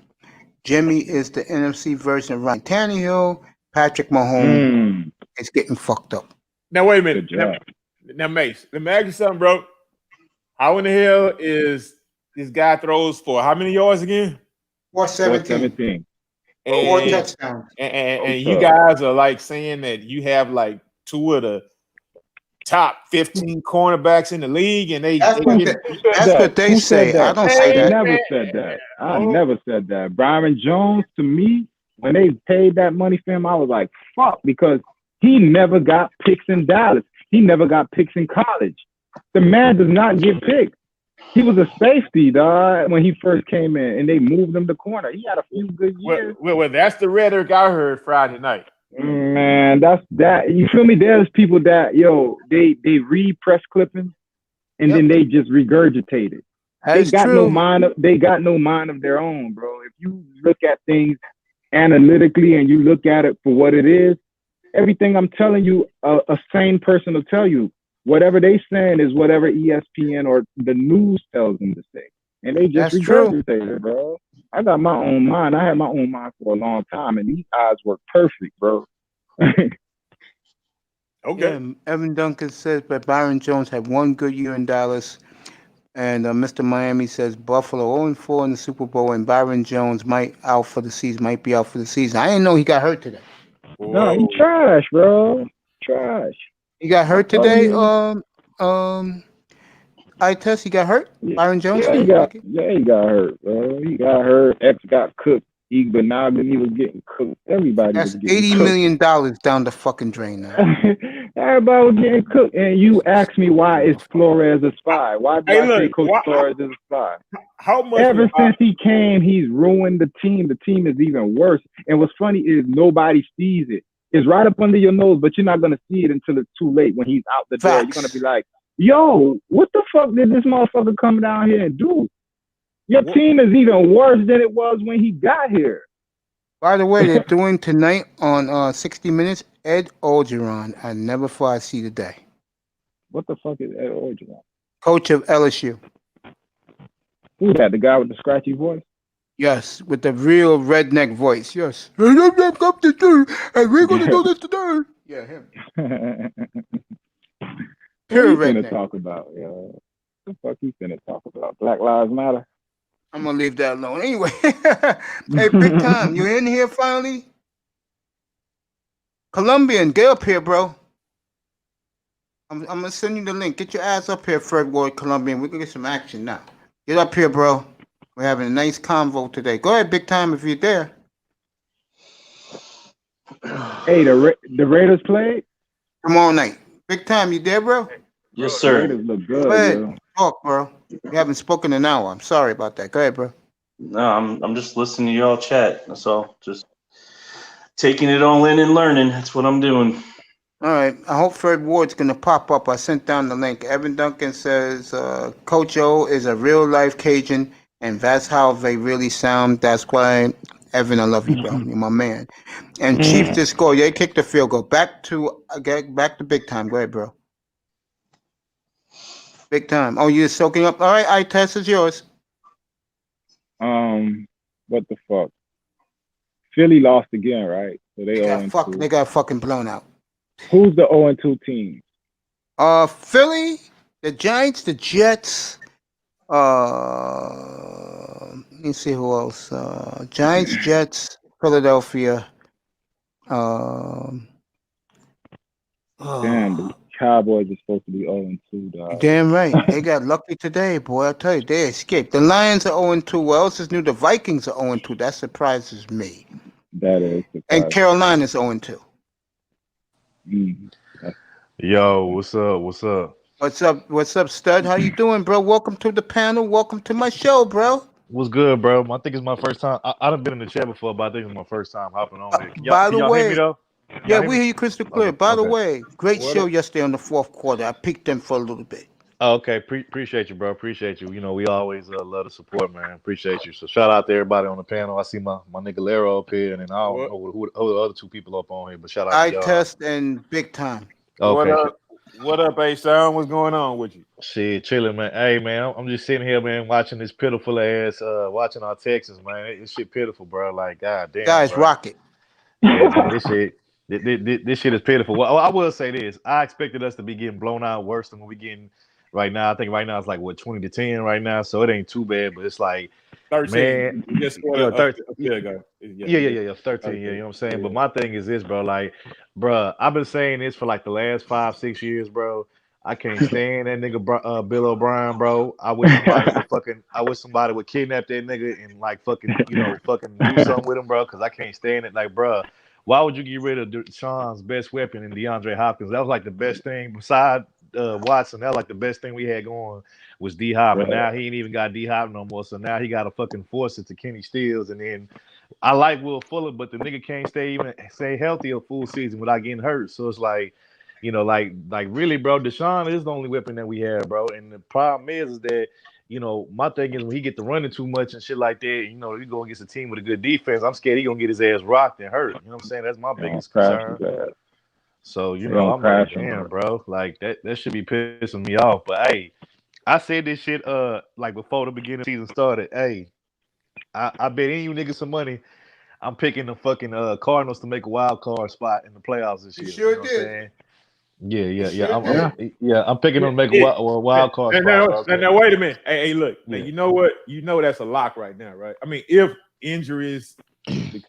Jimmy is the NFC version of Ryan Tannehill. Patrick Mahomes is getting fucked up. Now wait a minute. Now, Mace, let me ask you something, bro. How in the hell is this guy throws for how many yards again? 417. 4 touchdowns. And you guys are like saying that you have like 2 of the top 15 cornerbacks in the league, and that's what they say. I don't say that. I never said that. I never said that. Byron Jones, to me, when they paid that money for him, I was like, fuck, because he never got picks in Dallas. He never got picks in college. The man does not get picked. He was a safety, dog, when he first came in, and they moved him to corner. He had a few good years. Well, that's the rhetoric I heard Friday night. Man, that's that. You feel me? There's people that, they read press clippings, and then they just regurgitate it. They got no mind of their own, bro. If you look at things analytically and you look at it for what it is, everything I'm telling you, a sane person will tell you. Whatever they saying is whatever ESPN or the news tells them to say. And they just regurgitate it, bro. I got my own mind. I had my own mind for a long time, and these odds work perfect, bro. Okay. Yeah, Evan Duncan says that Byron Jones had one good year in Dallas. And Mr. Miami says Buffalo 0-4 in the Super Bowl, and Byron Jones might be out for the season. I didn't know he got hurt today. No, he trash, bro. Trash. He got hurt today. I test. He got hurt. Byron Jones. Yeah, he got hurt, bro. He got hurt. X got cooked. Iguodala, he was getting cooked. Everybody That's was getting $80 million down the fucking drain now. Everybody was getting cooked. And you asked me why is Flores a spy? Why do I say Coach Flores is a spy? How much? Ever since he came, he's ruined the team. The team is even worse. And what's funny is nobody sees it. It's right up under your nose, but you're not going to see it until it's too late when he's out the door. You're going to be like, yo, what the fuck did this motherfucker come down here and do? Your team is even worse than it was when he got here. By the way, they're doing tonight on 60 Minutes, Ed Orgeron. I never thought I'd see the day. What the fuck is Ed Orgeron? Coach of LSU. Who's that, the guy with the scratchy voice? Yes, with the real redneck voice. Yes. And we're going to do this today. Yeah, him. What are you finna talk about, yo? What the fuck you finna talk about? Black Lives Matter? I'm going to leave that alone. Anyway, hey, Big Time, you in here finally? Colombian, get up here, bro. I'm going to send you the link. Get your ass up here, Fred Ward, Colombian. We're going to get some action now. Get up here, bro. We're having a nice convo today. Go ahead, Big Time, if you're there. Hey, the Raiders played? Tomorrow night. Big Time, you there, bro? Yes, sir. The Raiders look good, Go ahead. yo. Talk, bro. You haven't spoken in an hour. I'm sorry about that. Go ahead, bro. No, I'm just listening to y'all chat. That's all. Just taking it all in and learning. That's what I'm doing. All right. I hope Fred Ward's going to pop up. I sent down the link. Evan Duncan says Coach O is a real-life Cajun, and that's how they really sound. That's why, Evan, I love you, bro. You're my man. And Chiefs just scored. They kicked the field goal. Back to Big Time. Go ahead, bro. Big Time. Oh, you're soaking up. All right, Tess is yours. What the fuck? Philly lost again, right? So they got fucking blown out. Who's the 0-2 team? Philly, the Giants, the Jets. Let me see who else. Giants, Jets, Philadelphia. Damn, the Cowboys are supposed to be 0-2, dog. Damn right. They got lucky today, boy. I tell you, they escaped. The Lions are 0-2. What else is new? The Vikings are 0-2. That surprises me. That is surprising. And Carolina's 0-2. Yo, what's up? What's up? What's up? What's up, stud? How you doing, bro? Welcome to the panel. Welcome to my show, bro. What's good, bro? I think it's my first time. I done been in the chat before, but I think it's my first time hopping on here. By Can the y'all hear me way, though? yeah, Y'all hear we me? hear you crystal clear. By the Okay. way, great What show up? yesterday on the fourth quarter. I peeked them for a little bit. Oh, okay. Appreciate you, bro. Appreciate you. You know, we always love the support, man. Appreciate you. So shout out to everybody on the panel. I see my nigga Lero up here, and then I don't What, know who the other two people up on here, but shout out to I y'all. test and big time. what Okay. up? What up, A-Sound? What's going on with you? Shit, chilling, man. Hey, man, I'm just sitting here, man, watching this pitiful ass, watching our Texans, man. This shit pitiful, bro. Like, goddamn, Guys, bro. rock it. Yeah, man, this shit is pitiful. Well, I will say this: I expected us to be getting blown out worse than what we getting right now. I think right now it's like what 20-10 right now, so it ain't too bad. But it's like, 13. man, You just scored you know, a 13. year ago. Yeah, 13. Yeah, you know what I'm saying. But my thing is this, bro. Like, bro, I've been saying this for like the last 5-6 years, bro. I can't stand that nigga Bill O'Brien, bro. I wish somebody would kidnap that nigga and like fucking do something with him, bro. Because I can't stand it. Like, bro, why would you get rid of Sean's best weapon in DeAndre Hopkins? That was like the best thing beside Watson. That was like the best thing we had going was D Hop, and now he ain't even got D Hop no more. So now he got to fucking force it to Kenny Stills, and then I like Will Fuller, but the nigga can't stay healthy a full season without getting hurt. So it's like, you know, like really, bro, Deshaun is the only weapon that we have, bro. And the problem is that, you know, my thing is when he get to running too much and shit like that, you know, he go against a team with a good defense, I'm scared he gonna get his ass rocked and hurt. You know what I'm saying? That's my biggest concern. So, you know, I'm like, damn, bro, like that should be pissing me off. But hey, I said this shit like before the beginning of the season started. Hey, I bet any of you niggas some money. I'm picking the fucking Cardinals to make a wild card spot in the playoffs this year. You sure you know did. What I'm saying? Yeah. I'm picking them to make a wild card spot. Now, wait a minute. Hey, look. Yeah. Now, you know what? You know that's a lock right now, right? I mean, if injuries, because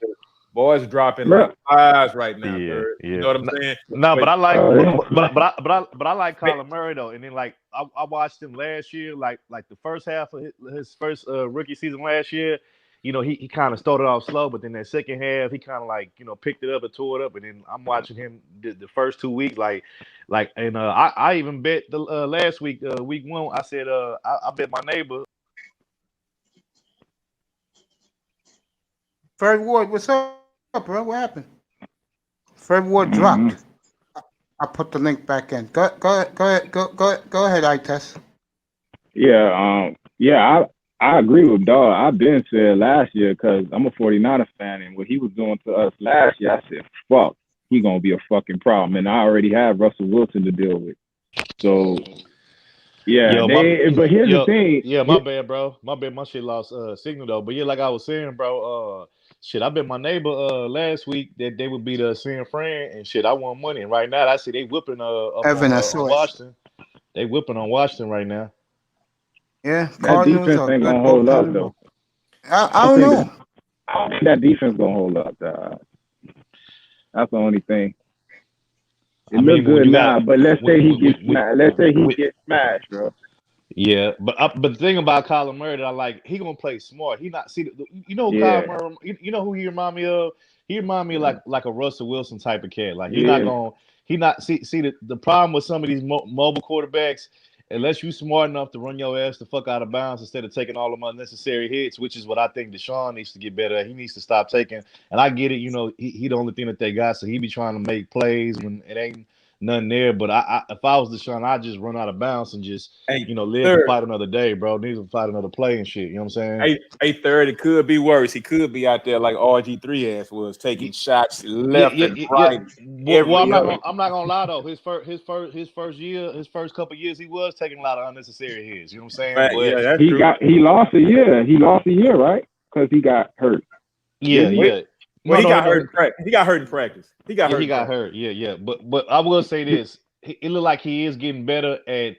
boys dropping like fives right now. Yeah. You know what I'm saying? No, but I like, but I like Kyler Murray though. And then like I watched him last year, like the first half of his first rookie season last year. You know, he kind of started off slow, but then that second half, he kind of like, you know, picked it up and tore it up. And then I'm watching him the first 2 weeks, and I even bet the last week, week 1, I said, I bet my neighbor. Fred Ward, what's up, bro? What happened? Fred Ward dropped. I put the link back in. Go ahead, I-Test. Yeah, I agree with Dawg. I've been said last year because I'm a 49er fan, and what he was doing to us last year, I said, fuck, he going to be a fucking problem. And I already have Russell Wilson to deal with. So, yeah. But here's the thing. Yeah, my bad, bro. My bad. My shit lost signal, though. But yeah, like I was saying, bro, shit, I bet my neighbor last week that they would be the San Fran, and shit, I won money. And right now, I see they whipping up Evan, on Washington. They whipping on Washington right now. Yeah, that defense ain't gonna hold up though. I don't know. I don't think that defense gonna hold up. That's the only thing. It looks good now, but let's say he gets smashed, bro. Yeah, but the thing about Kyler Murray that I like, he gonna play smart. He not you know Kyler Murray. You know who he remind me of? He remind me like a Russell Wilson type of cat. Like the problem with some of these mobile quarterbacks. Unless you smart enough to run your ass the fuck out of bounds instead of taking all of them unnecessary hits, which is what I think Deshaun needs to get better at. He needs to stop taking. And I get it, you know, he the only thing that they got, so he be trying to make plays when it ain't nothing there. But if I was Deshaun, I'd just run out of bounds and just live to fight another day, bro. Needs to fight another play and shit. You know what I'm saying? 8:30, it could be worse. He could be out there like RG3 ass was taking shots left and right. Well, I'm not gonna lie though. His first couple years, he was taking a lot of unnecessary hits. You know what I'm saying? Right, but yeah, that's true. He lost a year. He lost a year, right? Because he got hurt. Yeah. Well, he got hurt in practice. He got hurt. Yeah. But I will say this: it looked like he is getting better at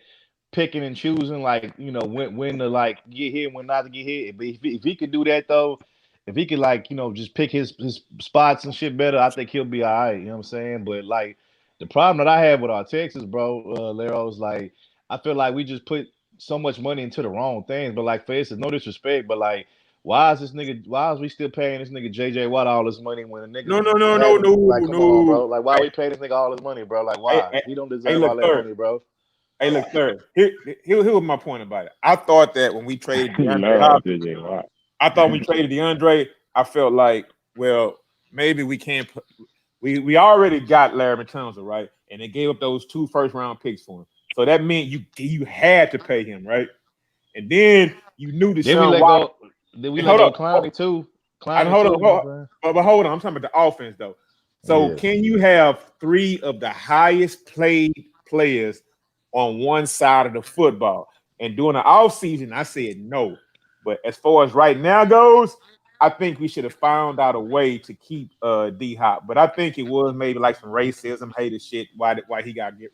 picking and choosing, like, you know, when to like get hit, when not to get hit. But if he could do that though, if he could like, you know, just pick his spots and shit better, I think he'll be all right. You know what I'm saying? But like the problem that I have with our Texas, bro, Lero's like, I feel like we just put so much money into the wrong things. But like, for instance, no disrespect, but like Why is we still paying this nigga JJ Watt all this money when a nigga No. like, come on, bro. Like, why we pay this nigga all this money, bro? Like, why? He don't deserve all that money, bro. Hey, look, third. Here was my point about it. I thought that when we traded DeAndre, I felt like, well, maybe we can't put. We already got Larry Tunsil, right? And they gave up those 2 first-round picks for him. So that meant you had to pay him, right? And then you knew Deshaun Watson. Then we let go Clowney too. But hold on, I'm talking about the offense though. So can you have 3 of the highest paid players on one side of the football? And during the offseason, I said no. But as far as right now goes, I think we should have found out a way to keep D-Hop. But I think it was maybe like some racism, hated shit. Why they got rid.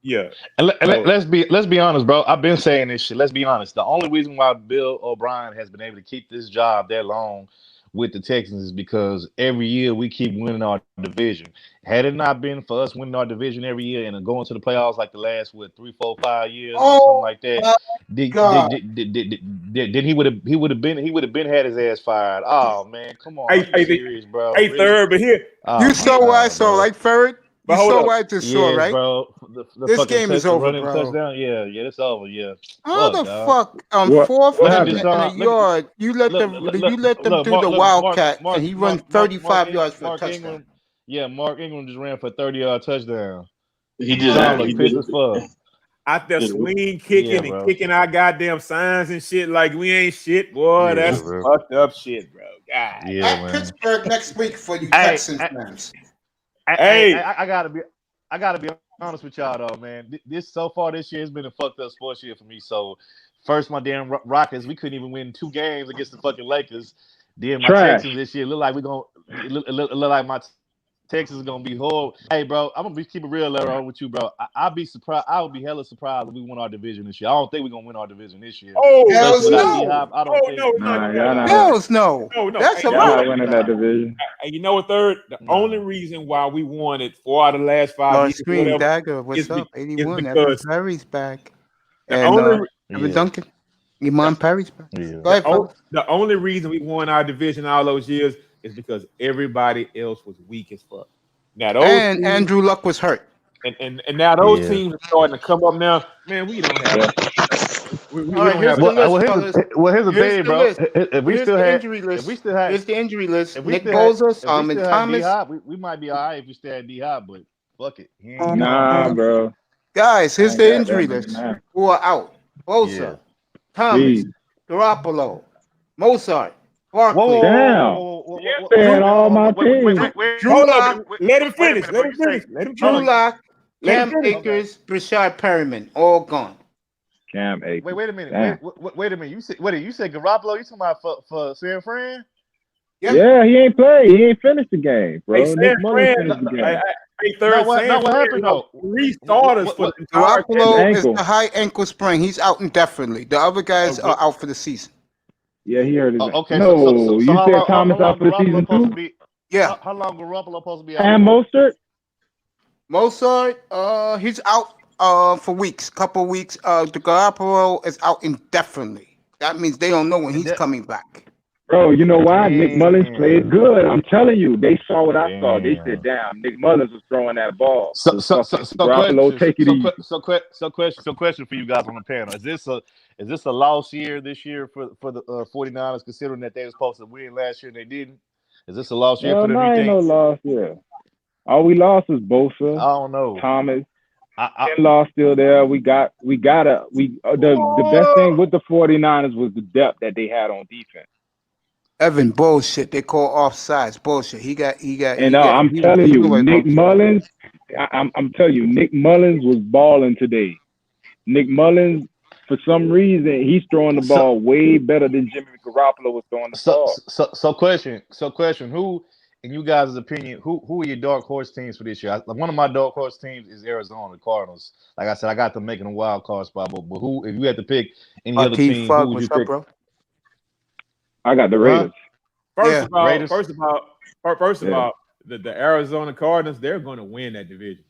Yeah. And let's be honest, bro. I've been saying this shit. Let's be honest. The only reason why Bill O'Brien has been able to keep this job that long with the Texans is because every year we keep winning our division. Had it not been for us winning our division every year and going to the playoffs like the last 3, 4, 5 years or something like that, then he would have been had his ass fired. Oh man, come on, serious, bro. Hey, really? Third, but here you saw what I saw, like Ferret. You saw what I just saw, right? Bro. This game is over, bro. Touchdown. Yeah, it's over. Yeah. How the fuck? 4th and a yard. You let them do the wildcat, and he runs 35 yards for a touchdown. Mark Ingram just ran for a 30-yard touchdown. He just pissed as fuck. Out there swing kicking and kicking our goddamn signs and shit like we ain't shit, boy. That's fucked up shit, bro. God. Yeah, at Pittsburgh next week for you Texans fans. Hey, I gotta be honest with y'all though, man. So far this year has been a fucked up sports year for me. So first, my damn Rockets, we couldn't even win 2 games against the fucking Lakers. Then my Texans this year look like look like my Texas is gonna be horrible. Hey, bro, I'm gonna keep it real later on with you, bro. I'll be surprised. I would be hella surprised if we win our division this year. I don't think we're gonna win our division this year. Hells no! Hells no! That's a lot. Winning that division. And you know what? Third, the only reason why we won it 4 out of the last 5 years. Screen Dagger, what's up? 81. Evan Perry's back. And Evan Duncan. Iman Perry's back. Go ahead, the only reason we won our division all those years is because everybody else was weak as fuck. Now those teams, Andrew Luck was hurt. And now those teams are starting to come up now. Man, we don't have here's the thing, bro. If we still had here's the injury list. Nick Bosa, Solomon Thomas. We might be all right if we stay at D-Hop, but fuck it. Nah, bro. Guys, here's the injury list. Who are out? Bosa, Thomas, Garoppolo, Mozart, Barkley. Damn. All my teams. Hold up. Let him finish. Drew Lock, Cam Akers, Brashad Perryman, all gone. Cam Akers. Wait a minute. Wait a minute. You said Garoppolo? You talking about for San Fran? Yeah, he ain't played. He ain't finished the game, bro. Nick Mullins finished the game. What happened though? 3 starters for the Garoppolo is a high ankle sprain. He's out indefinitely. The other guys are out for the season. Yeah, he heard it. Okay, no, you said Thomas out for the season too? Yeah. How long Garoppolo supposed to be out? And Mozart, he's out for weeks, couple weeks. The Garoppolo is out indefinitely. That means they don't know when he's coming back. Bro, you know why? Nick Mullins played good. I'm telling you, they saw what I saw. They said, "Damn, Nick Mullins was throwing that ball." So question for you guys on the panel: Is this a lost year this year for the 49ers, considering that they were supposed to win last year and they didn't? Is this a lost year for them? Ain't no lost year. All we lost is Bosa. I don't know. Thomas. Kinlaw still there. The best thing with the 49ers was the depth that they had on defense. Evan, bullshit. They call offsides. Bullshit. He got. I'm telling you, Nick Mullins. I'm telling you, Nick Mullins was balling today. Nick Mullins, for some reason, he's throwing the ball way better than Jimmy Garoppolo was throwing the ball. So question. Who, in you guys' opinion, who are your dark horse teams for this year? One of my dark horse teams is Arizona, the Cardinals. Like I said, I got them making a wild card spot. But who, if you had to pick any other team, who would you pick? Bro? I got the Raiders. First of all, the Arizona Cardinals, they're going to win that division.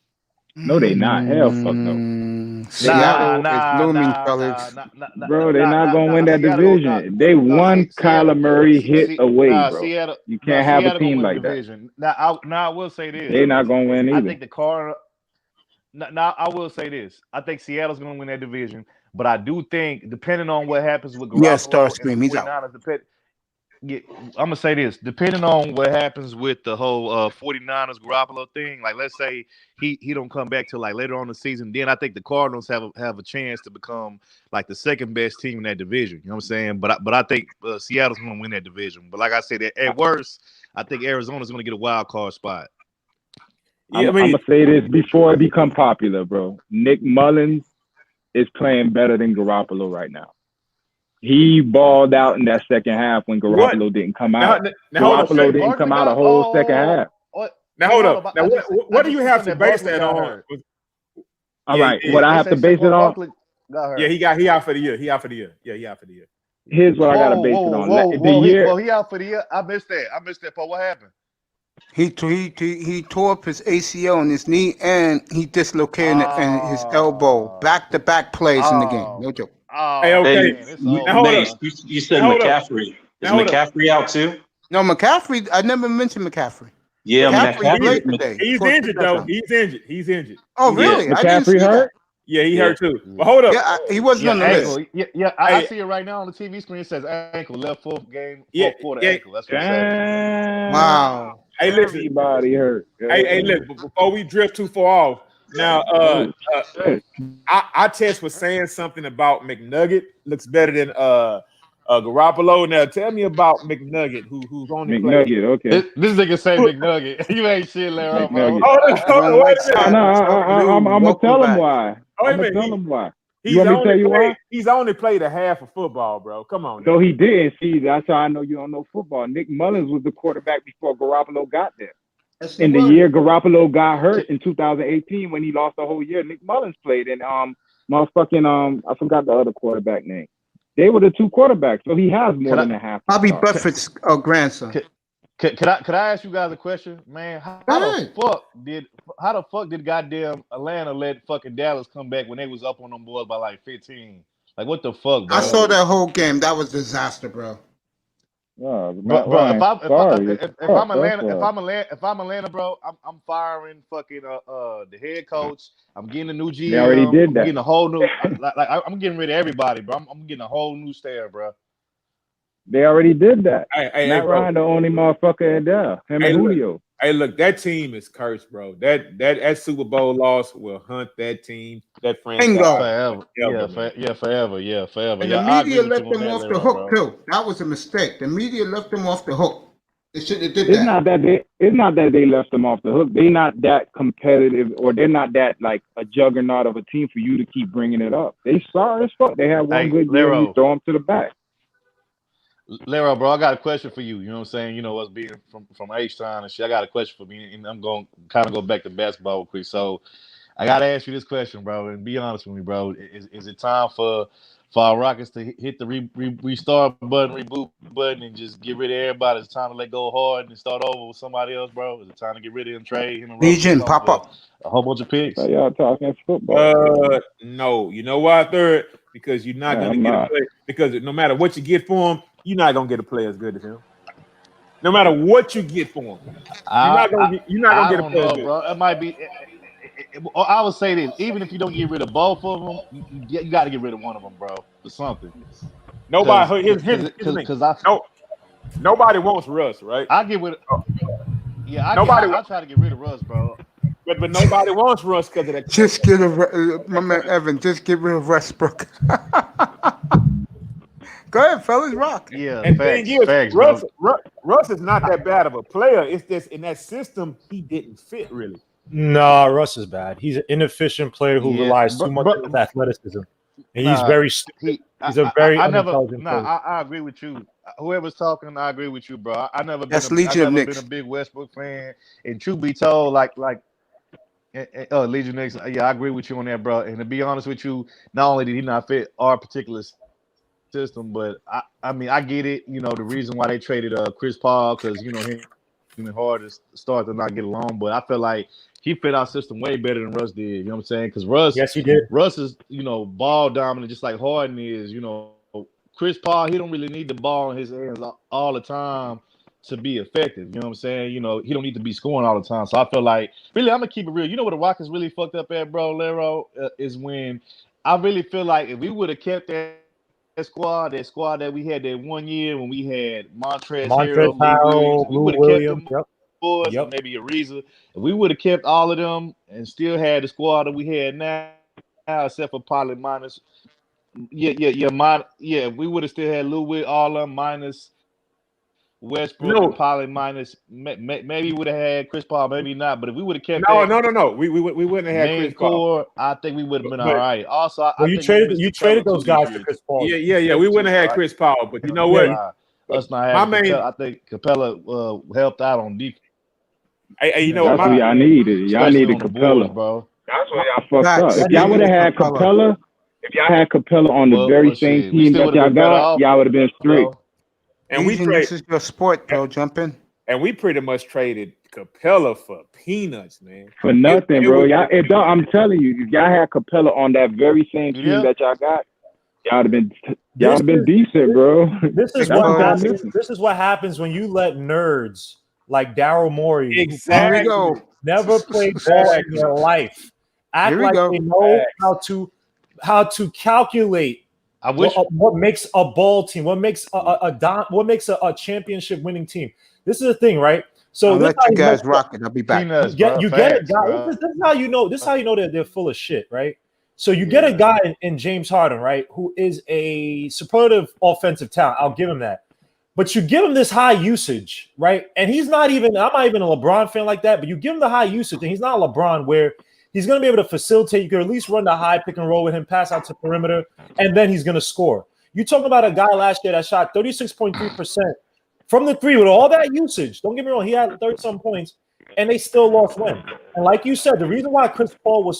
No, they not. Hell, fuck no. Seattle is looming, fellas. Bro, they're not gonna win that division. They one Kyler Murray hit away, bro. Seattle, you can't have Seattle a team win like the that. division. Now I will say this. They're not gonna win either. I think the Cardinals. Now I will say this. I think Seattle's gonna win that division, but I do think, depending on what happens with Garoppolo Starscream, he's out. I'm gonna say this. Depending on what happens with the whole 49ers Garoppolo thing, like let's say he don't come back till like later on in the season, then I think the Cardinals have a chance to become like the second best team in that division. You know what I'm saying? But I think Seattle's gonna win that division. But like I said, at worst, I think Arizona's gonna get a wild card spot. Yeah, I'm gonna say this before it become popular, bro. Nick Mullins is playing better than Garoppolo right now. He balled out in that second half when Garoppolo didn't come out. Garoppolo didn't come out a whole second half. Now hold up. Now what do you have to base that on? All right, what I have to base it on? Yeah, he out for the year. He out for the year. Yeah, he out for the year. Here's what I gotta base it on. He out for the year. I missed that part. What happened? He tore up his ACL in his knee, and he dislocated his elbow. Back-to-back plays in the game. No joke. Hey, okay. Mace, you said McCaffrey. Is McCaffrey out too? No, McCaffrey. I never mentioned McCaffrey. Yeah, McCaffrey today. He's injured though. He's injured. Oh, really? Yeah. McCaffrey hurt? Yeah, he hurt too. But hold up. Yeah, he wasn't on the list. I see it right now on the TV screen. It says ankle, left foot game, fourth ankle. That's what it says. Wow. Hey, listen. Everybody hurt. Hey, look. Before we drift too far off, now I test was saying something about McNugget looks better than Garoppolo. Now tell me about McNugget, who's on the McNugget. Okay. This nigga say McNugget. You ain't shit, Larry. Hold on, wait a minute. I'm gonna tell him why. I'm gonna tell him why. You want me to tell you why? He's only played a half of football, bro. Come on. So he didn't. See, that's how I know you don't know football. Nick Mullins was the quarterback before Garoppolo got there. In the year Garoppolo got hurt in 2018 when he lost the whole year, Nick Mullins played. And I forgot the other quarterback name. They were the two quarterbacks, so he has more than a half. Bobby Buffett's grandson. Could I ask you guys a question, man? How the fuck did goddamn Atlanta let fucking Dallas come back when they was up on them boys by like 15? Like what the fuck, bro? I saw that whole game. That was a disaster, bro. Bro, if I'm Atlanta, bro, I'm firing fucking the head coach. I'm getting a new GM. They already did that. I'm getting a whole new. I'm getting rid of everybody, bro. I'm getting a whole new staff, bro. They already did that. Matt Ryan, the only motherfucker in there. Him and Julio. Hey, look, that team is cursed, bro. That Super Bowl loss will hunt that team, that franchise forever. Forever. And the media let them off the hook too. That was a mistake. The media left them off the hook. They should have did that. It's not that they left them off the hook. They're not that competitive, or they're not that like a juggernaut of a team for you to keep bringing it up. They sorry as fuck. They have one good year and you throw them to the back. Lero, bro, I got a question for you. You know what I'm saying? You know, us being from H-Town and shit, I got a question for me, and I'm going to kind of go back to basketball real quick. So I got to ask you this question, bro, and be honest with me, bro. Is it time for our Rockets to hit the restart button, reboot button, and just get rid of everybody? It's time to let go hard and start over with somebody else, bro? Is it time to get rid of him, trade him, and Legion, pop up. A whole bunch of picks? So y'all talking football? No. You know why, third? Because you're not going to get a play. Because no matter what you get for him, you're not gonna get a player as good as him. No matter what you get for him, you're not gonna get a player as good. Bro. It might be. I would say this: even if you don't get rid of both of them, you got to get rid of one of them, bro, or something. Nobody. Nobody wants Russ, right? I get rid of. Yeah, I try to get rid of Russ, bro. But nobody wants Russ because of that. Just get my man Evan. Just get rid of Westbrook. Go ahead, fellas, rock. Yeah, and facts, thing is, Russ is not that bad of a player. It's just in that system he didn't fit really. No, Russ is bad. He's an inefficient player who relies too much on athleticism, and he's very. He's a very unintelligent player. I agree with you. Whoever's talking, I agree with you, bro. I never been a big Westbrook fan, and truth be told, Legion Knicks. Yeah, I agree with you on that, bro. And to be honest with you, not only did he not fit our particular system, but I mean, I get it. You know, the reason why they traded Chris Paul, because you know him and Harden start to not get along. But I feel like he fit our system way better than Russ did. You know what I'm saying? Because Russ, Yes, he did. Russ is, ball dominant, just like Harden is. Chris Paul, he don't really need the ball in his hands all the time to be effective. You know what I'm saying? He don't need to be scoring all the time. So I feel like, really, I'm gonna keep it real. You know what the Rockets really fucked up at, bro, Lero, is when I really feel like if we would have kept that squad that we had that 1 year when we had Montrezl Harrell, Lou we would have kept them boys, Yep. maybe Ariza. If we would have kept all of them and still had the squad that we had now, except for probably minus. If we would have still had Lou with all of them minus Westbrook, and probably minus maybe would have had Chris Paul, maybe not. But if we would have kept no, we wouldn't have had Chris Paul. I think we would have been all right. Also, you traded those guys for Chris Paul. Yeah. We wouldn't have had Chris Paul, but you know what? Us not having I think Capella helped out on defense. Hey, that's what y'all needed. Y'all needed Capella, bro. That's what y'all fucked up. If y'all would have had Capella, if y'all had Capella on the very same team that y'all got, y'all would have been straight. And this is your sport, bro. Jump in. And we pretty much traded Capella for peanuts, man. For nothing, bro. I'm telling you, if y'all had Capella on that very same team that y'all got, y'all would have been decent, bro. This is what happens when you let nerds like Daryl Morey, who never played ball in their life, act like they know how to calculate what makes a ball team, what makes a championship winning team. This is the thing, right? So I'll let you guys rock it. I'll be back. You get it, guys. This is how you know. This is how you know that they're full of shit, right? So you get a guy in James Harden, right, who is a superlative offensive talent. I'll give him that. But you give him this high usage, right? And I'm not even a LeBron fan like that, but you give him the high usage, and he's not a LeBron where he's going to be able to facilitate. You can at least run the high pick and roll with him, pass out to perimeter, and then he's going to score. You're talking about a guy last year that shot 36.3% from the three with all that usage. Don't get me wrong, he had 30-some points, and they still lost win. And like you said, the reason why Chris Paul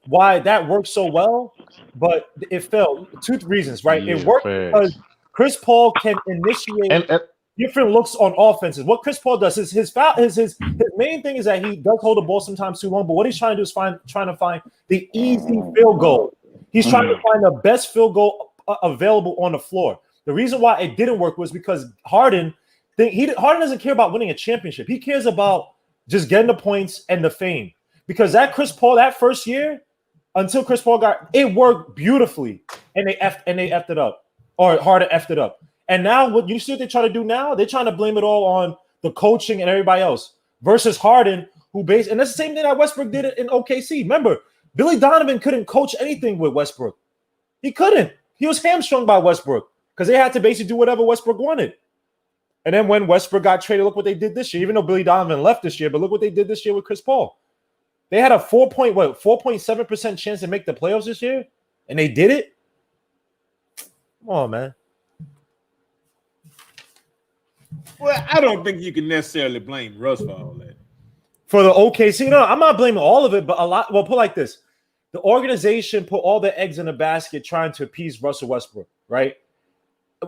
why that worked so well, but it failed. Two reasons, right? It worked because Chris Paul can initiate different looks on offenses. What Chris Paul does is his main thing is that he does hold the ball sometimes too long, but what he's trying to do is trying to find the easy field goal. He's trying to find the best field goal available on the floor. The reason why it didn't work was because Harden doesn't care about winning a championship. He cares about just getting the points and the fame. Because that Chris Paul, that first year, until Chris Paul it worked beautifully, and they effed it up, or Harden effed it up. And now, what you see what they try to do now? They're trying to blame it all on the coaching and everybody else versus Harden, and that's the same thing that Westbrook did in OKC. Remember, Billy Donovan couldn't coach anything with Westbrook. He couldn't. He was hamstrung by Westbrook because they had to basically do whatever Westbrook wanted. And then when Westbrook got traded, look what they did this year. Even though Billy Donovan left this year, but look what they did this year with Chris Paul. They had a 4.7% chance to make the playoffs this year, and they did it. Come on, man. Well, I don't think you can necessarily blame Russ for all that. For the OKC, no, I'm not blaming all of it, but a lot. Well, put it like this: the organization put all the eggs in a basket trying to appease Russell Westbrook, right?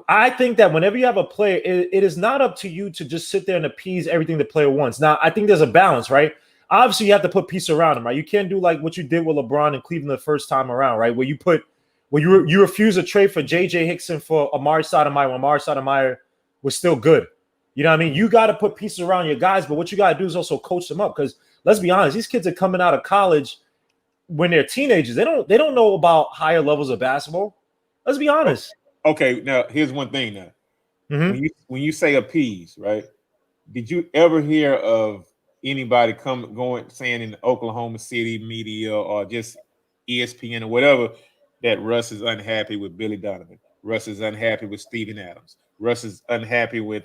I think that whenever you have a player, it is not up to you to just sit there and appease everything the player wants. Now, I think there's a balance, right? Obviously, you have to put pieces around him, right? You can't do like what you did with LeBron in Cleveland the first time around, right? Where you refuse a trade for J.J. Hickson for Amari Stoudemire when Amari Stoudemire was still good. You know what I mean? You got to put pieces around your guys, but what you got to do is also coach them up because let's be honest, these kids are coming out of college when they're teenagers. They don't know about higher levels of basketball. Let's be honest. Okay, now here's one thing now. Mm-hmm. When you say appease, right? Did you ever hear of anybody saying in the Oklahoma City media or just ESPN or whatever that Russ is unhappy with Billy Donovan? Russ is unhappy with Steven Adams. Russ is unhappy with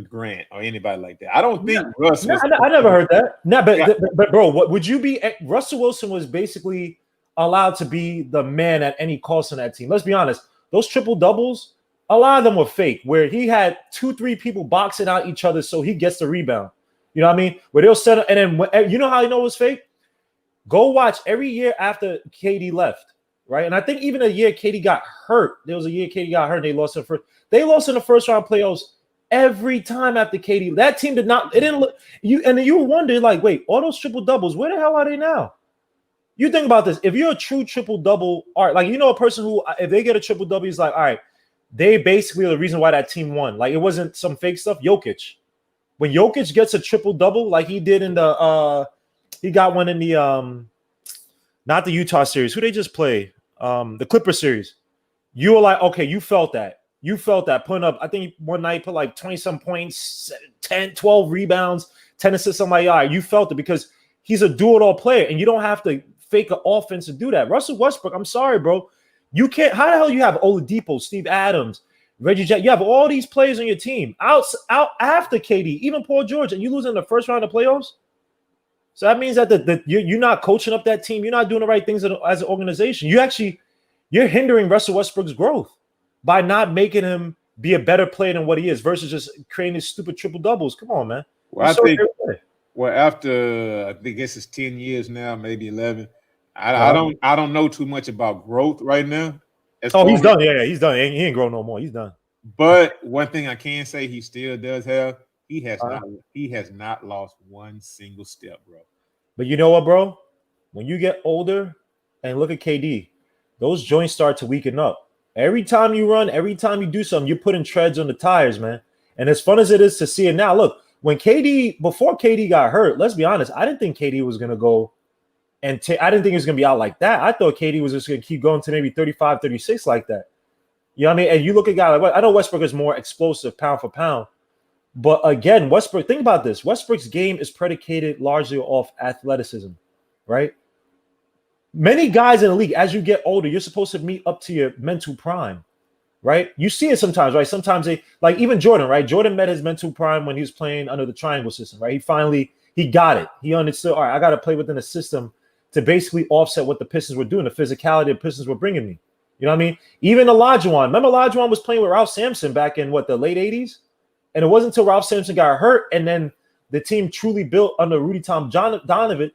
Grant or anybody like that. I don't think Russ. I never heard that. No, but bro, what would you be? Russell Wilson was basically allowed to be the man at any cost on that team. Let's be honest. Those triple doubles, a lot of them were fake. Where he had 2-3 people boxing out each other so he gets the rebound. You know what I mean? Where they'll set up, and then you know how I know it was fake? Go watch every year after KD left, right? And I think even a year KD got hurt. There was a year KD got hurt. And they lost in the first round playoffs Every time after KD, that team did not. It didn't look you, and then you wonder like, wait, all those triple doubles, where the hell are they now? You think about this. If you're a true triple double, like a person who, if they get a triple double, he's like, all right, they basically are the reason why that team won. Like it wasn't some fake stuff. Jokic, when Jokic gets a triple double, like he did in the, he got one in the not the Utah series. Who they just play? The Clipper series. You were like, okay, you felt that. You felt that putting up, I think one night put like 20-some points, 10, 12 rebounds, 10 assists, something like that. You felt it because he's a do-it-all player, and you don't have to fake an offense to do that. Russell Westbrook, I'm sorry, bro. You can't. How the hell you have Oladipo, Steve Adams, Reggie Jackson? You have all these players on your team out after KD, even Paul George, and you lose in the first round of playoffs? So that means that you're not coaching up that team. You're not doing the right things as an organization. You're hindering Russell Westbrook's growth by not making him be a better player than what he is versus just creating these stupid triple doubles. Come on, man. Well, after I think it's 10 years now, maybe 11. I don't know too much about growth right now. He's done. Yeah, he's done. He ain't grown no more. He's done. But one thing I can say he still does have, he has not lost one single step, bro. But you know what, bro? When you get older and look at KD, those joints start to weaken up. Every time you run, every time you do something, you're putting treads on the tires, man. And as fun as it is to see it now, look, before KD got hurt, let's be honest, I didn't think KD was going to go and I didn't think he was going to be out like that. I thought KD was just going to keep going to maybe 35, 36 like that. You know what I mean? And you look at a guy like, I know Westbrook is more explosive pound for pound, but again, Westbrook, think about this. Westbrook's game is predicated largely off athleticism, right? Many guys in the league, as you get older, you're supposed to meet up to your mental prime, right? You see it sometimes, right? Sometimes like even Jordan, right? Jordan met his mental prime when he was playing under the triangle system, right? He got it. He understood, all right, I got to play within a system to basically offset what the Pistons were doing, the physicality the Pistons were bringing me. You know what I mean? Even Olajuwon. Remember Olajuwon was playing with Ralph Sampson back in the late 80s? And it wasn't until Ralph Sampson got hurt and then the team truly built under Tom Janovich,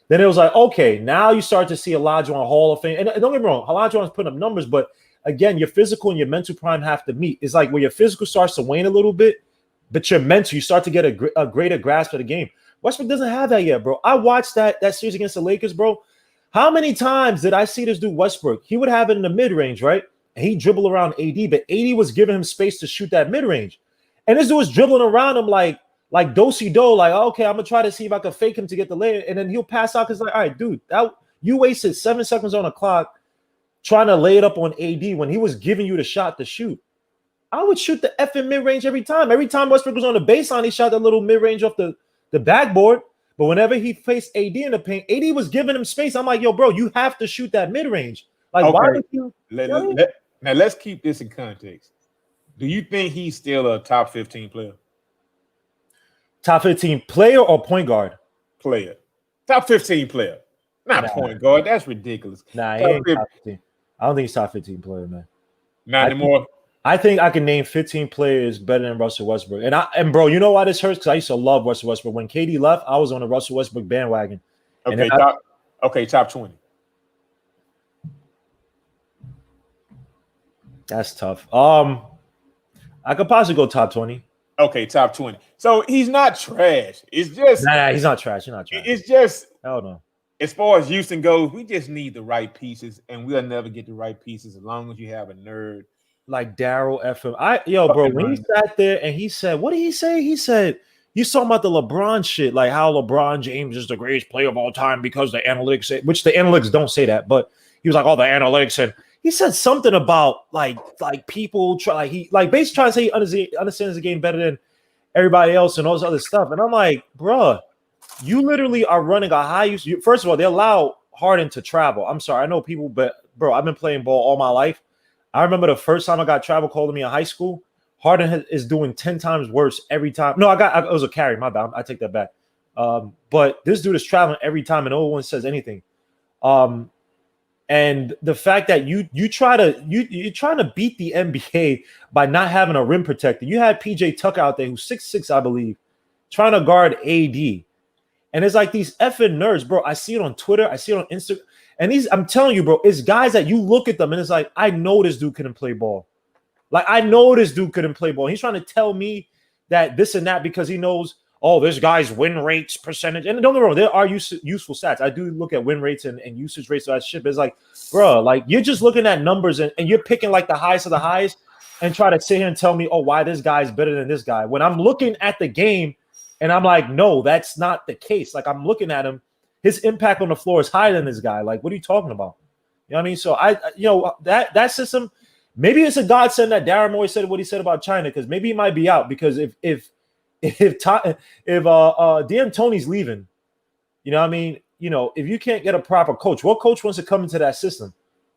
then it was like, okay, now you start to see Olajuwon Hall of Fame. And don't get me wrong, Olajuwon's putting up numbers, but again, your physical and your mental prime have to meet. It's like where your physical starts to wane a little bit, but your mental, you start to get a greater grasp of the game. Westbrook doesn't have that yet, bro. I watched that series against the Lakers, bro. How many times did I see this dude Westbrook? He would have it in the mid-range, right? And he'd dribble around AD, but AD was giving him space to shoot that mid-range. And this dude was dribbling around him like do-si-do, like, okay, I'm going to try to see if I can fake him to get the layup. And then he'll pass out because, like, all right, dude, you wasted 7 seconds on the clock trying to lay it up on AD when he was giving you the shot to shoot. I would shoot the effing mid-range every time. Every time Westbrook was on the baseline, he shot that little mid-range off the backboard. But whenever he faced AD in the paint, AD was giving him space. I'm like, yo, bro, you have to shoot that mid-range. Like, okay. Why would you? Now, let's keep this in context. Do you think he's still a top 15 player? Top 15 player or point guard? Player. Top 15 player. Not point guard. That's ridiculous. Nah, he ain't top 15. I don't think he's top 15 player, man. Not anymore. I think I can name 15 players better than Russell Westbrook. And bro, you know why this hurts? Because I used to love Russell Westbrook. When KD left, I was on the Russell Westbrook bandwagon. Okay, top 20. That's tough. I could possibly go top 20. Okay, top 20. So he's not trash. It's just he's not trash. He's not trash. It's just hell no. As far as Houston goes, we just need the right pieces, and we'll never get the right pieces as long as you have a nerd like Daryl FM. Bro, when he sat there and he said, what did he say? He said, you talking about the LeBron shit, like how LeBron James is the greatest player of all time because the analytics say, which the analytics don't say that, but he was like, the analytics, and he said something about like people try, basically trying to say he understands the game better than everybody else and all this other stuff. And I'm like, bruh, you literally are running a high use. First of all, they allow Harden to travel. I'm sorry, I know people, but bro, I've been playing ball all my life. I remember the first time I got travel called to me in high school. Harden is doing 10 times worse every time. No, it was a carry. My bad. I take that back. But this dude is traveling every time, and no one says anything. And the fact that you're trying to beat the NBA by not having a rim protector. You had PJ Tucker out there who's 6'6", I believe, trying to guard AD. And it's like these effing nerds, bro. I see it on Twitter. I see it on Instagram. And I'm telling you, bro, it's guys that you look at them and it's like, I know this dude couldn't play ball. Like, I know this dude couldn't play ball. He's trying to tell me that this and that because he knows, oh, this guy's win rates percentage. And don't get me wrong, there are useful stats. I do look at win rates and usage rates of that shit. But it's like, bro, like, you're just looking at numbers and you're picking like the highest of the highest and try to sit here and tell me, oh, why this guy's better than this guy. When I'm looking at the game and I'm like, no, that's not the case. Like, I'm looking at him. His impact on the floor is higher than this guy. Like, what are you talking about? You know what I mean? So that system, maybe it's a godsend that Darren Moy said what he said about China, because maybe he might be out, because if D'Antoni's leaving, you know what I mean? You know, if you can't get a proper coach, what coach wants to come into that system?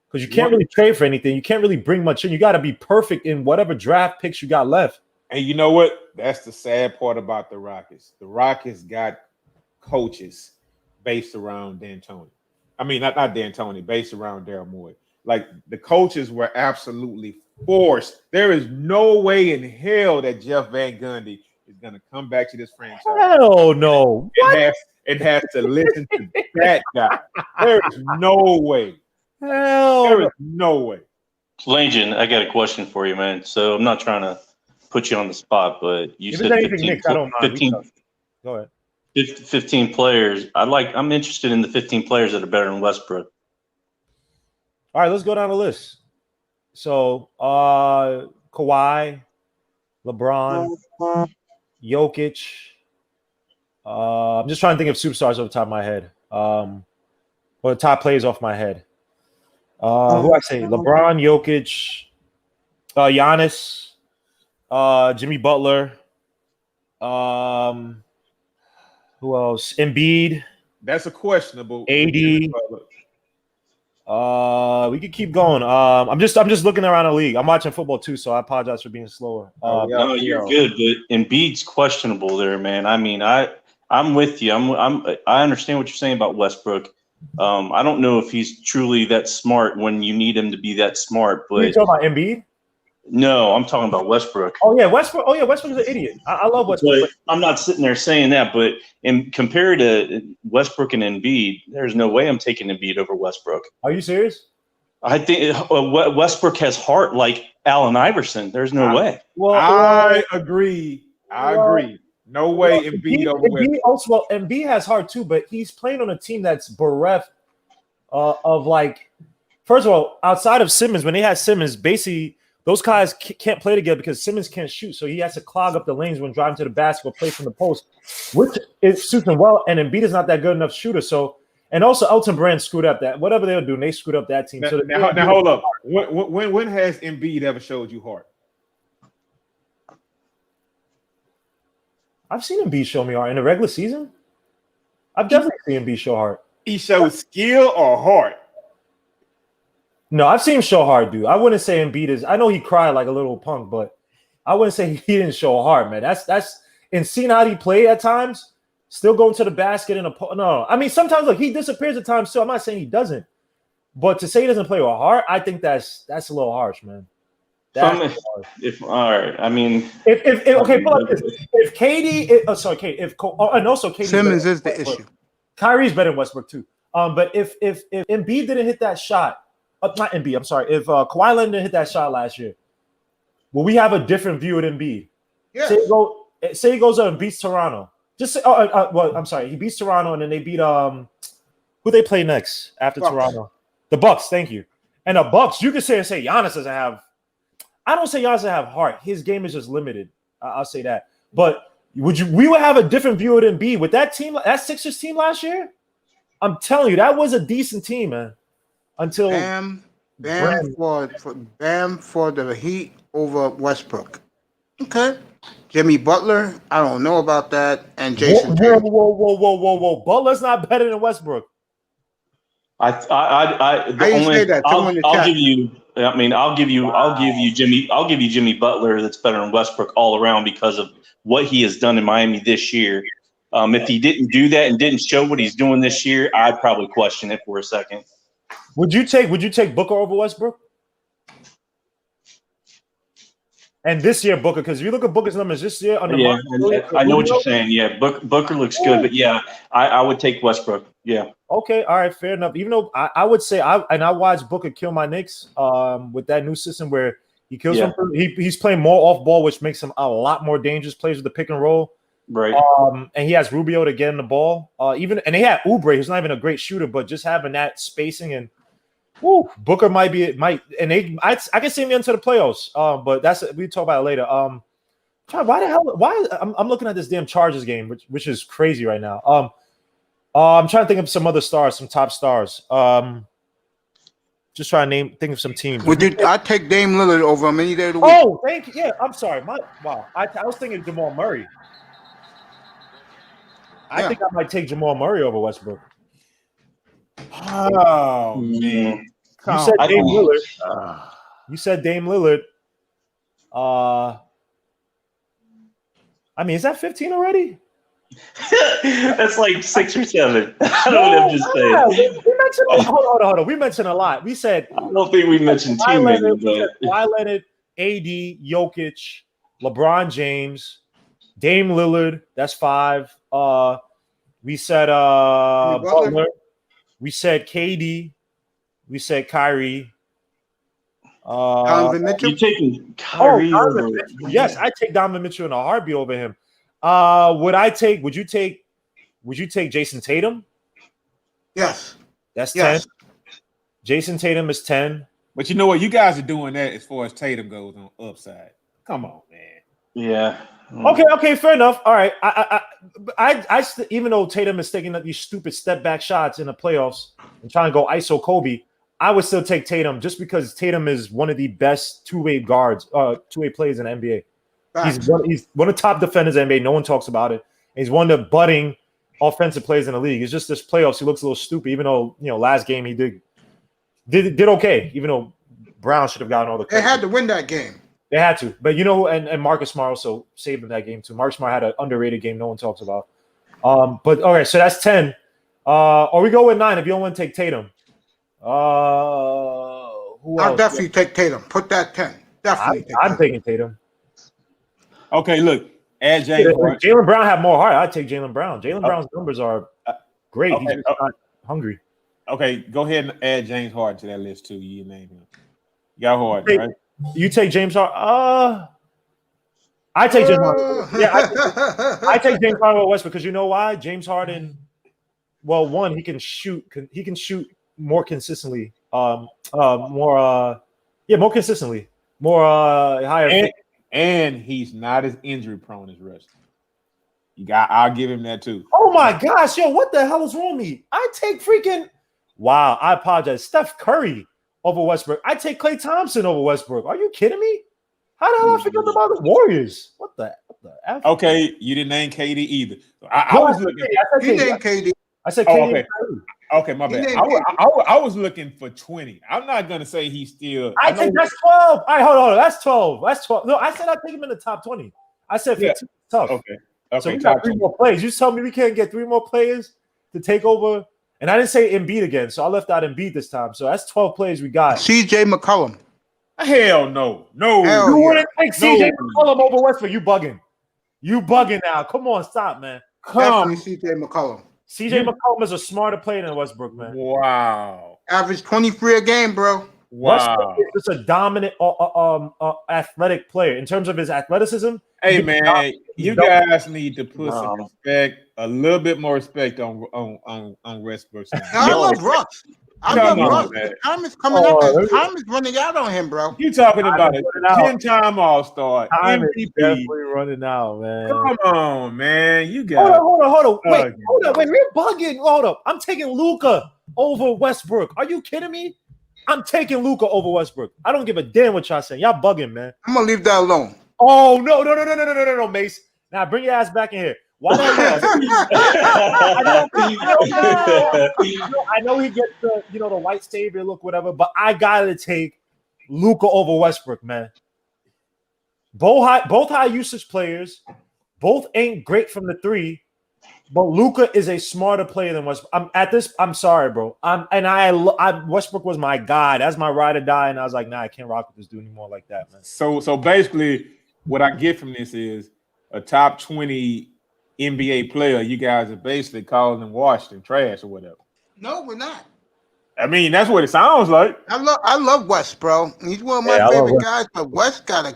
Because you can't really trade for anything. You can't really bring much in. You got to be perfect in whatever draft picks you got left. And you know what? That's the sad part about the Rockets. The Rockets got coaches based around D'Antoni. I mean, not D'Antoni, based around Daryl Morey. Like, the coaches were absolutely forced. There is no way in hell that Jeff Van Gundy is going to come back to this franchise. Hell no. It has to listen to that guy. There is no way. Hell, there is no way. Langin, I got a question for you, man. So I'm not trying to put you on the spot, but you said 15. Go ahead. 15 players. I'm interested in the 15 players that are better than Westbrook. All right, let's go down the list. So, Kawhi, LeBron, Jokic. I'm just trying to think of superstars off the top of my head. Or the top players off my head. Who I say? LeBron, Jokic, Giannis, Jimmy Butler. Who else? Embiid. That's a questionable. AD. We could keep going. I'm just looking around the league. I'm watching football too, so I apologize for being slower. No, you're good, but Embiid's questionable there, man. I mean, I'm with you. I understand what you're saying about Westbrook. I don't know if he's truly that smart when you need him to be that smart. But are you talking about Embiid? No, I'm talking about Westbrook. Oh yeah, Westbrook. Oh yeah, Westbrook's an idiot. I love Westbrook. But I'm not sitting there saying that. But compared to Westbrook and Embiid, there's no way I'm taking Embiid over Westbrook. Are you serious? I think Westbrook has heart like Allen Iverson. There's no way. Well, I agree. I agree. No way Embiid over Westbrook. Embiid has heart too, but he's playing on a team that's bereft of, like, first of all, outside of Simmons, when they had Simmons, basically those guys can't play together because Simmons can't shoot, so he has to clog up the lanes when driving to the basket or play from the post, which it suits him well. And Embiid is not that good enough shooter, so. And also, Elton Brand screwed up that. Whatever they were doing, they screwed up that team. Now hold up. When has Embiid ever showed you heart? I've seen Embiid show me heart in the regular season. I've definitely seen Embiid show heart. He showed skill or heart? No, I've seen him show heart, dude. I wouldn't say Embiid is. I know he cried like a little punk, but I wouldn't say he didn't show heart, man. That's and seeing how he played at times. Still going to the basket in a no. I mean, sometimes look, he disappears at times too. I'm not saying he doesn't, but to say he doesn't play with heart, I think that's a little harsh, man. If all right, I mean, if okay, pull up this. If KD, and also KD Simmons is the issue. Kyrie's better than Westbrook too. But if Embiid didn't hit that shot, not Embiid, I'm sorry. If Kawhi Leonard didn't hit that shot last year, will we have a different view of Embiid? Yeah. Say he goes up and beats Toronto. Just say, well, I'm sorry. He beats Toronto, and then they beat who they play next after Bucks. Toronto? The Bucks. Thank you. And the Bucks, you could say Giannis doesn't have. I don't say Giannis doesn't have heart. His game is just limited. I'll say that. But we would have a different view of Embiid with that team, that Sixers team last year. I'm telling you, that was a decent team, man. Until Bam for the Heat over Westbrook. Okay. Jimmy Butler, I don't know about that. And Jason Tatum. Whoa. Butler's not better than Westbrook. I'll give you. I mean, I'll give you Jimmy Butler. That's better than Westbrook all around because of what he has done in Miami this year. If he didn't do that and didn't show what he's doing this year, I'd probably question it for a second. Would you take Booker over Westbrook? And this year, Booker, because if you look at Booker's numbers this year, I know what you're saying. Yeah, Booker looks good, but yeah, I would take Westbrook. Yeah. Okay, all right, fair enough. Even though I would say I watched Booker kill my Knicks with that new system where He kills him. He's playing more off ball, which makes him a lot more dangerous. Plays with the pick and roll. Right. And he has Rubio to get in the ball. And they had Oubre, who's not even a great shooter, but just having that spacing and Booker I can see him into the playoffs. But we talk about it later. Why I'm looking at this damn Chargers game, which is crazy right now. I'm trying to think of some other stars, some top stars. Just trying to think of some teams. I'd take Dame Lillard over him any day of the week. Oh, thank you. Yeah, I'm sorry. I was thinking Jamal Murray. I think I might take Jamal Murray over Westbrook. Oh man! You said Dame Lillard. I mean, is that 15 already? That's like 6 or 7. I don't know. I'm just saying. We mentioned hold on. We mentioned a lot. We said I don't think we mentioned too many, but Kawhi Leonard, AD, Jokic, LeBron James, Dame Lillard. That's 5. We said Butler. We said KD. We said Kyrie. Donovan Mitchell. You taking Kyrie over? Yes, I take Donovan Mitchell in a heartbeat over him. Would you take Jason Tatum? Yes. That's 10. Jason Tatum is 10. But you know what? You guys are doing that as far as Tatum goes on upside. Come on, man. Yeah. Okay, fair enough. All right. I even though Tatum is taking these stupid step back shots in the playoffs and trying to go ISO Kobe, I would still take Tatum just because Tatum is one of the best two-way players in the NBA. He's one of the top defenders in the NBA. No one talks about it. He's one of the budding offensive players in the league. It's just this playoffs, he looks a little stupid, even though, last game he did okay, even though Brown should have gotten all the credit. They had to win that game. They had to. But and Marcus Smart also saved him that game too. Marcus Smart had an underrated game no one talks about. But all right, so that's 10. Or we go with 9 if you don't want to take Tatum. I'll definitely take Tatum. Put that 10. Definitely. I'm taking Tatum. Okay, look, add James. Jaylen Brown had more heart. I'd take Jaylen Brown. Jaylen Brown's numbers are great. Okay. He's just not hungry. Okay, go ahead and add James Harden to that list too. You name him. You got Harden, right? You take James Harden. I take James Harden. Yeah, I take James Harden over West because you know why? James Harden. Well, one, he can shoot. He can shoot more consistently. More consistently. More higher. And he's not as injury prone as Russ. I'll give him that too. Oh my gosh, yo, what the hell is wrong with me? I take freaking. Wow, I apologize. Steph Curry over Westbrook. I take Klay Thompson over Westbrook. Are you kidding me? How the hell I forget about the Warriors? What the F? Okay, you didn't name KD either. I was looking. You named KD. I said KD. Okay, my bad. I was looking for 20. I'm not gonna say he's still. I think that's 12. All right, hold on. That's 12. That's 12. No, I said I'd take him in the top 20. I said 15. Tough. Okay. So we got 3 more players. You tell me we can't get 3 more players to take over. And I didn't say Embiid again, so I left out Embiid this time. So that's 12 players we got. CJ McCollum. Hell no. You wouldn't take CJ McCollum over Westbrook. You bugging. You bugging now. Come on, stop, man. Definitely CJ McCollum. CJ McCollum is a smarter player than Westbrook, man. Wow. Average 23 a game, bro. Wow. Westbrook is just a dominant athletic player. In terms of his athleticism, hey, man, you guys need to put some respect, a little bit more respect on Westbrook. I love Russ. I love Russ. Time is coming up. Time is running out on him, bro. You talking about a 10-time All-Star, MVP. Definitely running out, man. Come on, man. You got Hold on. Wait, we're bugging. Hold up. I'm taking Luka over Westbrook. Are you kidding me? I'm taking Luka over Westbrook. I don't give a damn what y'all saying. Y'all bugging, man. I'm gonna leave that alone. Oh no, Mace. Now bring your ass back in here. Why not? I know he gets the the white savior look, whatever, but I gotta take Luka over Westbrook, man. Both high usage players, both ain't great from the 3, but Luka is a smarter player than Westbrook. I'm sorry, bro. Westbrook was my guy. That's my ride or die, and I was like, nah, I can't rock with this dude anymore like that, man. So basically, what I get from this is a top 20 NBA player. You guys are basically calling him washed and trash or whatever. No, we're not. I mean, that's what it sounds like. I love West, bro. He's one of my favorite guys, but West gotta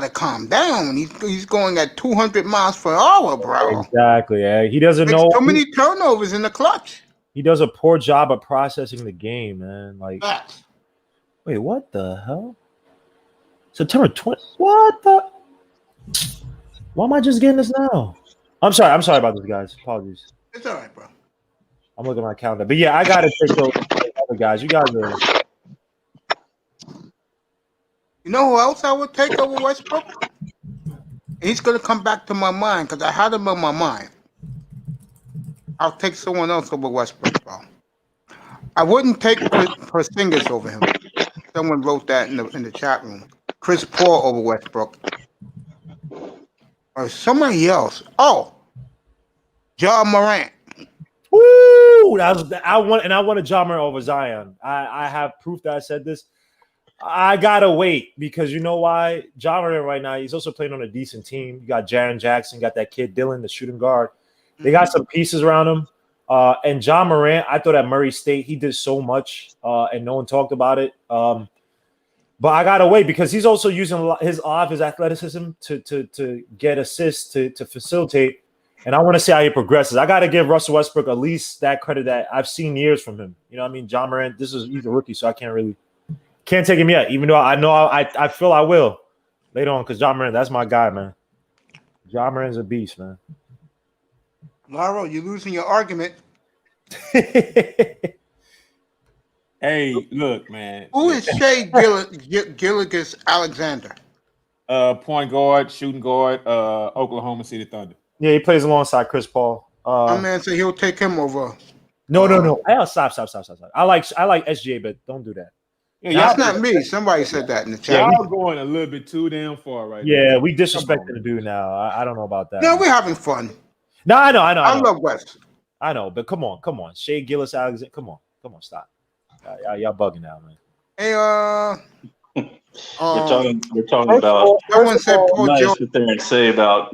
calm down. He's going at 200 miles per hour, bro. Exactly. Yeah. He doesn't know too many turnovers in the clutch. He does a poor job of processing the game, man. Like, wait, what the hell? September 20th. What the? Why am I just getting this now? I'm sorry about this, guys. Apologies. It's all right, bro. I'm looking at my calendar. But yeah, I gotta take those other guys. You guys are. You know who else I would take over Westbrook? He's gonna come back to my mind because I had him in my mind. I'll take someone else over Westbrook, bro. I wouldn't take Porzingis over him. Someone wrote that in the chat room. Chris Paul over Westbrook. Or somebody else. Oh, John Morant. Woo! I wanted John Morant over Zion. I have proof that I said this. I gotta wait because you know why? John Morant right now, he's also playing on a decent team. You got Jaren Jackson, got that kid Dylan, the shooting guard. They got some pieces around him. And John Morant, I thought at Murray State, he did so much and no one talked about it. But I gotta wait because he's also using his athleticism to get assists to facilitate. And I want to see how he progresses. I got to give Russell Westbrook at least that credit that I've seen years from him. You know what I mean? John Morant, he's a rookie, so I can't take him yet, even though I know I feel I will later on because John Morant, that's my guy, man. John Morant's a beast, man. Laro, you're losing your argument. Hey, look, man. Who is Shea Gilgeous-Alexander? Point guard, shooting guard, Oklahoma City Thunder. Yeah, he plays alongside Chris Paul. My man said he'll take him over. No. Stop. I like SGA, but don't do that. Yeah, that's not me. Somebody said that in the chat. Y'all going a little bit too damn far right now. Yeah, we disrespecting the dude now. I don't know about that. No, we're having fun. No, I know. I love West. I know, but come on. Shea Gilgeous-Alexander, come on, stop. Y'all bugging now, man. Hey, we're talking about. Someone said Paul nice George. sit there and say about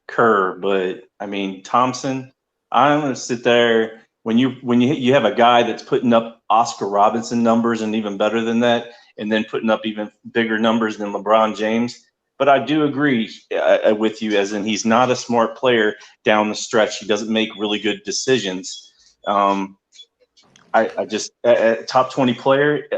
Kerr, but I mean Thompson. I'm gonna sit there when you have a guy that's putting up Oscar Robertson numbers and even better than that, and then putting up even bigger numbers than LeBron James. But I do agree with you, as in he's not a smart player down the stretch. He doesn't make really good decisions. I just top 20 player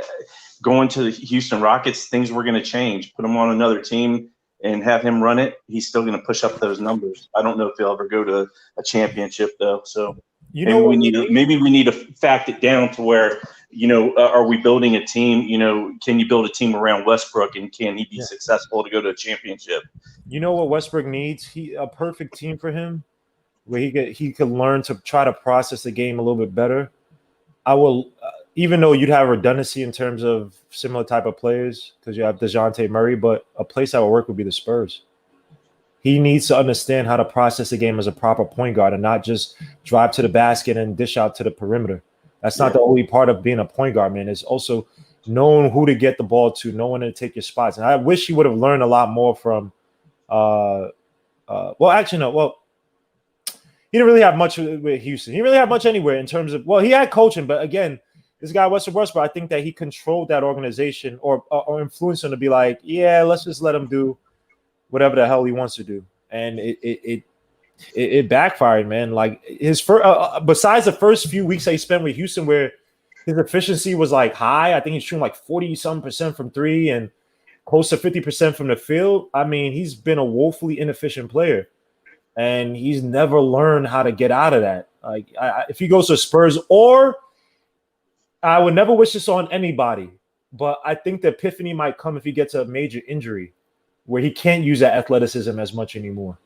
going to the Houston Rockets, things were going to change. Put him on another team and have him run it. He's still going to push up those numbers. I don't know if he'll ever go to a championship though. So maybe we need to fact it down to where, are we building a team? Can you build a team around Westbrook and can he be successful to go to a championship? You know what Westbrook needs? A perfect team for him where he could learn to try to process the game a little bit better. I will, even though you'd have redundancy in terms of similar type of players because you have DeJounte Murray, but a place that would work would be the Spurs. He needs to understand how to process the game as a proper point guard and not just drive to the basket and dish out to the perimeter. That's not the only part of being a point guard, man. It's also knowing who to get the ball to, knowing to take your spots. And I wish he would have learned a lot more from he didn't really have much with Houston. He didn't really have much anywhere in terms of, he had coaching, but again, this guy, Westbrook, I think that he controlled that organization or influenced him to be like, yeah, let's just let him do whatever the hell he wants to do. And it backfired, man. Like his first, besides the first few weeks that he spent with Houston, where his efficiency was like high, I think he's shooting like 40% from three and close to 50% from the field. I mean, he's been a woefully inefficient player. And he's never learned how to get out of that. Like, if he goes to Spurs, or I would never wish this on anybody, but I think the epiphany might come if he gets a major injury where he can't use that athleticism as much anymore.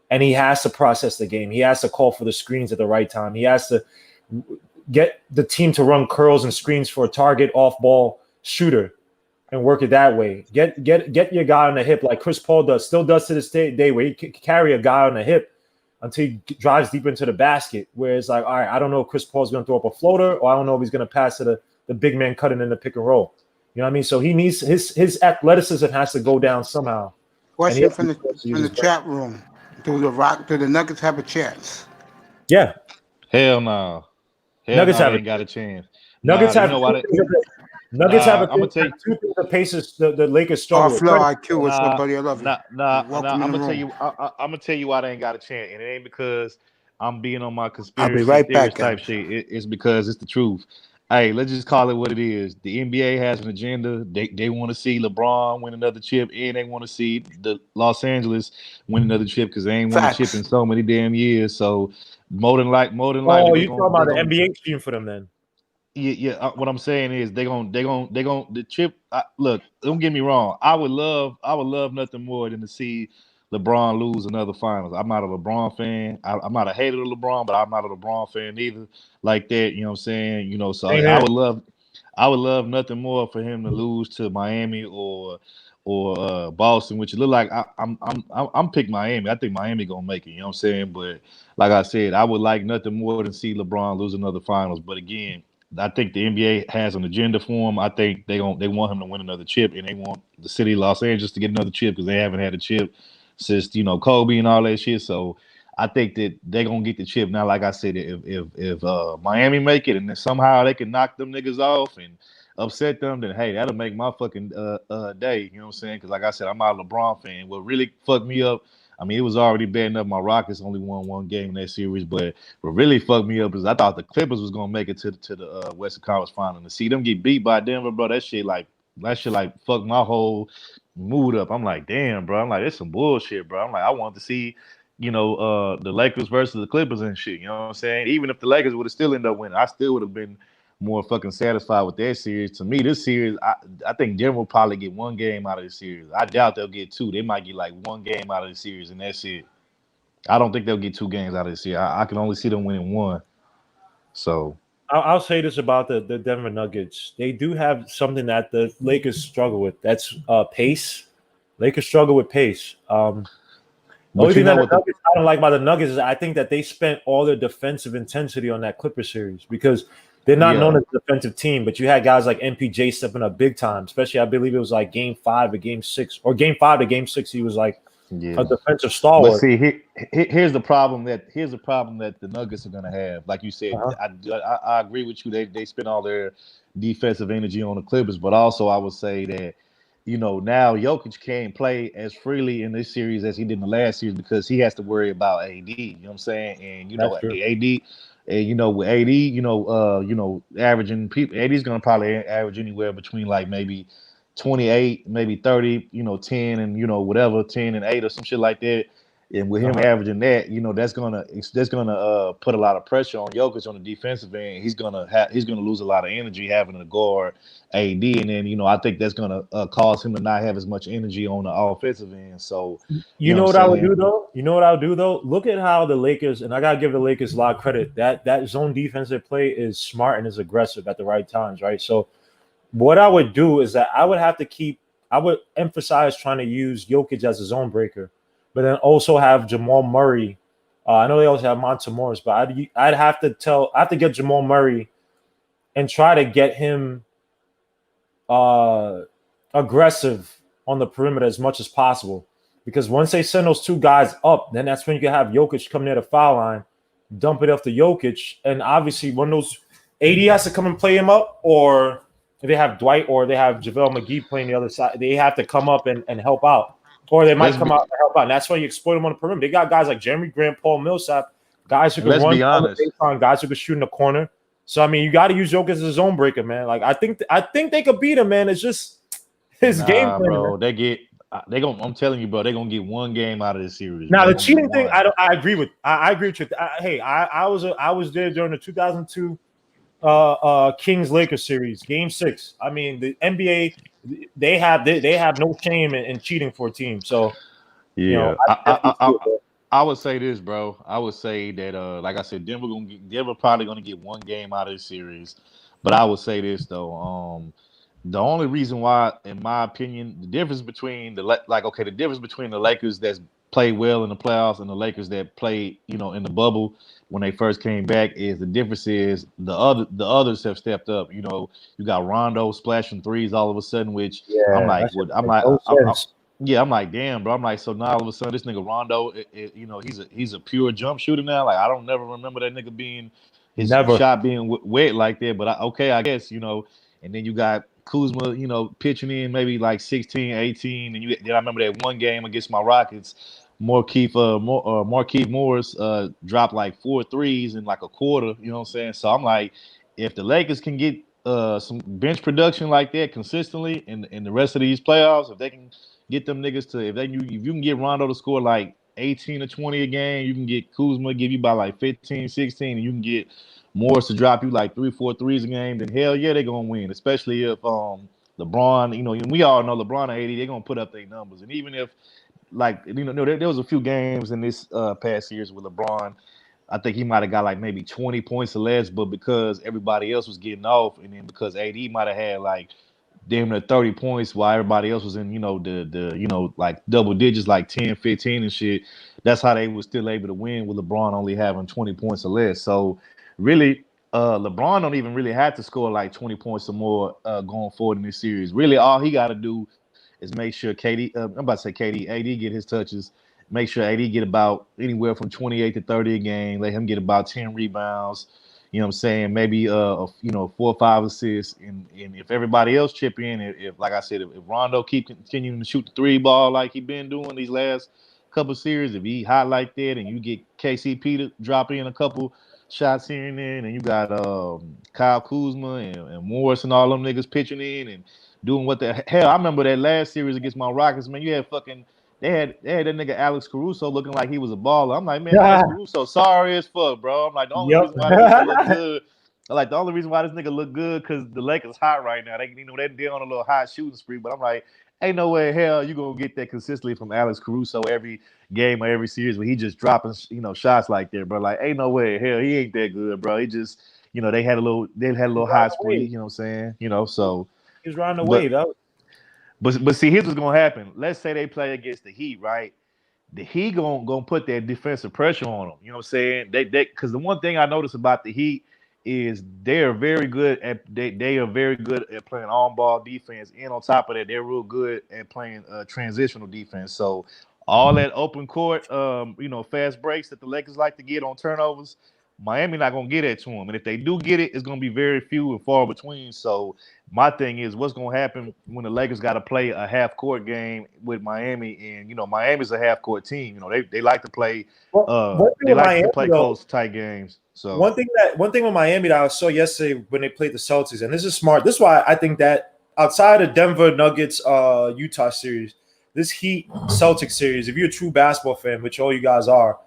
And he has to process the game. He has to call for the screens at the right time. He has to get the team to run curls and screens for a target off-ball shooter and work it that way. Get your guy on the hip like Chris Paul still does to this day, where he can carry a guy on the hip until he drives deep into the basket, where it's like, all right, I don't know if Chris Paul's going to throw up a floater, or I don't know if he's going to pass to the big man cutting in the pick and roll. You know what I mean? So he needs his athleticism has to go down somehow. Question from the chat room. Do the Nuggets have a chance? Yeah. Hell no. Nuggets ain't got a chance. Nuggets You have know why? Nuggets have I'm gonna tell you. two things the Pacers, the Lakers struggle with. Flow IQ, what's up, buddy? I love you. I'm Welcome in the gonna tell room. you. I'm gonna tell you why they ain't got a chance, and it ain't because I'm being on my I'll be conspiracy right theorist back, type guys. shit. It's because it's the truth. Hey, let's just call it what it is. The NBA has an agenda. They want to see LeBron win another chip, and they want to see the Los Angeles win another chip because they ain't won a chip in so many damn years. So more than likely, Oh, you talking about the NBA team for them then? Yeah. What I'm saying is they gonna the chip. Look, don't get me wrong. I would love nothing more than to see LeBron lose another finals. I'm not a LeBron fan. I'm not a hater of LeBron, but I'm not a LeBron fan either. Like that, you know what I'm saying? You know, so Amen. I would love nothing more for him to lose to Miami or Boston, which look like I'm picking Miami. I think Miami gonna make it. You know what I'm saying? But like I said, I would like nothing more than see LeBron lose another finals. But again, I think the NBA has an agenda for him. I think they want him to win another chip, and they want the city of Los Angeles to get another chip because they haven't had a chip since Kobe and all that shit. So I think that they're gonna get the chip. Now, like I said, if Miami make it and then somehow they can knock them niggas off and upset them, then hey, that'll make my fucking day. You know what I'm saying? Because like I said, I'm not a LeBron fan. What really fucked me up, I mean, it was already bad enough my Rockets only won one game in that series, but what really fucked me up is I thought the Clippers was gonna make it to the Western Conference Final. And to see them get beat by Denver, bro, that shit fucked my whole mood up. I'm like, damn, bro. I'm like, it's some bullshit, bro. I'm like, I want to see, the Lakers versus the Clippers and shit. You know what I'm saying? Even if the Lakers would have still ended up winning, I still would have been more fucking satisfied with that series. To me, this series, I think Denver will probably get one game out of the series. I doubt they'll get two. They might get like one game out of the series, and that's it. I don't think they'll get two games out of this year. I can only see them winning one. So I'll say this about the Denver Nuggets. They do have something that the Lakers struggle with. That's pace. Lakers struggle with pace. The only thing that I don't like about the Nuggets is I think that they spent all their defensive intensity on that Clipper series because they're not known as a defensive team, but you had guys like MPJ stepping up big time, especially I believe it was like game 5 or game 6 or game 5 to game 6. He was like a defensive stalwart. But see, here's the problem that the Nuggets are gonna have. Like you said, I agree with you. They spend all their defensive energy on the Clippers, but also I would say that now Jokic can't play as freely in this series as he did in the last series because he has to worry about AD. You know what I'm saying? And AD. And with AD, averaging people, AD's gonna probably average anywhere between like maybe 28, maybe 30, 10 and whatever, 10 and 8 or some shit like that. And with him averaging that, that's gonna put a lot of pressure on Jokic on the defensive end. He's gonna lose a lot of energy having to guard AD, and then I think that's gonna cause him to not have as much energy on the offensive end. So you know what I would do though? You know what I would do though? Look at how the Lakers, and I gotta give the Lakers a lot of credit. That zone defense they play is smart and is aggressive at the right times, right? So what I would do is that I would emphasize trying to use Jokic as a zone breaker, but then also have Jamal Murray. I know they also have Monte Morris, but I'd have to get Jamal Murray and try to get him aggressive on the perimeter as much as possible. Because once they send those two guys up, then that's when you can have Jokic come near the foul line, dump it off to Jokic, and obviously when those AD has to come and play him up, or if they have Dwight or they have JaVale McGee playing the other side, they have to come up and help out. Or they might come out and help out. And that's why you exploit them on the perimeter. They got guys like Jeremy Grant, Paul Millsap, guys who can run on the baseline, guys who can shoot in the corner. So I mean, you got to use Jokic as a zone breaker, man. Like I think they could beat him, man. It's just his game plan, bro. I'm telling you, bro, they're gonna get one game out of this series. Now the cheating thing, I agree with. I agree with you. I was there during the 2002 Kings Lakers series, Game 6. I mean, the NBA they have no shame in cheating for a team. So yeah, I would say this, bro. I would say that like I said, Denver probably gonna get one game out of this series. But I would say this though, the only reason why, in my opinion, the difference between the Lakers that's played well in the playoffs and the Lakers that played, in the bubble when they first came back is the difference is the others have stepped up. You got Rondo splashing threes all of a sudden, which I'm like, damn, bro. I'm like, so now all of a sudden this nigga Rondo, he's a pure jump shooter now. Like I don't never remember that nigga being his Never. shot being wet like that. But I guess, you know, and then you got Kuzma, you know, pitching in maybe like 16, 18. And then I remember that one game against my Rockets, Markieff Morris dropped like 4 threes in like a quarter, you know what I'm saying? So I'm like, if the Lakers can get some bench production like that consistently in the rest of these playoffs, if they can get them niggas to, if you can get Rondo to score like 18 or 20 a game, you can get Kuzma give you about like 15, 16, and you can get Morris to drop you like 3, 4 threes a game, then hell yeah, they're gonna win. Especially if LeBron, you know, we all know LeBron and AD, they're gonna put up their numbers. And even if, like, you know, there was a few games in this past years with LeBron, I think he might have got like maybe 20 points or less, but because everybody else was getting off, and then because AD might have had like damn near 30 points while everybody else was in, you know, the you know, like double digits, like 10, 15 and shit. That's how they were still able to win with LeBron only having 20 points or less. So really, LeBron don't even really have to score like 20 points or more going forward in this series. Really, all he got to do is make sure AD get his touches. Make sure AD get about anywhere from 28 to 30 a game. Let him get about 10 rebounds. You know what I'm saying? Maybe you know, 4 or 5 assists. And if everybody else chip in, if like I said, if Rondo keep continuing to shoot the 3 ball like he been doing these last couple series, if he hot like that, and you get KCP to drop in a couple shots here and there, and you got Kyle Kuzma and Morris and all them niggas pitching in and doing what the hell. I remember that last series against my Rockets, man. You had fucking they had that nigga Alex Caruso looking like he was a baller. I'm like, man, Alex Caruso sorry as fuck, bro. I'm like, the only reason why this nigga look good. The only reason why this nigga look good because the Lakers hot right now. They, you know, they're on a little hot shooting spree. But I'm like, ain't no way in hell you gonna get that consistently from Alex Caruso every game or every series where he just dropping, you know, shots like that, bro. Like, ain't no way in hell he ain't that good, bro. He just, you know, they had a little hot spree. You know what I'm saying? You know, so he's riding the wave. But see, here's what's gonna happen. Let's say they play against the Heat, right? The Heat gonna put that defensive pressure on them. You know what I'm saying? They because the one thing I noticed about the Heat is they are very good at playing on-ball defense, and on top of that, they're real good at playing transitional defense. So all that open court, you know, fast breaks that the Lakers like to get on turnovers, Miami not gonna get it to them, and if they do get it, it's gonna be very few and far between. So my thing is, what's gonna happen when the Lakers got to play a half-court game with Miami, and you know, Miami's a half-court team. You know, they like to play, close, tight games. So one thing with Miami that I saw yesterday when they played the Celtics, and this is smart. This is why I think that outside of Denver Nuggets, Utah series, this Heat Celtics series, if you're a true basketball fan, which all you guys are,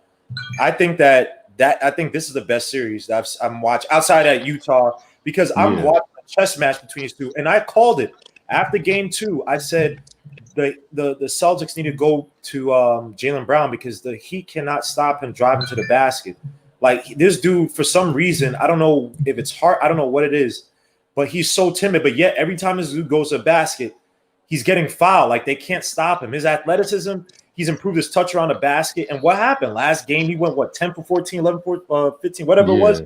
I think I think this is the best series that I'm watching outside of Utah, because I'm watching a chess match between these two, and I called it after game 2. I said the Celtics need to go to Jaylen Brown because the Heat cannot stop him driving to the basket. Like, this dude, for some reason, I don't know if it's hard, I don't know what it is, but he's so timid. But yet, every time this dude goes to a basket, he's getting fouled. Like, they can't stop him. His athleticism, he's improved his touch around the basket. And what happened? Last game, he went, 10 for 14, 11 for 15, whatever it was,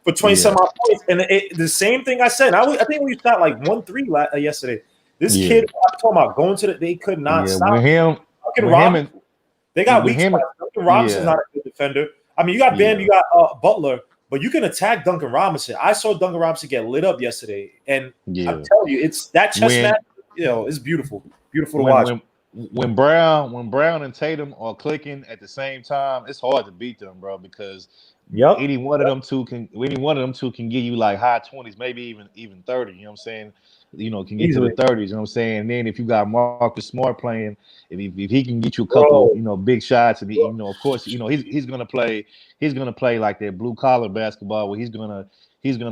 for 20-some odd points. And the same thing I said. I think we shot like 1-3 yesterday. This kid, I'm talking about going to they could not stop him. They got weak spots. Duncan Robinson's not a good defender. I mean, you got Bam, you got Butler, but you can attack Duncan Robinson. I saw Duncan Robinson get lit up yesterday, and I'm telling you, it's that chess match. You know, it's beautiful to watch. When Brown and Tatum are clicking at the same time, it's hard to beat them, bro. Because any one of them two can give you like high 20s, maybe even 30. You know what I'm saying? You know, can get to the 30s. You know what I'm saying? And then if you got Marcus Smart playing, if he can get you a couple, you know, big shots, and you know, of course, you know, he's gonna play like that blue collar basketball where he's gonna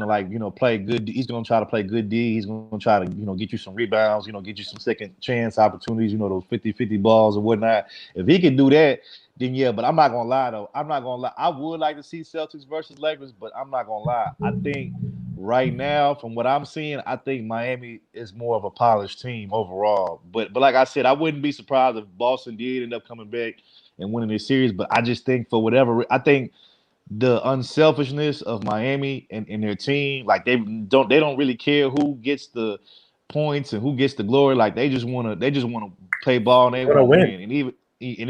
like, you know, play good. He's gonna try to play good D. He's gonna try to, you know, get you some rebounds, you know, get you some second chance opportunities, you know, those 50-50 balls or whatnot. If he can do that, then yeah. But I'm not gonna lie though. I would like to see Celtics versus Lakers, but I'm not gonna lie. I think right now, from what I'm seeing, I think Miami is more of a polished team overall. But like I said, I wouldn't be surprised if Boston did end up coming back and winning this series. But I just think I think the unselfishness of Miami and their team, like they don't really care who gets the points and who gets the glory. Like they just wanna play ball and they want to win. And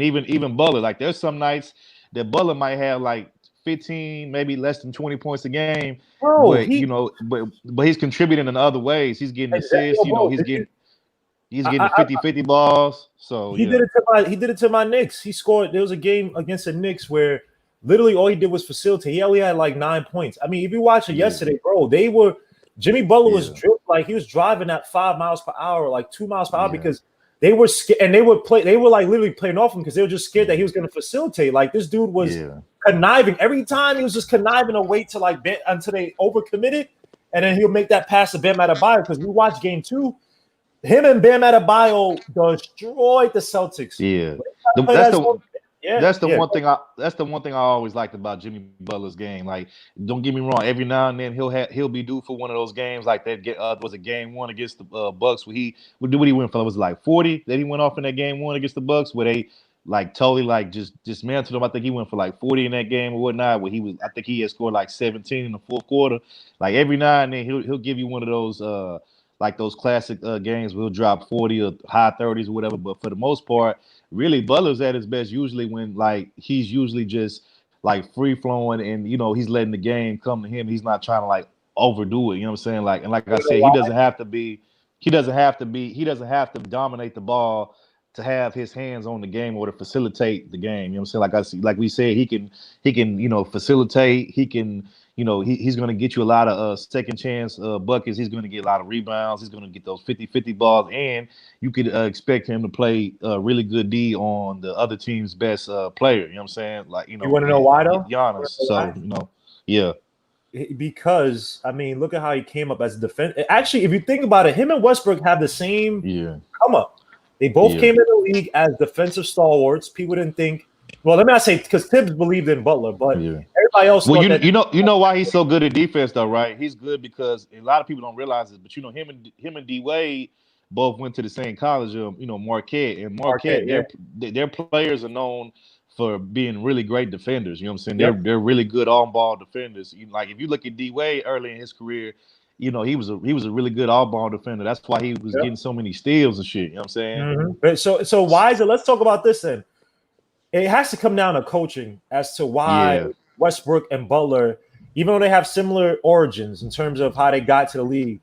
even Butler, like there's some nights that Butler might have like 15, maybe less than 20 points a game. Bro, But but he's contributing in other ways. He's getting assists. bro, He's getting the 50-50 balls. So he did it to my Knicks. He scored. There was a game against the Knicks where literally all he did was facilitate. He only had like 9 points. I mean, if you watch it yesterday, bro, Jimmy Butler was like he was driving at 5 miles per hour, like 2 miles per hour, because they were scared, and they were like literally playing off him because they were just scared that he was going to facilitate. Like this dude was conniving every time. He was just conniving a way to like until they overcommitted, and then he'll make that pass to Bam Adebayo, because we watched game 2. Him and Bam Adebayo destroyed the Celtics. Yeah, that's the one thing I always liked about Jimmy Butler's game. Like, don't get me wrong, every now and then he'll be due for one of those games like that. Was it game 1 against the Bucks where he went for? Was it like 40 that he went off in that game 1 against the Bucks where they like totally like just dismantled him. I think he went for like 40 in that game or whatnot. Where I think he had scored like 17 in the fourth quarter. Like every now and then he'll give you one of those like those classic games where he'll drop 40 or high 30s or whatever. But for the most part, really Butler's at his best usually when like he's usually just like free flowing and he's letting the game come to him. He's not trying to like overdo it. You know what I'm saying? Like, and like I said, he doesn't have to dominate the ball to have his hands on the game or to facilitate the game. You know what I'm saying? Like we said, he can facilitate. He can. He's going to get you a lot of second chance buckets. He's going to get a lot of rebounds. He's going to get those 50-50 balls. And you could expect him to play really good D on the other team's best player. You know what I'm saying? Like, you want to know why, though? Giannis. So, yeah. Because, I mean, look at how he came up as a defense. Actually, if you think about it, him and Westbrook have the same come up. They both came in the league as defensive stalwarts. People didn't think. Well, let me not say because Tibbs believed in Butler, but everybody else. Well, you know why he's so good at defense, though, right? He's good because a lot of people don't realize it, but him and D Wade both went to the same college, Marquette, and Marquette. Their players are known for being really great defenders. You know what I'm saying? They're really good on-ball defenders. Like if you look at D Wade early in his career, he was a really good all-ball defender. That's why he was getting so many steals and shit. You know what I'm saying? Mm-hmm. So why is it? Let's talk about this then. It has to come down to coaching as to why Westbrook and Butler, even though they have similar origins in terms of how they got to the league,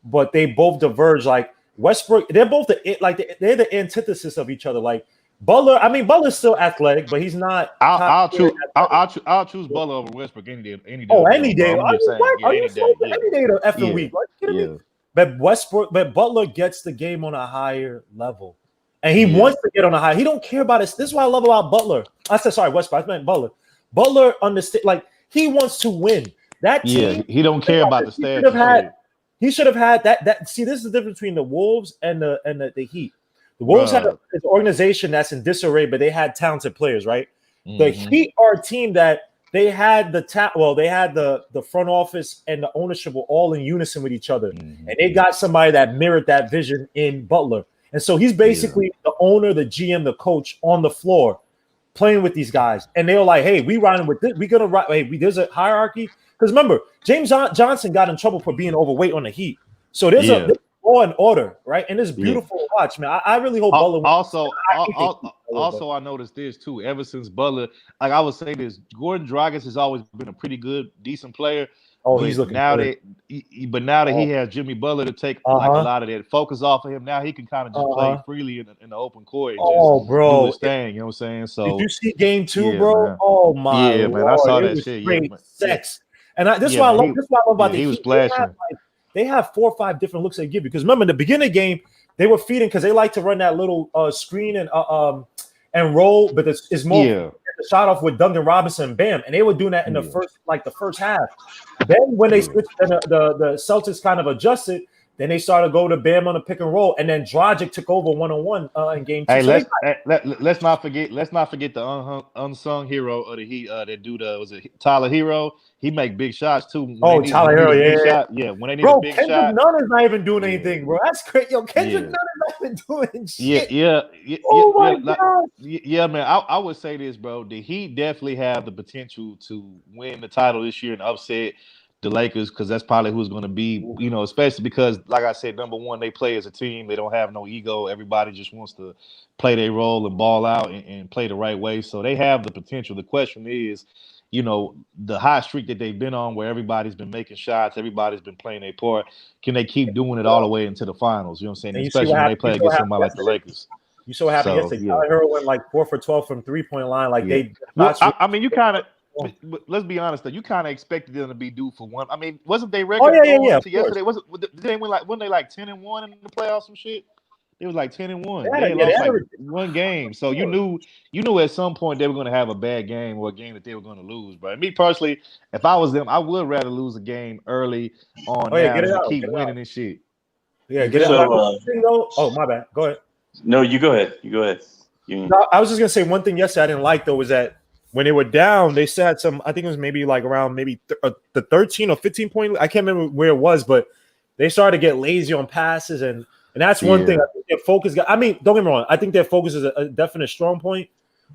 but they both diverge. Like Westbrook, they're both they're the antithesis of each other. Like Butler's still athletic, but he's not. I'll choose Butler over Westbrook any day. Oh, any day. Any day of effing week. Like, you kidding me? But Butler gets the game on a higher level. And he wants to get on a high. He don't care about it. This is what I love about Butler. I said, sorry, Westbrook. I meant Butler. Butler understand, like he wants to win. That team, he don't care about the stats. He should have had that. See, this is the difference between the Wolves and the Heat. The Wolves had an organization that's in disarray, but they had talented players, right? Mm-hmm. The Heat are a team that they had the front office and the ownership were all in unison with each other, and they got somebody that mirrored that vision in Butler. And so he's basically the owner, the GM, the coach on the floor playing with these guys. And they were like, hey, we riding with this. We're going to ride. Hey, there's a hierarchy. Because remember, James Johnson got in trouble for being overweight on the Heat. So there's a law and order, right? And it's beautiful to watch, man. I really hope Butler I noticed this too. Ever since Butler, like I would say this, Gordon Dragic has always been a pretty good, decent player. Oh, he's looking now that he has Jimmy Butler to take like a lot of that focus off of him. Now he can kind of just play freely in the open court. And bro, do his thing. You know what I'm saying? So did you see game 2, bro? Man. Oh my, man, I saw that shit. Great sex, and this is why I love. This is why I love about the Heat. He was splashing. They have 4 or 5 different looks they give you. Because remember, in the beginning of the game, they were feeding because they like to run that little screen and roll, but it's more the shot off with Duncan Robinson and Bam, and they were doing that in the first half. Then when they switched, the Celtics kind of adjusted. Then they started to go to Bam on the pick and roll, and then Dragic took over 1-on-1 in game 2. Hey, let's not forget the unsung hero of the Heat. That dude was it Tyler Hero. He make big shots too. Tyler Hero, when they need a big Kendrick shot. Nunn is not even doing anything, bro. That's great. Yo, Kendrick Nunn is not even doing shit. Yeah, man. I would say this, bro. The Heat definitely have the potential to win the title this year and upset the Lakers, because that's probably who's going to be, especially because, like I said, number one, they play as a team. They don't have no ego. Everybody just wants to play their role and ball out and play the right way. So they have the potential. The question is the high streak that they've been on, where everybody's been making shots, everybody's been playing their part. Can they keep doing it all the way into the finals? You know what I'm saying? And Especially when they play against somebody like the Lakers. You saw what happened yesterday. Tyler Hero went like 4 for 12 from 3-point line. Like they. Well, I mean, you kind of. Let's be honest though. You kind of expected them to be due for one. I mean, wasn't they record yesterday? Did they win like? Weren't they like 10-1 in the playoffs? Some shit. It was like 10-1. They lost like one game, so you knew at some point they were going to have a bad game or a game that they were going to lose. But me personally, if I was them, I would rather lose a game early on than keep winning and shit. Yeah, get it out. Oh, my bad. Go ahead. No, you go ahead. No, I was just gonna say one thing yesterday I didn't like though was that when they were down, they still had some. I think it was maybe like around the 13 or 15 point. I can't remember where it was, but they started to get lazy on passes, and that's one thing. I think their focus. I mean, don't get me wrong. I think their focus is a definite strong point,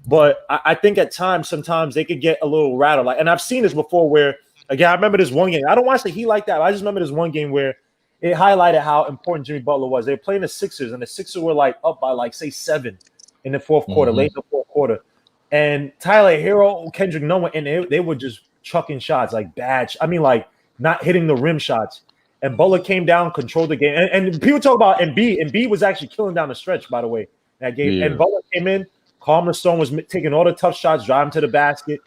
but I think at times, sometimes they could get a little rattled. And I've seen this before. Where again, I remember this one game. I don't watch the Heat like that. I just remember this one game where it highlighted how important Jimmy Butler was. They were playing the Sixers, and the Sixers were like up by like say 7 in the fourth quarter, late in the fourth quarter. And Tyler Hero, Kendrick Nunn, and they were just chucking shots like bad. I mean, like not hitting the rim shots. And Butler came down, controlled the game. And people talk about Embiid. Embiid was actually killing down the stretch, by the way, that game. Yeah. And Butler came in. Calm Stone was taking all the tough shots, driving to the basket.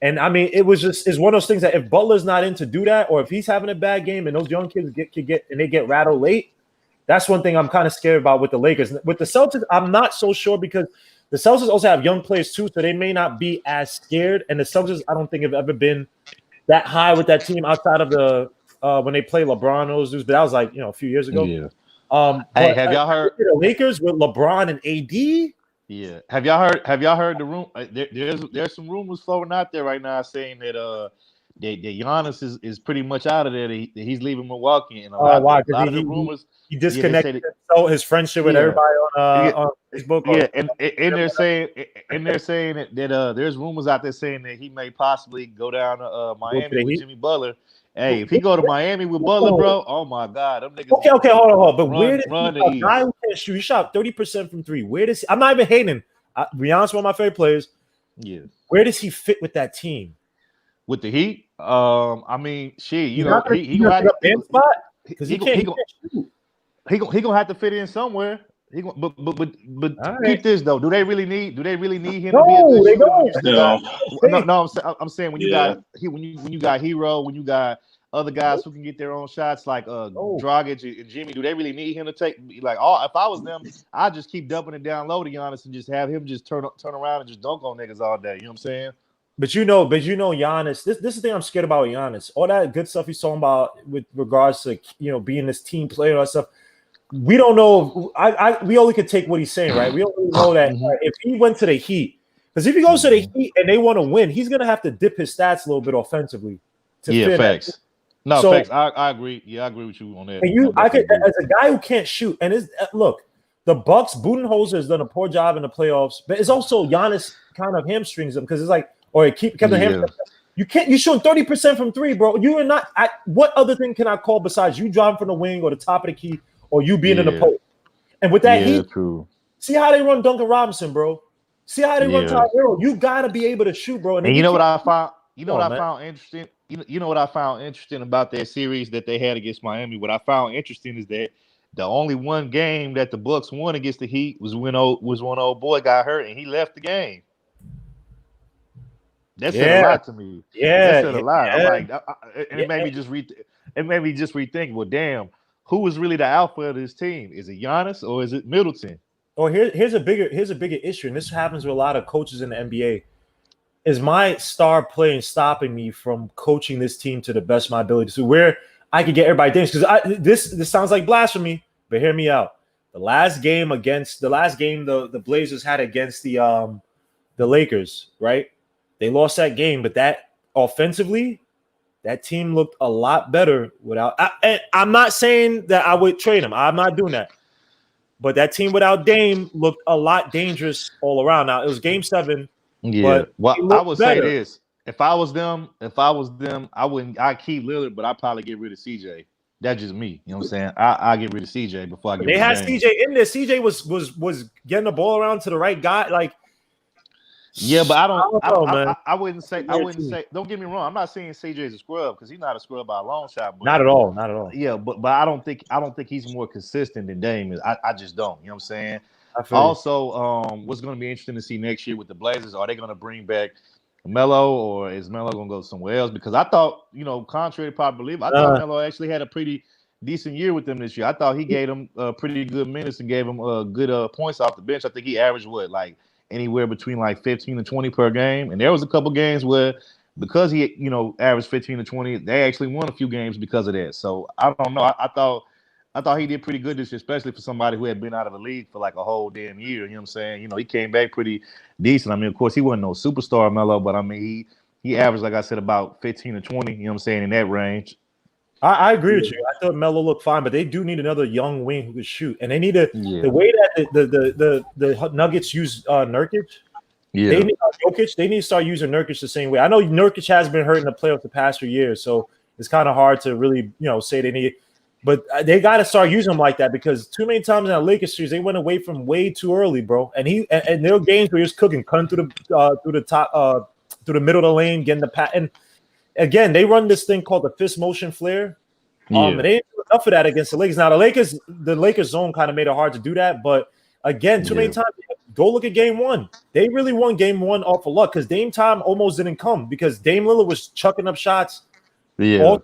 And I mean, it's one of those things that if Butler's not in to do that, or if he's having a bad game and those young kids get rattled late, that's one thing I'm kind of scared about with the Lakers. With the Celtics, I'm not so sure because the Celtics also have young players too, so they may not be as scared. And the Celtics, I don't think have ever been that high with that team outside of the when they play LeBron, those dudes. But that was like a few years ago. Yeah. Hey, have y'all heard the Lakers with LeBron and AD? Yeah. Have y'all heard the room? There's some rumors floating out there right now saying that that Giannis is pretty much out of there. That he's leaving Milwaukee. And a lot of the rumors he disconnected his friendship with everybody on Facebook. Yeah, and they're saying that there's rumors out there saying that he may possibly go down to Miami with Jimmy Butler. Hey, if he go to Miami with Butler, bro, oh my God, them niggas. Okay, hold on. But where does a guy who can't shoot? He shot 30% from 3. Where does I'm not even hating. To be honest, one of my favorite players. Yeah. Where does he fit with that team? With the Heat, I mean, shit, he gonna have to spot because he gonna have to fit in somewhere. But keep this though. Do they really need him to be a good shooter? No. I'm saying when you got Hero, when you got other guys who can get their own shots like Dragic and Jimmy, do they really need him to take like if I was them, I'd just keep dumping it down low to Giannis and just have him just turn around and just dunk on niggas all day. You know what I'm saying? But Giannis, this is the thing I'm scared about Giannis. All that good stuff he's talking about with regards to being this team player and all that stuff. We don't know. We only could take what he's saying, right? We only know that if he went to the Heat, because if he goes to the Heat and they want to win, he's gonna have to dip his stats a little bit offensively. Facts. No, facts. I agree. Yeah, I agree with you on that. And as a guy who can't shoot, and look, the Bucks, Budenholzer has done a poor job in the playoffs, but it's also Giannis kind of hamstrings him because it's like, or it kept the hamstring. You shooting 30% from 3, bro. You are not. What other thing can I call besides you driving from the wing or the top of the key? Or you being in the post. And with that Heat, true. See how they run Duncan Robinson, bro. See how they run Tyler Hero. You gotta be able to shoot, bro. And you know what I found? You know what I found interesting? You know what I found interesting about that series that they had against Miami? What I found interesting is that the only one game that the Bucks won against the Heat was when old boy got hurt and he left the game. That said a lot to me. Yeah, that said a lot. I'm like, and it made me just rethink. Well, damn. Who is really the alpha of this team? Is it Giannis or is it Middleton? Or here's a bigger issue, and this happens with a lot of coaches in the NBA. Is my star playing stopping me from coaching this team to the best of my ability to where I could get everybody dancing? Because this sounds like blasphemy, but hear me out. The last game the Blazers had against the Lakers, right? They lost that game, but that offensively. That team looked a lot better without. I'm not saying that I would trade him. I'm not doing that. But that team without Dame looked a lot dangerous all around. Now it was Game 7. Yeah. Well, I would say this: if I was them, I wouldn't. I'd keep Lillard, but I'd probably get rid of CJ. That's just me. You know what I'm saying? I get rid of CJ before I get. They had CJ in there. CJ was getting the ball around to the right guy. Like Yeah, but I don't know, man. I wouldn't say. Don't get me wrong. I'm not saying CJ's a scrub because he's not a scrub by a long shot. But Not at all. Not at all. yeah, but I don't think he's more consistent than Dame is. I just don't. You know what I'm saying? I feel you. Also, what's going to be interesting to see next year with the Blazers? Are they going to bring back Melo, or is Melo going to go somewhere else? Because I thought, contrary to popular belief, I thought Melo actually had a pretty decent year with them this year. I thought he gave them pretty good minutes and gave them good points off the bench. I think he averaged like anywhere between like 15 to 20 per game. And there was a couple games where because he, averaged 15 to 20, they actually won a few games because of that. So I don't know. I thought he did pretty good this year, especially for somebody who had been out of the league for like a whole damn year. You know what I'm saying? He came back pretty decent. I mean, of course, he wasn't no superstar, Melo, but I mean, he averaged, like I said, about 15 to 20, you know what I'm saying, in that range. I agree with you. I thought Melo looked fine, but they do need another young wing who could shoot. And they need the way that the Nuggets use Nurkic. Yeah. They need Jokic. They need to start using Nurkic the same way. I know Nurkic has been hurt in the playoffs the past few years, so it's kind of hard to really, say they need. But they got to start using him like that because too many times in the Lakers series they went away from way too early, bro. And there were games where he was cooking, cutting through the top, through the middle of the lane, getting the pat. And again, they run this thing called the fist motion flare. They didn't do enough of that against the Lakers. Now the Lakers zone kind of made it hard to do that, but again, too many times. Go look at game one. They really won game one off of luck because Dame time almost didn't come because Dame Lillard was chucking up shots. All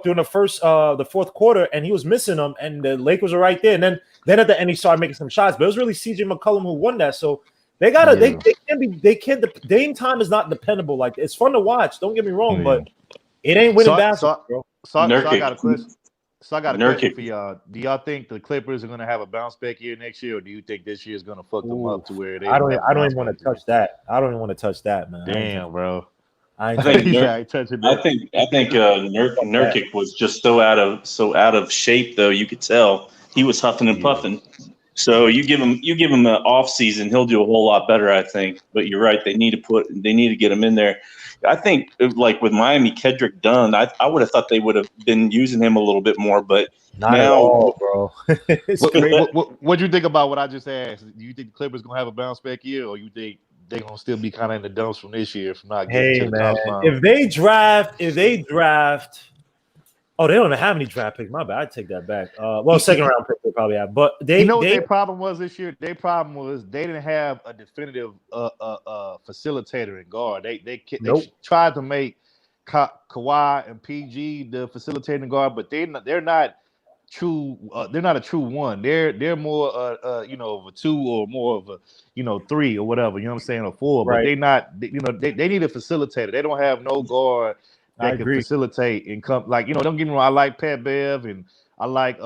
during the fourth quarter, and he was missing them, and the Lakers were right there. And then at the end, he started making some shots, but it was really CJ McCollum who won that. So they can't. Dame time is not dependable. Like it's fun to watch. Don't get me wrong, but it ain't winning basketball, bro. So I got a question. So I got a question for y'all. Do y'all think the Clippers are going to have a bounce back year next year, or do you think this year is going to fuck them up to where they? I don't even want to touch that. I don't even want to touch that, man. Damn, bro. I think Nurkic was just so out of shape, though. You could tell he was huffing and puffing. So you give him an off season, he'll do a whole lot better, I think. But you're right; they need to get him in there. I think like with Miami, Kendrick Dunn, I would have thought they would have been using him a little bit more, but not now, at all, bro. What do you think about what I just asked? Do you think the Clippers gonna have a bounce back year, or you think they're gonna still be kind of in the dumps from this year from not getting to the top line? If they draft, oh, they don't have any draft picks. My bad, I take that back. Second round pick they probably have, but what their problem was this year? Their problem was they didn't have a definitive facilitator and guard. They tried to make Kawhi and PG the facilitating guard, but they're not true. They're not a true one. They're more of a two or more of a three or whatever. You know what I'm saying, or four. Right. But they not. They need a facilitator. They don't have no guard that can facilitate and come. Like don't get me wrong. I like Pat Bev and I like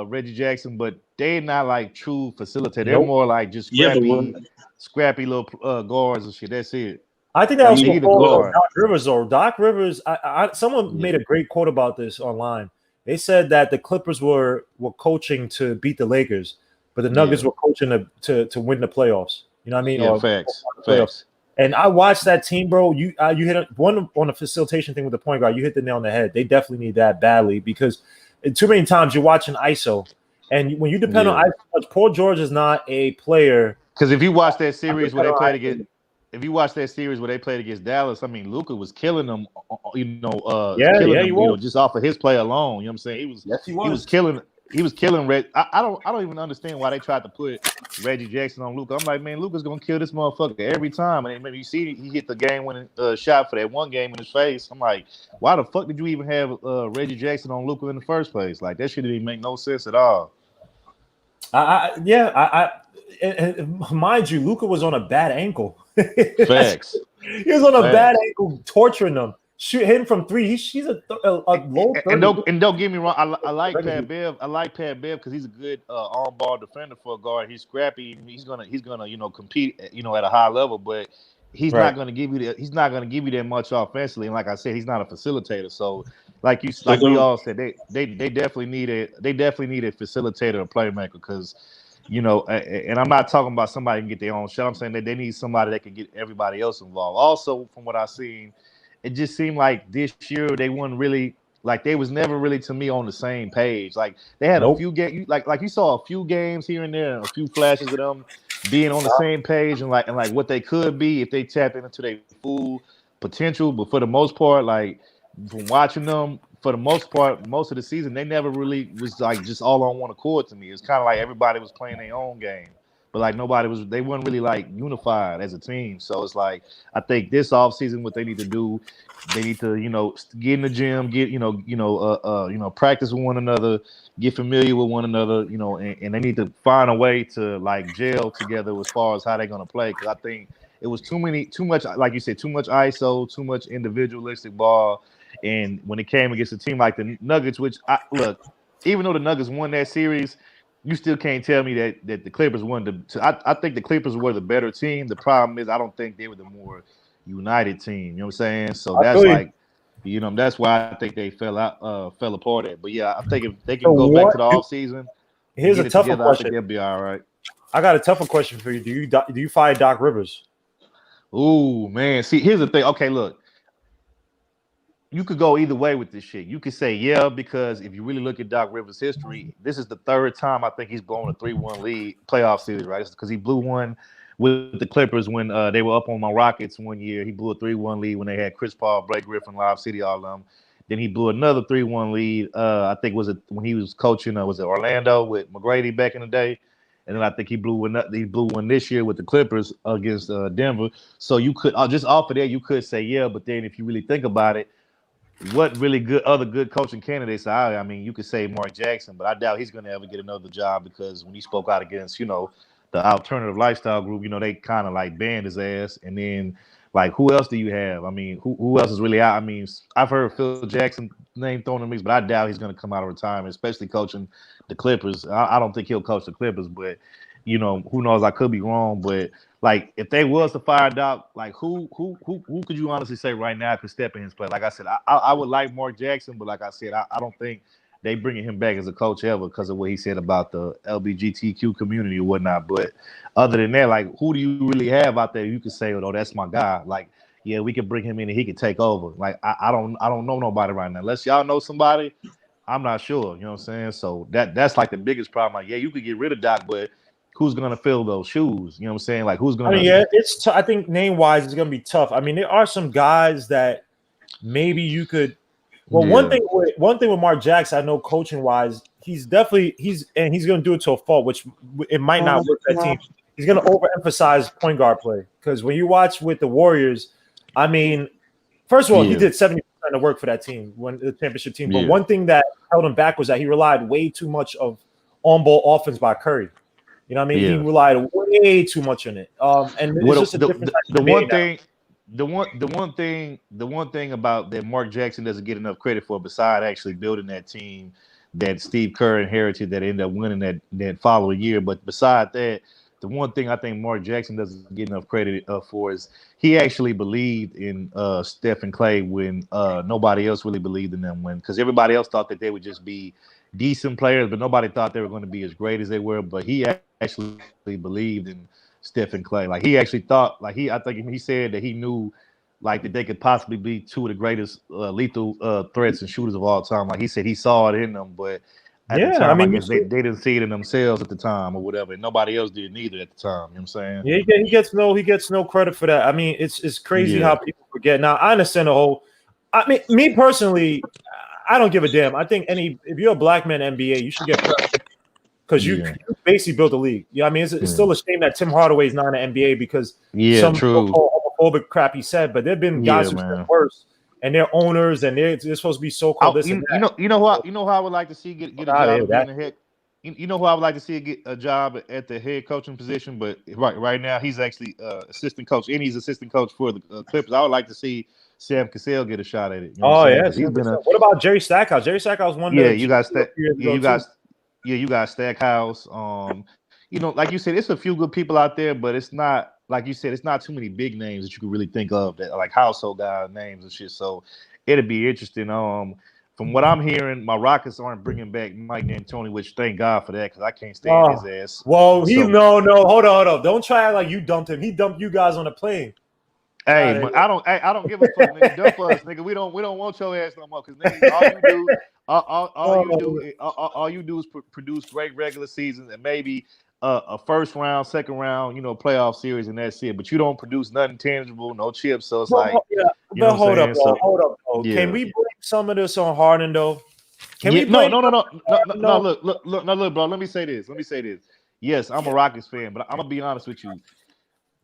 Reggie Jackson, but they're not like true facilitators. They're more like just scrappy little guards and shit. That's it. I think that was Doc Rivers, though. Doc Rivers, someone made a great quote about this online. They said that the Clippers were coaching to beat the Lakers, but the Nuggets were coaching to win the playoffs. You know what I mean? Yeah, facts. And I watched that team, bro. You hit one on the facilitation thing with the point guard. You hit the nail on the head. They definitely need that badly because too many times you're watching ISO, and when you depend on ISO, Paul George is not a player. Because if you watch that series where they played against. If you watch that series where they played against Dallas, I mean, Luka was killing them, just off of his play alone. You know what I'm saying? He was killing Red. I don't even understand why they tried to put Reggie Jackson on Luka. I'm like, man, Luka's gonna kill this motherfucker every time. And maybe you see he hit the game-winning shot for that one game in his face. I'm like, why the fuck did you even have Reggie Jackson on Luka in the first place? Like that shit didn't even make no sense at all. And mind you, Luka was on a bad ankle. Facts. He was on a bad ankle, torturing them. Hitting from three. He's a low. And don't get me wrong. I like Pat Bev. I like Pat Bev because he's a good on-ball defender for a guard. He's scrappy. He's gonna compete at a high level. But he's not gonna give you that much offensively. And like I said, he's not a facilitator. So we all said, they definitely need a facilitator, a playmaker because. And I'm not talking about somebody who can get their own shot. I'm saying that they need somebody that can get everybody else involved. Also, from what I've seen, it just seemed like this year they weren't really Like they was never really to me on the same page. Like they had a few games, like you saw a few games here and there, a few flashes of them being on the same page and like what they could be if they tapped into their full potential. But for the most part, like from watching them, for the most part, most of the season, they never really was like just all on one accord to me. It's kind of like everybody was playing their own game. But like they weren't really like unified as a team. So it's like I think this offseason, what they need to do, they need to, get in the gym, get practice with one another, get familiar with one another, and they need to find a way to like gel together as far as how they're gonna play. Because I think it was too much, like you said, too much ISO, too much individualistic ball. And when it came against a team like the Nuggets, which even though the Nuggets won that series, you still can't tell me that the Clippers won. I think the Clippers were the better team. The problem is I don't think they were the more united team. You know what I'm saying? So that's like, that's why I think they fell apart at. But yeah, I think if they can go back to the offseason, here's a tougher question. I think they'll be all right. I got a tougher question for you. Do you fire Doc Rivers? Ooh, man. See, here's the thing. Okay, look. You could go either way with this shit. You could say, yeah, because if you really look at Doc Rivers' history, this is the third time I think he's blown a 3-1 lead playoff series, right? Because he blew one with the Clippers when they were up on my Rockets one year. He blew a 3-1 lead when they had Chris Paul, Blake Griffin, Lob City, all of them. Then he blew another 3-1 lead. I think when he was coaching, was it Orlando with McGrady back in the day? And then I think he blew one this year with the Clippers against Denver. So you could just off of that, you could say, yeah, but then if you really think about it, what really other good coaching candidates are? I mean, you could say Mark Jackson, but I doubt he's going to ever get another job because when he spoke out against, the alternative lifestyle group, they kind of like banned his ass. And then, like, who else do you have? I mean, who else is really out? I mean, I've heard Phil Jackson name thrown in the mix, but I doubt he's going to come out of retirement, especially coaching the Clippers. I don't think he'll coach the Clippers, but who knows? I could be wrong, but like if they was to fire Doc, like who could you honestly say right now could step in his place? Like I said, I would like Mark Jackson, but like I said, I don't think they bringing him back as a coach ever because of what he said about the LGBTQ community or whatnot. But other than that, like who do you really have out there you could say, oh, that's my guy? Like, yeah, we could bring him in and he could take over. Like I don't know nobody right now. Unless y'all know somebody, I'm not sure. You know what I'm saying? So that's like the biggest problem. Like, yeah, you could get rid of Doc, but who's gonna fill those shoes? You know what I'm saying? Like, who's gonna? I mean, yeah, it's. I think name wise, it's gonna be tough. I mean, there are some guys that maybe you could. Well, one thing with Mark Jackson, I know coaching wise, he's gonna do it to a fault, which it might not work for that team. He's gonna overemphasize point guard play because when you watch with the Warriors, I mean, first of all, he did 70% of work for that team, when the championship team. But one thing that held him back was that he relied way too much of on-ball offense by Curry. You know what I mean? He relied way too much on it. And it's just a different the one thing about that Mark Jackson doesn't get enough credit for, besides actually building that team that Steve Kerr inherited that ended up winning that following year. But beside that, the one thing I think Mark Jackson doesn't get enough credit for is he actually believed in Steph and Clay when nobody else really believed in them, because everybody else thought that they would just be decent players, but nobody thought they were going to be as great as they were. But he actually believed in Steph and Clay. Like he actually thought, I think he said that he knew like that they could possibly be two of the greatest lethal threats and shooters of all time. Like he said, he saw it in them, but at the time, I guess they didn't see it in themselves at the time or whatever. And nobody else did neither at the time. You know what I'm saying? Yeah, he gets no credit for that. I mean, it's crazy how people forget. Now, I understand the whole. I mean, me personally, I don't give a damn. I think if you're a black man in NBA, you should get credit because you basically built the league. Yeah, I mean, it's still a shame that Tim Hardaway's not in the NBA because some homophobic crap he said. But there've been guys who've been worse, and they're owners, and they're supposed to be so-called this and that. You know who I would like to see get a job in the head. You know who I would like to see get a job at the head coaching position, but right now he's actually assistant coach, and he's assistant coach for the Clippers. I would like to see Sam Cassell get a shot at it. You know what about Jerry Stackhouse? Jerry Stackhouse won. You got Stackhouse. Like you said, it's a few good people out there, but it's not, like you said, it's not too many big names that you can really think of that like household guy names and shit. So it'll be interesting. From what I'm hearing, my Rockets aren't bringing back Mike D'Antoni, which thank God for that because I can't stand his ass. Well, no, hold on. Don't try like you dumped him. He dumped you guys on the plane. Hey, man, I don't give a fuck, nigga. Dump us, nigga. We don't want your ass no more, cause nigga, all you do is produce great regular seasons and maybe a first round, second round, playoff series, and that's it. But you don't produce nothing tangible, no chips. So it's like, but hold up, bro. Yeah. Can we blame some of this on Harden though? Can we blame? No. Look, bro. Let me say this. Yes, I'm a Rockets fan, but I'm gonna be honest with you.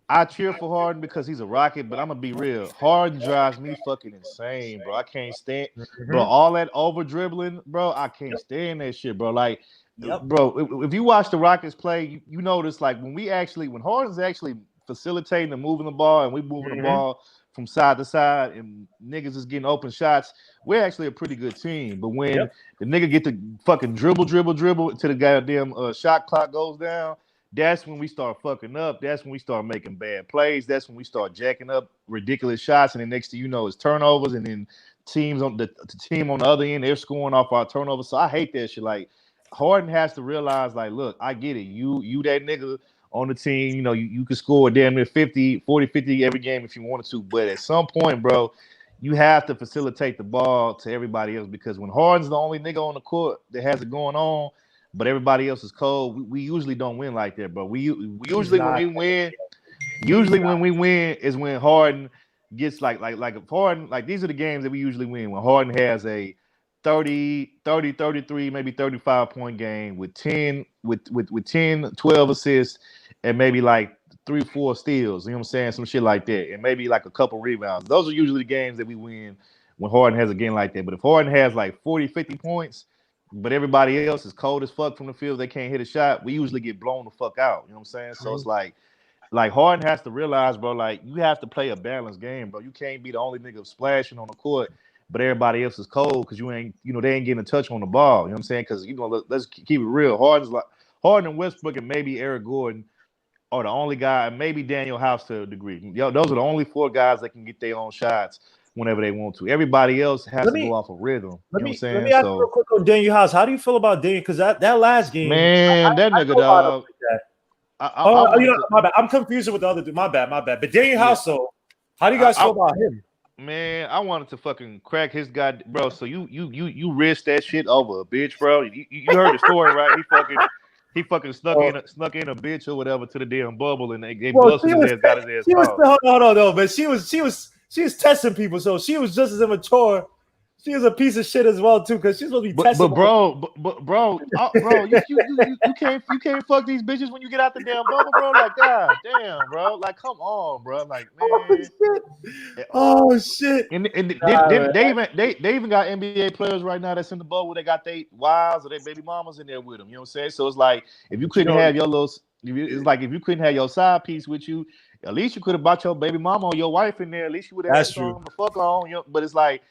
I cheer for Harden because he's a Rocket, but I'm gonna be real. Harden drives me fucking insane, bro. I can't stand, bro. All that over dribbling, bro. I can't stand that shit, bro. Like, bro, if you watch the Rockets play, you notice like when Harden's actually facilitating and moving the ball, and we moving the ball from side to side, and niggas is getting open shots, we're actually a pretty good team. But when the nigga get the fucking dribble to the goddamn shot clock goes down. That's when we start fucking up. That's when we start making bad plays. That's when we start jacking up ridiculous shots. And then next thing you know, it's turnovers. And then teams on the team on the other end, they're scoring off our turnovers. So I hate that shit. Like Harden has to realize, like, look, I get it. You that nigga on the team, you could score damn near 40, 50 every game if you wanted to. But at some point, bro, you have to facilitate the ball to everybody else, because when Harden's the only nigga on the court that has it going on, but everybody else is cold, we usually don't win like that, bro. We usually when we win is when Harden gets like if Harden, like these are the games that we usually win when Harden has a 30, 33, maybe 35 point game with 10, 12 assists and maybe like 3-4 steals, you know what I'm saying? Some shit like that, and maybe like a couple rebounds. Those are usually the games that we win when Harden has a game like that. But if Harden has like 40, 50 points, but everybody else is cold as fuck from the field, they can't hit a shot, we usually get blown the fuck out. You know what I'm saying? So it's like Harden has to realize, bro, like you have to play a balanced game, bro. You can't be the only nigga splashing on the court, but everybody else is cold because they ain't getting a touch on the ball. You know what I'm saying? Because let's keep it real. Harden and Westbrook and maybe Eric Gordon are the only guy, and maybe Daniel House to a degree. Those are the only 4 guys that can get their own shots whenever they want to. Everybody else has to go off of rhythm. You know what I'm saying? Let me ask you real quick on Daniel House. How do you feel about Daniel? Because that last game, man, that nigga, dog. My bad. I'm confused with the other dude. My bad. But Daniel House, though, how do you guys feel about him? Man, I wanted to fucking crack his guy, bro. So you risked that shit over a bitch, bro. You heard the story, right? He fucking snuck in a bitch or whatever to the damn bubble, and they busted his ass, got his ass out. No, but she was testing people, so she was just as immature. She was a piece of shit as well too, because she's supposed to be testing. But bro, you can't fuck these bitches when you get out the damn bubble, bro. Like, god damn, bro. Like, come on, bro. Like, man. Oh shit. And they even got NBA players right now that's in the bubble. They got their wives or their baby mamas in there with them. You know what I'm saying? So it's like if you couldn't have your little, it's like if you couldn't have your side piece with you, at least you could have brought your baby mama or your wife in there. At least you would have had something to fuck on. But it's like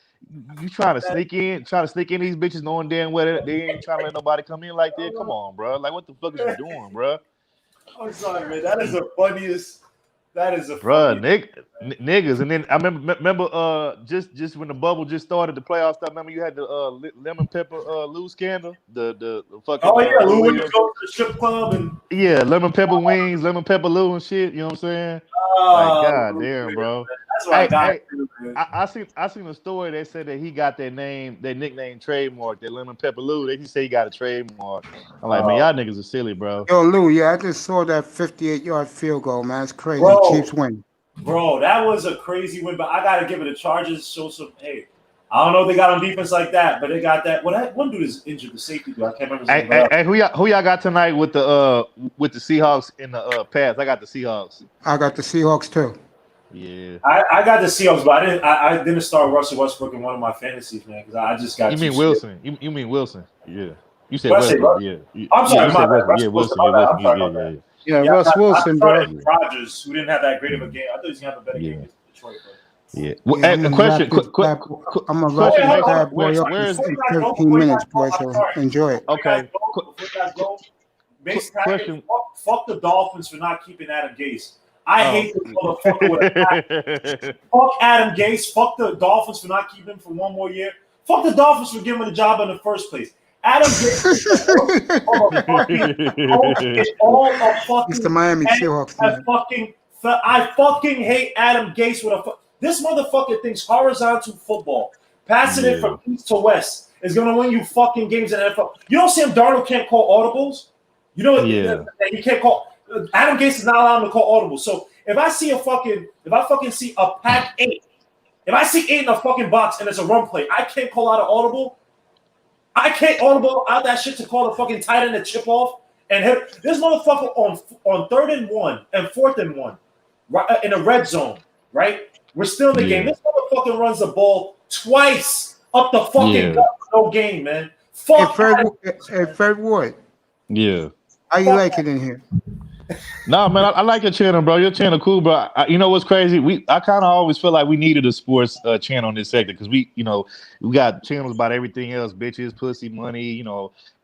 you trying to sneak in these bitches knowing damn well they ain't trying to let nobody come in like that. Come on, bro. Like, what the fuck is you doing, bro? I'm sorry, man. That is the funniest. Niggas. And then I remember just when the bubble just started, the playoffs stuff. Remember you had the lemon pepper Lou scandal, the fucking Lou went to go to the strip club and lemon pepper wings, lemon pepper Lou and shit. You know what I'm saying? Like, god damn, bro. That's what I seen a story that said that he got that nickname trademark, that lemon pepper Lou. They say he got a trademark. I'm like, man, y'all niggas are silly, bro. Yo, Lou, I just saw that 58-yard field goal, man. It's crazy. Bro, Chiefs win. Bro, that was a crazy win, but I gotta give it a Chargers. Show some. Hey, I don't know if they got on defense like that, but they got that. Well, that one dude is injured. The safety dude, I can't remember his name. Hey, who y'all got tonight with the Seahawks in the pass? I got the Seahawks. I got the Seahawks too. Yeah, I got the Seahawks, but I didn't start Russell Westbrook in one of my fantasies, man, because I just got. You mean Wilson? You mean Wilson? Yeah. You said Westbrook. Yeah. I'm sorry, my bad. Yeah, Wilson. Yeah, Russ Wilson, bro. Rodgers, who didn't have that great of a game. I thought he was gonna have a better game against Detroit. Yeah. Well, a question. I'm gonna wrap this bad boy up in 13 minutes, boy. So enjoy it. Okay. Question. Fuck the Dolphins for not keeping Adam Gase. I hate this motherfucker with a passion. Fuck Adam Gase. Fuck the Dolphins for not keeping him for one more year. Fuck the Dolphins for giving him the job in the first place. Adam Gase is all a fucking it's the Miami Seahawks. A fucking I fucking hate Adam Gase with a. This motherfucker thinks horizontal football, passing it from east to west, is gonna win you fucking games in the NFL. You don't see him. Darnold can't call audibles. You know he can't call. Adam Gase is not allowed to call audibles. So if I fucking see a pack 8, if I see 8 in a fucking box and it's a run play, I can't call out an audible. I can't audible out that shit to call the fucking tight end and chip off and hit this motherfucker on 3rd and 1 and 4th and 1, right in the red zone. Right, we're still in the game. This motherfucker runs the ball twice up the fucking gut. No game, man. Fuck. Hey, Fred Ward. Yeah. How you like it in here? No, man, I like your channel, bro. Your channel cool, bro. You know what's crazy? I kind of always feel like we needed a sports channel in this sector because we got channels about everything else, bitches, pussy, money,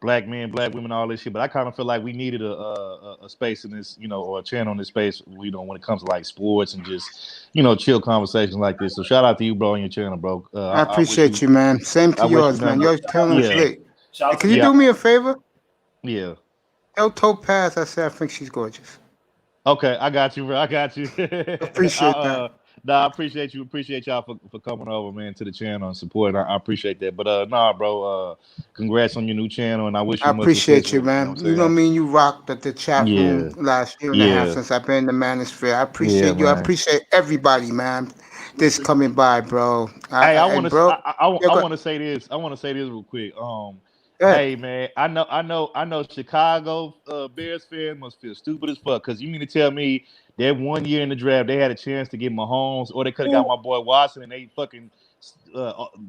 black men, black women, all this shit. But I kind of feel like we needed a space in this, or a channel in this space, when it comes to like sports and just, chill conversations like this. So shout out to you, bro, on your channel, bro. I appreciate you, man. Same to yours, man. You're telling us great. Can you do me a favor? Yeah. Tell Topaz I said I think she's gorgeous. Okay, I got you, bro. I got you. Appreciate that. I appreciate you. Appreciate y'all for coming over, man, to the channel and supporting. I appreciate that. But bro. Congrats on your new channel, and I wish you. I appreciate you, man. You know me and you rocked at the chat room last year and a half since I've been in the Manosphere. I appreciate you. Man. I appreciate everybody, man. This coming by, bro. I want to say this. I want to say this real quick. Hey man, I know Chicago Bears fans must feel stupid as fuck because you mean to tell me that 1 year in the draft they had a chance to get Mahomes or they could have got my boy Watson and they fucking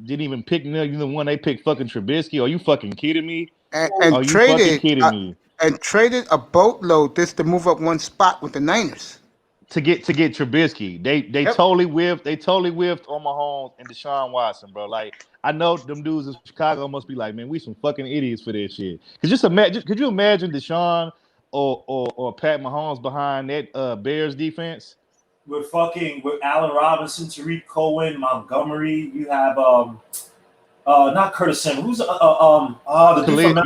didn't even pick the one they picked fucking Trubisky? Are you fucking kidding me? And traded a boatload just to move up one spot with the Niners. To get Trubisky. They totally whiffed. They totally whiffed on Mahomes and Deshaun Watson, bro. Like I know them dudes in Chicago must be like, man, we some fucking idiots for this shit. Could you imagine Deshaun or Pat Mahomes behind that Bears defense? With Allen Robinson, Tariq Cohen, Montgomery, you have not Curtis Samuel. Who's the Khalil,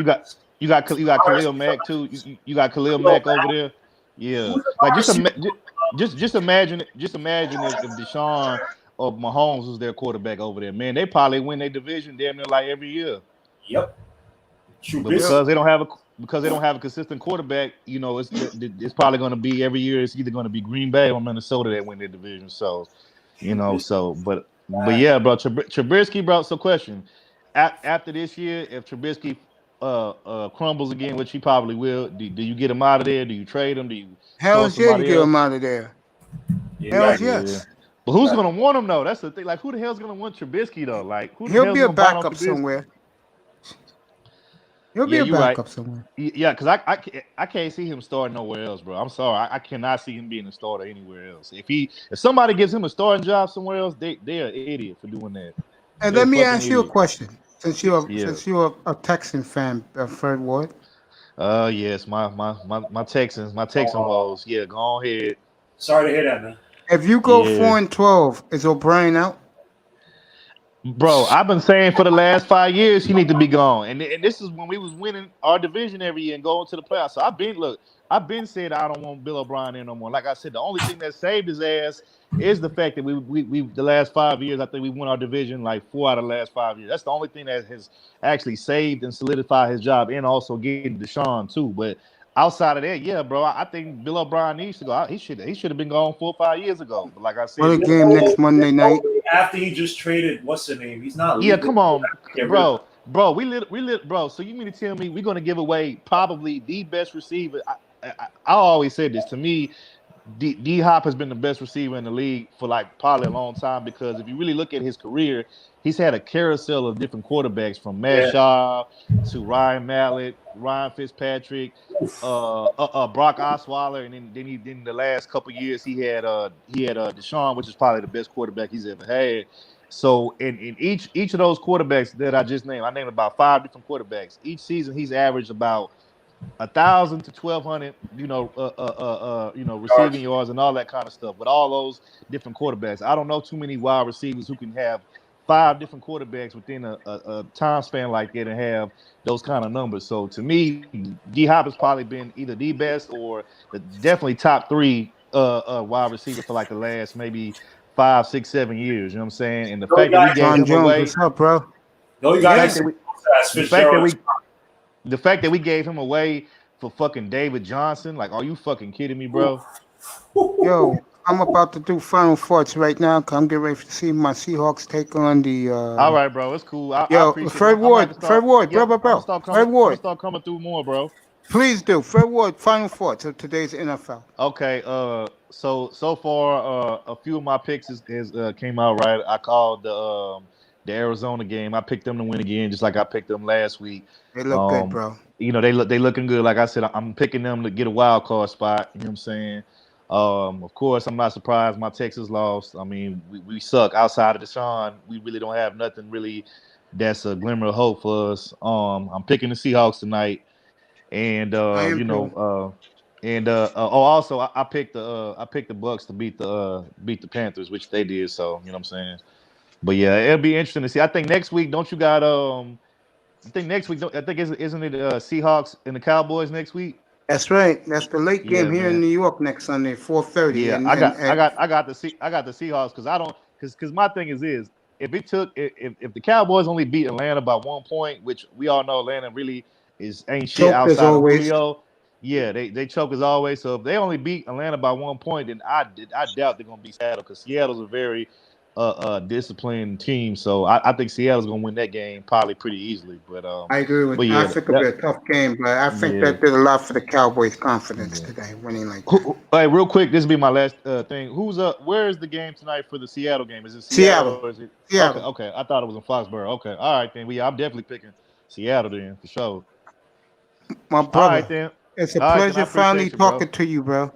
you got Khalil Mack too. You got Khalil Mack over there. Yeah, like just imagine if Deshaun or Mahomes was their quarterback over there, man. They probably win their division damn near like every year. Yep. But because they don't have a consistent quarterback, it's probably going to be every year. It's either going to be Green Bay or Minnesota that win their division. So, but yeah, bro, Trubisky, bro. So, question: after this year, if Trubisky crumbles again, which he probably will, do you get him out of there? Do you trade him? Do you? Hell yeah, you get him out of there. Hell yes. But who's gonna want him though? That's the thing. Like, who the hell's gonna want Trubisky though? Like, he'll be a backup somewhere. He'll be a backup somewhere. Yeah, because I can't see him starting nowhere else, bro. I'm sorry, I cannot see him being a starter anywhere else. If somebody gives him a starting job somewhere else, they're an idiot for doing that. And let me ask you a question. Since you're a Texan fan, Fred Ward. Yes, my Texan woes. Yeah, go ahead. Sorry to hear that, man. If you go 4-12, is O'Brien out? Bro, I've been saying for the last 5 years he need to be gone, and this is when we was winning our division every year and going to the playoffs. So I've been saying I don't want Bill O'Brien in no more. Like I said, the only thing that saved his ass is the fact that we the last 5 years, I think we won our division like 4 out of the last 5 years. That's the only thing that has actually saved and solidified his job, and also getting Deshaun too. But outside of that, yeah, bro, I think Bill O'Brien needs to go out. He should have been gone 4 or 5 years ago. But like I said, what a game next Monday night. After he just traded, what's the name? He's not. Yeah, come on, bro. Bro. So you mean to tell me we're gonna give away probably the best receiver? I always said this. To me, D Hop has been the best receiver in the league for like probably a long time, because if you really look at his career, he's had a carousel of different quarterbacks from Matt Schaub to Ryan Mallett, Ryan Fitzpatrick, Brock Osweiler, and then the last couple years he had Deshaun, which is probably the best quarterback he's ever had. So in each of those quarterbacks that I just named, I named about 5 different quarterbacks. Each season he's averaged about 1,000 to 1,200, receiving yards and all that kind of stuff with all those different quarterbacks. I don't know too many wide receivers who can have 5 different quarterbacks within a time span like that and have those kind of numbers. So to me, D Hop has probably been either the best or definitely top 3 wide receiver for like the last maybe 5, 6, 7 years. You know what I'm saying? And the No, you fact that we got gave John him Jones, away, what's up, bro? No, you the got fact Yeah. that we, That's the fact that Fitzgerald. the fact that we gave him away for fucking David Johnson, like, are you fucking kidding me, bro? Yo, I'm about to do final thoughts right now. 'Cause I'm getting ready to see my Seahawks take on the. All right, bro, it's cool. I Yo, appreciate it. Fred I'm gonna have to Ward, Fred start. Ward, Yep, bro. I'm Fred gonna Ward, start coming through more, bro. please do. Fred Ward, final thoughts of today's NFL. Okay, so far, a few of my picks is came out right. I called the Arizona game. I picked them to win again, just like I picked them last week. They look good, bro. You know, they looking good. Like I said, I'm picking them to get a wild card spot. You know what I'm saying? Of course, I'm not surprised my Texas lost. I mean, we suck outside of Deshaun. We really don't have nothing really that's a glimmer of hope for us. I'm picking the Seahawks tonight, and I am you too. know, also I picked the Bucks to beat the Panthers, which they did. So you know what I'm saying. But yeah, it'll be interesting to see. I think next week, don't you got I think next week, I think isn't it Seahawks and the Cowboys next week? That's right. That's the late Yeah, game here in man. New York next Sunday, 4:30. Yeah, And I got the Seahawks because my thing is if the Cowboys only beat Atlanta by 1 point, which we all know Atlanta really ain't shit choked as outside of always. Julio. Yeah, they choke as always. So if they only beat Atlanta by 1 point, then I doubt they're gonna beat Seattle because Seattle's a very disciplined team. So I think Seattle's gonna win that game probably pretty easily. But I agree with. but I yeah, think it'll be a tough game, but I think that did a lot for the Cowboys' confidence today, winning like that. Hey, real quick, this will be my last thing. Where is the game tonight for the Seattle game? Is it Seattle or is it Seattle. Okay. I thought it was in Foxborough. Okay. All right then. I'm definitely picking Seattle then for sure. My All brother, right then. it's a All right, then. I pleasure appreciate finally you, bro. talking to you, bro.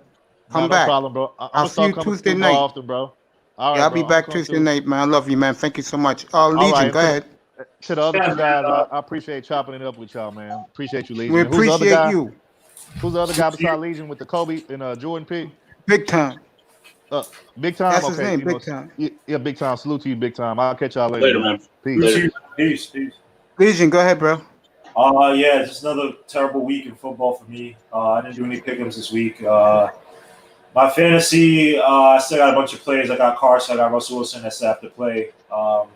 Come No back. problem, bro. I'm I'll gonna see you start coming Tuesday through more night. often, bro. All right, Yeah, I'll bro. be I'm back gonna come Tuesday through. night, man. I love you, man. Thank you so much. All Legion, right. go ahead. To the other Yeah, two guys, man, I appreciate chopping it up with y'all, man. Appreciate you, Legion. We And who's the other appreciate guy? you Who's the other guy besides Legion with the Kobe and Jordan pick? big time. Big time. That's his Okay, name, you know, big time. yeah, big time. Salute to you, big time. I'll catch y'all later, man. Peace. Peace. Legion, go ahead, bro. Yeah, just another terrible week in football for me. I didn't do any pickups this week. My fantasy, I still got a bunch of players. I got Carson, I got Russell Wilson that still have to play.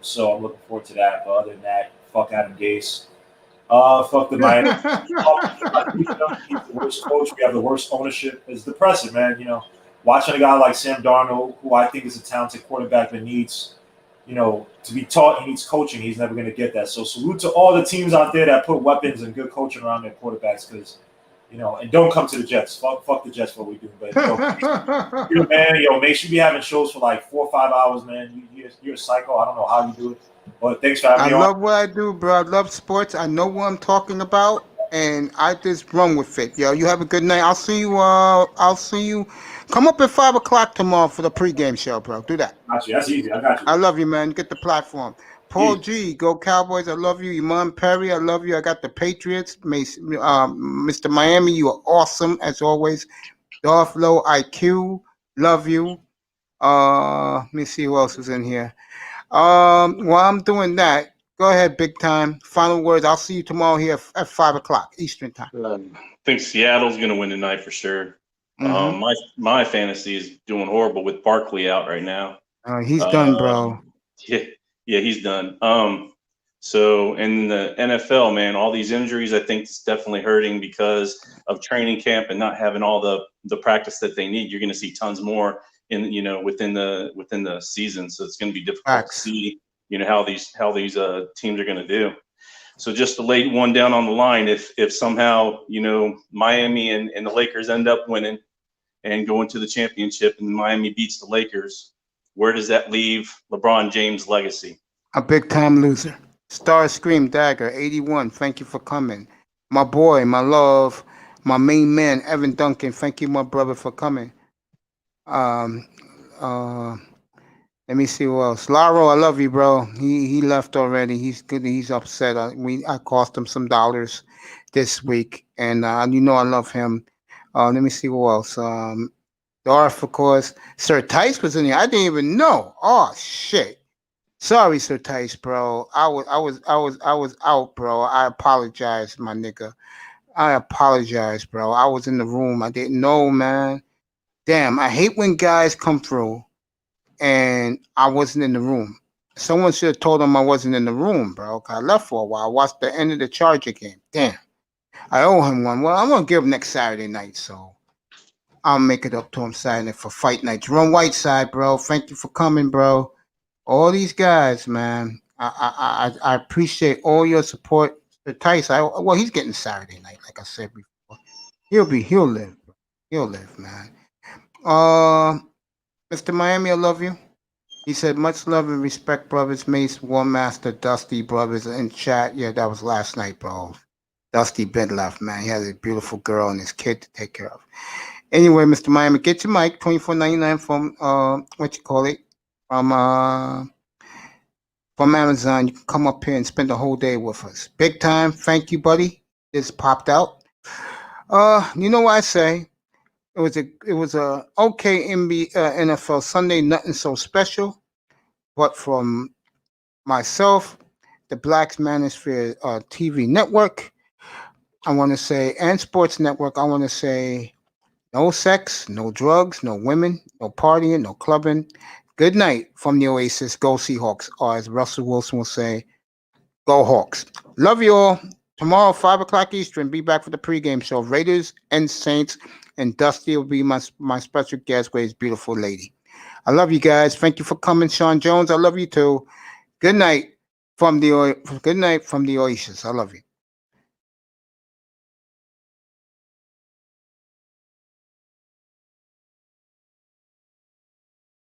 So I'm looking forward to that. But other than that, fuck Adam Gase. Fuck the Miami. He's the worst coach. We have the worst ownership. It's depressing, man. You know, watching a guy like Sam Darnold, who I think is a talented quarterback that needs, to be taught, he needs coaching. He's never going to get that. So salute to all the teams out there that put weapons and good coaching around their quarterbacks because, and don't come to the Jets. Fuck the Jets for what we do. But, man, make sure you be having shows for like 4 or 5 hours, man. You're a psycho. I don't know how you do it. But thanks for having me on. I love what I do, bro. I love sports. I know what I'm talking about, and I just run with it. Yo, you have a good night. I'll see you. Come up at 5 o'clock tomorrow for the pregame show, bro. Do that. Got you. That's easy. I got you. I love you, man. Get the platform. Paul G, go Cowboys. I love you. Iman Perry, I love you. I got the Patriots. Mr. Miami, you are awesome as always. Darth Low IQ, love you. Let me see who else is in here. While I'm doing that, go ahead, big time. Final words. I'll see you tomorrow here at 5 o'clock Eastern time. I think Seattle's going to win tonight for sure. My fantasy is doing horrible with Barkley out right now. He's done, bro. Yeah, he's done. So in the N.F.L, man, all these injuries, I think it's definitely hurting because of training camp and not having all the practice that they need. You're going to see tons more within the season. So it's going to be difficult to see, how these teams are going to do. So just to lay one down on the line, if somehow, Miami and the Lakers end up winning and going to the championship and Miami beats the Lakers, where does that leave LeBron James' legacy? A big time loser. Star Scream Dagger 81. Thank you for coming. My boy, my love, my main man, Evan Duncan. Thank you, my brother, for coming. Let me see who else. Laro, I love you, bro. He left already. He's good. He's upset. I cost him some dollars this week, and I love him. Let me see who else. Darth, of course. Sir Tice was in here. I didn't even know. Oh shit. Sorry, Sir Tice, bro. I was out, bro. I apologize, my nigga. I apologize, bro. I was in the room. I didn't know, man. damn, I hate when guys come through and I wasn't in the room. Someone should have told them I wasn't in the room, bro. I left for a while. I watched the end of the Charger game. Damn. I owe him one. Well, I'm going to give him next Saturday night, so I'll make it up to him Saturday for fight night. Jerome Whiteside, bro. Thank you for coming, bro. All these guys, man. I appreciate all your support. Tice, well, he's getting Saturday night, like I said before. He'll live, bro. He'll live, man. Mr. Miami, I love you. He said, much love and respect, brothers. Mace, War Master, Dusty, brothers in chat. Yeah, that was last night, bro. Dusty been left, man. He has a beautiful girl and his kid to take care of. Anyway, Mr. Miami, get your mic, $24.99 from what you call it? From Amazon. You can come up here and spend the whole day with us. Big time. Thank you, buddy. It's popped out. You know what I say? It was a okay NFL Sunday, nothing so special. But from myself, the Black Manosphere TV network, I want to say, and Sports Network, I want to say, no sex, no drugs, no women, no partying, no clubbing. Good night from the Oasis. Go Seahawks. Or as Russell Wilson will say, go Hawks. Love you all. Tomorrow, 5 o'clock Eastern, be back for the pregame show. Raiders and Saints. And Dusty will be my special guest with his beautiful lady. I love you guys. Thank you for coming, Sean Jones. I love you too. Good night from the Oasis. I love you.